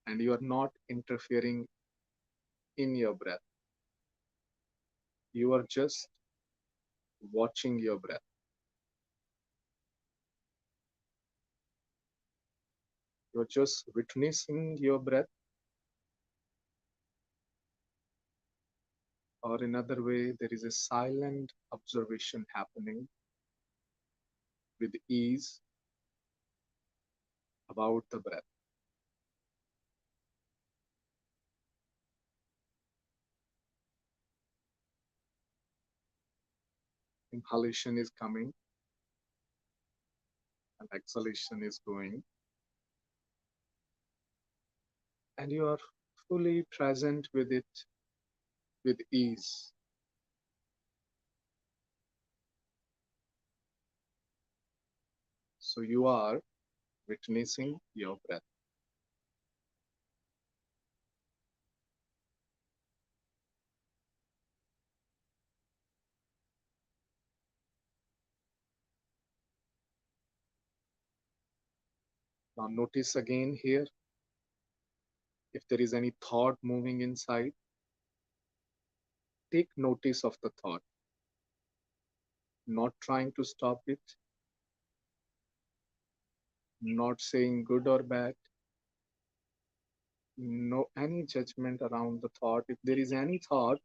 And you are not interfering in your breath. You are just watching your breath. You're just witnessing your breath. Or in other way, there is a silent observation happening with ease about the breath. Inhalation is coming and exhalation is going. And you are fully present with it with ease. So you are witnessing your breath. Now notice again here, if there is any thought moving inside, take notice of the thought, not trying to stop it, not saying good or bad, no any judgment around the thought. If there is any thought,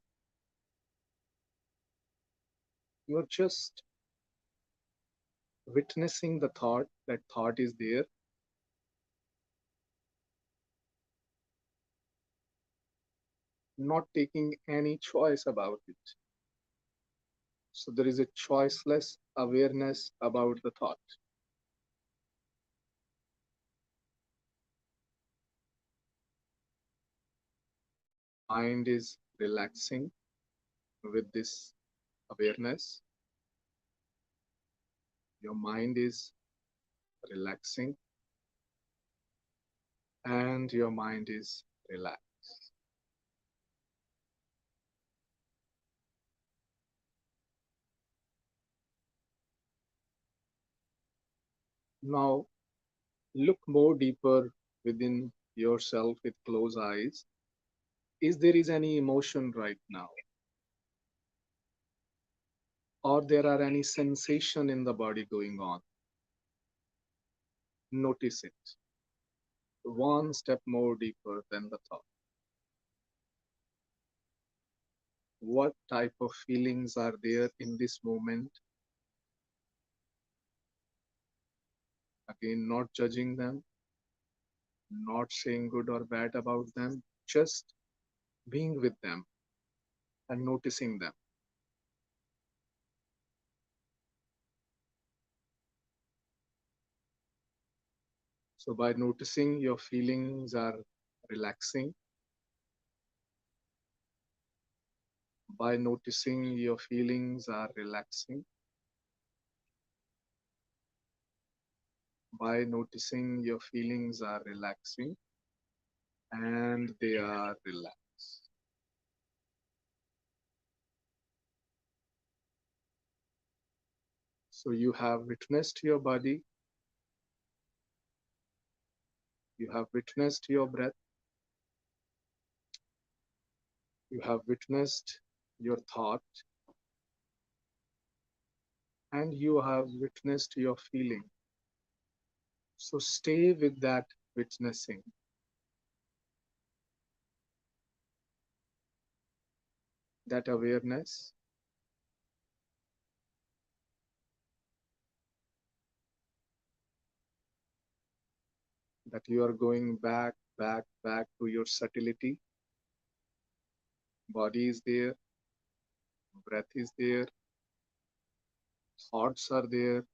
you are just witnessing the thought, that thought is there. Not taking any choice about it. So there is a choiceless awareness about the thought. Mind is relaxing with this awareness. Your mind is relaxing and your mind is relaxed. Now look more deeper within yourself with closed eyes. Is there is any emotion right now? Or there are any sensation in the body going on? Notice it. One step more deeper than the thought. what type of feelings are there in this moment. Again, not judging them, not saying good or bad about them, just being with them and noticing them. So by noticing your feelings are relaxing, by noticing your feelings are relaxing, by noticing your feelings are relaxing, and they are relaxed. So you have witnessed your body, you have witnessed your breath, you have witnessed your thought, and you have witnessed your feeling. So stay with that witnessing. That awareness. That you are going back to your subtlety. Body is there, breath is there, thoughts are there,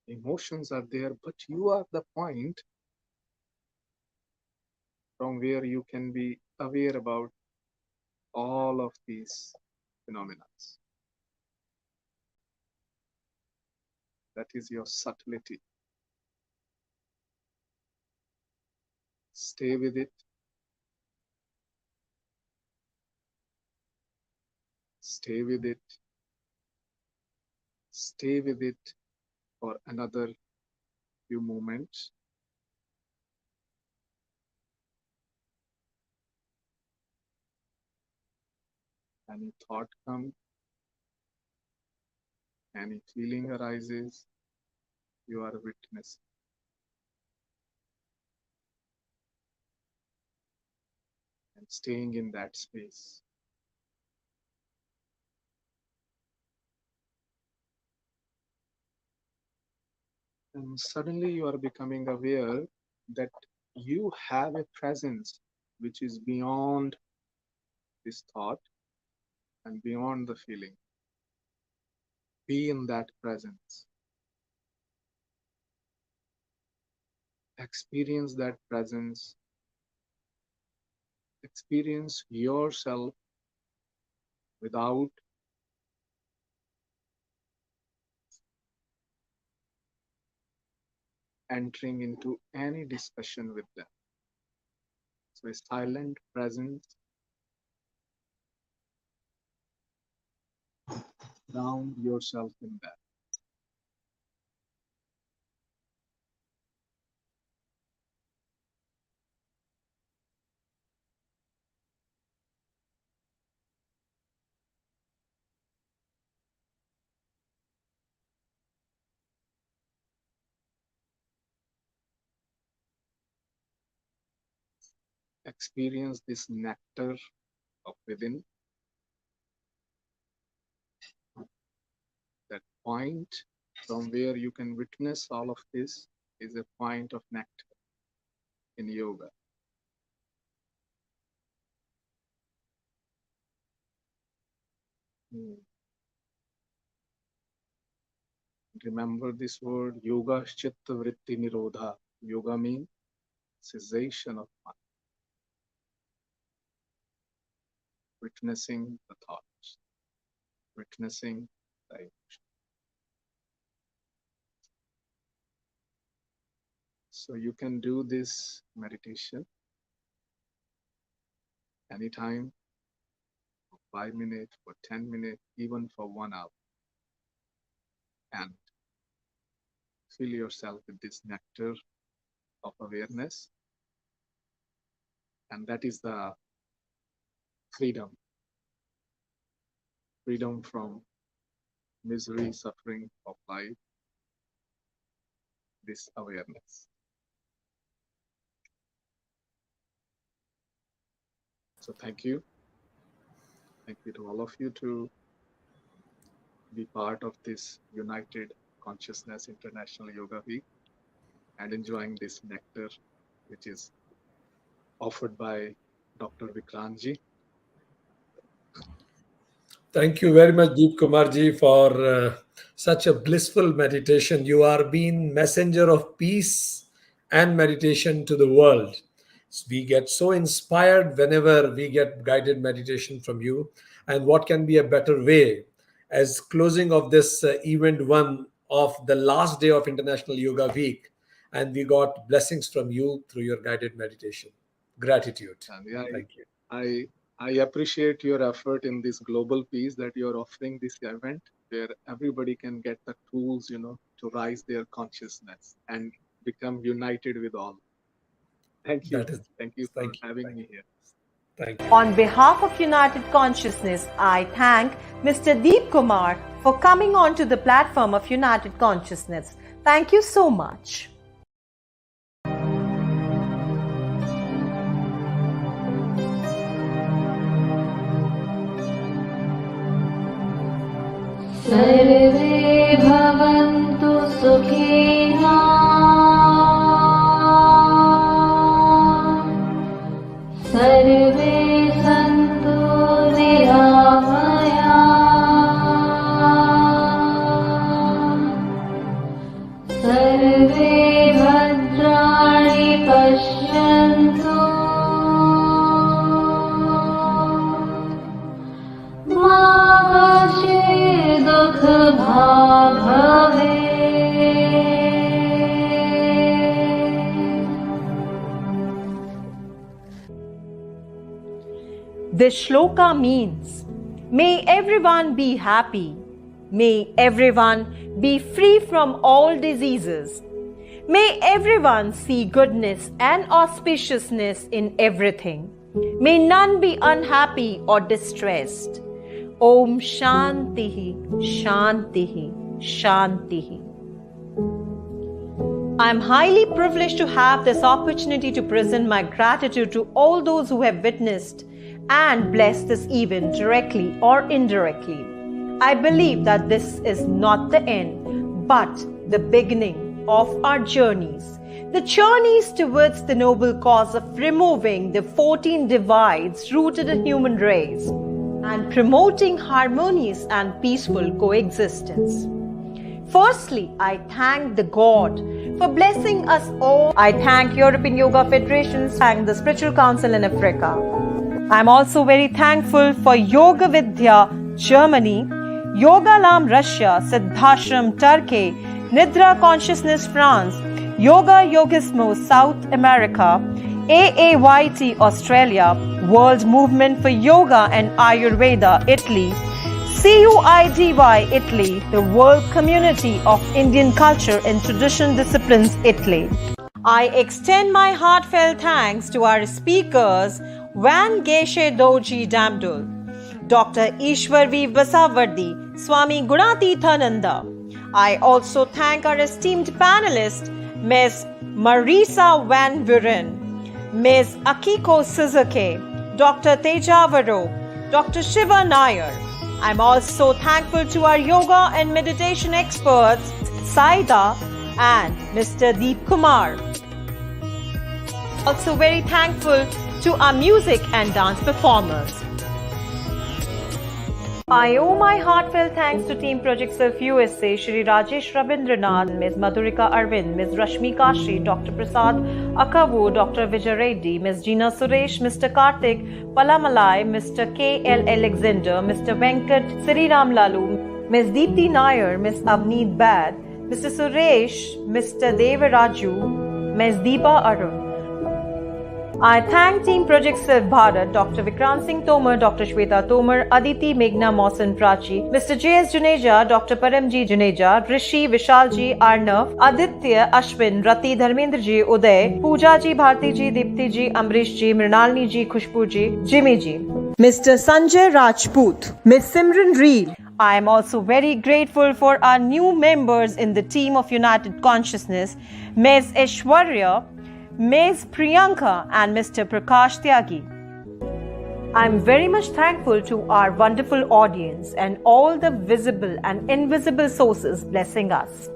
emotions are there, but you are the point from where you can be aware about all of these phenomena. That is your subtlety. Stay with it. Stay with it. Stay with it for another few moments. Any thought comes, any feeling arises, you are witnessing. And staying in that space. And suddenly you are becoming aware that you have a presence which is beyond this thought and beyond the feeling. Be in that presence. Experience that presence. Experience yourself without entering into any discussion with them. So a silent presence, ground yourself in that. Experience this nectar of within. That point from where you can witness all of this is a point of nectar in yoga. Remember this word, yoga chitta vritti nirodha. Yoga means cessation of mind. Witnessing the thoughts, witnessing the emotion. So you can do this meditation anytime, for 5 minutes, for 10 minutes, even for 1 hour. And fill yourself with this nectar of awareness. And that is the freedom. Freedom from misery, suffering of life, this awareness. So thank you. Thank you to all of you to be part of this United Consciousness International Yoga Week and enjoying this nectar, which is offered by Dr. Vikrantji. Thank you very much, Deep Kumarji, for such a blissful meditation. You are being messenger of peace and meditation to the world. We get so inspired whenever we get guided meditation from you. And what can be a better way as closing of this event one of the last day of International Yoga Week. And we got blessings from you through your guided meditation. Gratitude. And yeah, Thank you. I appreciate your effort in this global peace that you're offering this event where everybody can get the tools, to rise their consciousness and become united with all. Thank you. Thank you for having me here. Thank you. On behalf of United Consciousness, I thank Mr. Deep Kumar for coming onto the platform of United Consciousness. Thank you so much. सर्वे भवन्तु सुखिनः सर्वे सन्तु निरामयाः सर्वे भद्राणि पश्यन्तु मा कश्चित् दुःखभाग् This shloka means, may everyone be happy, may everyone be free from all diseases, may everyone see goodness and auspiciousness in everything, may none be unhappy or distressed. Om Shantihi, Shantihi, Shantihi. I am highly privileged to have this opportunity to present my gratitude to all those who have witnessed and blessed this event directly or indirectly. I believe that this is not the end, but the beginning of our journeys. The journeys towards the noble cause of removing the 14 divides rooted in human race and promoting harmonious and peaceful coexistence. Firstly, I thank the God for blessing us all. I thank European Yoga Federation, thank the Spiritual Council in Africa. I am also very thankful for Yoga Vidya, Germany, Yoga Lam, Russia, Siddhashram, Turkey, Nidra Consciousness, France, Yoga Yogismo, South America, AAYT, Australia, World Movement for Yoga and Ayurveda, Italy, CUIDY, Italy, the World Community of Indian Culture and Tradition Disciplines, Italy. I extend my heartfelt thanks to our speakers, Van Geshe Doji Damdul, Dr. Ishwar Basavaradi, Swami Gunatithananda. I also thank our esteemed panelists, Ms. Marisa Van Buren, Ms. Akiko Suzuki, Dr. Teja Varo, Dr. Shiva Nair. I'm also thankful to our yoga and meditation experts, Saida and Mr. Deep Kumar. Also very thankful to our music and dance performers. I owe my heartfelt thanks to Team Projects of USA, Shri Rajesh Rabindranath, Ms. Madhurika Arvind, Ms. Rashmi Kashi, Dr. Prasad Akavu, Dr. Vijay Reddy, Ms. Gina Suresh, Mr. Karthik Palamalai, Mr. K.L. Alexander, Mr. Venkat Sriram Lalu, Ms. Deepthi Nair, Ms. Avneet Bad, Mr. Suresh, Mr. Devaraju, Ms. Deepa Arun. I thank Team Project Self Bharat, Dr. Vikrant Singh Tomar, Dr. Shweta Tomar, Aditi Meghna Mausan Prachi, Mr. J.S. Juneja, Dr. Paramji Juneja, Rishi Vishalji Arnav, Aditya Ashwin, Rati Dharmendraji Uday, Poojaji Bhartiji, Diptiji, Amrishji, Mrinalniji, Khushbuji, Jimmyji, Mr. Sanjay Rajput, Ms. Simran Reel. I am also very grateful for our new members in the team of United Consciousness, Ms. Ishwarya, Ms. Priyanka and Mr. Prakash Tyagi. I'm very much thankful to our wonderful audience and all the visible and invisible sources blessing us.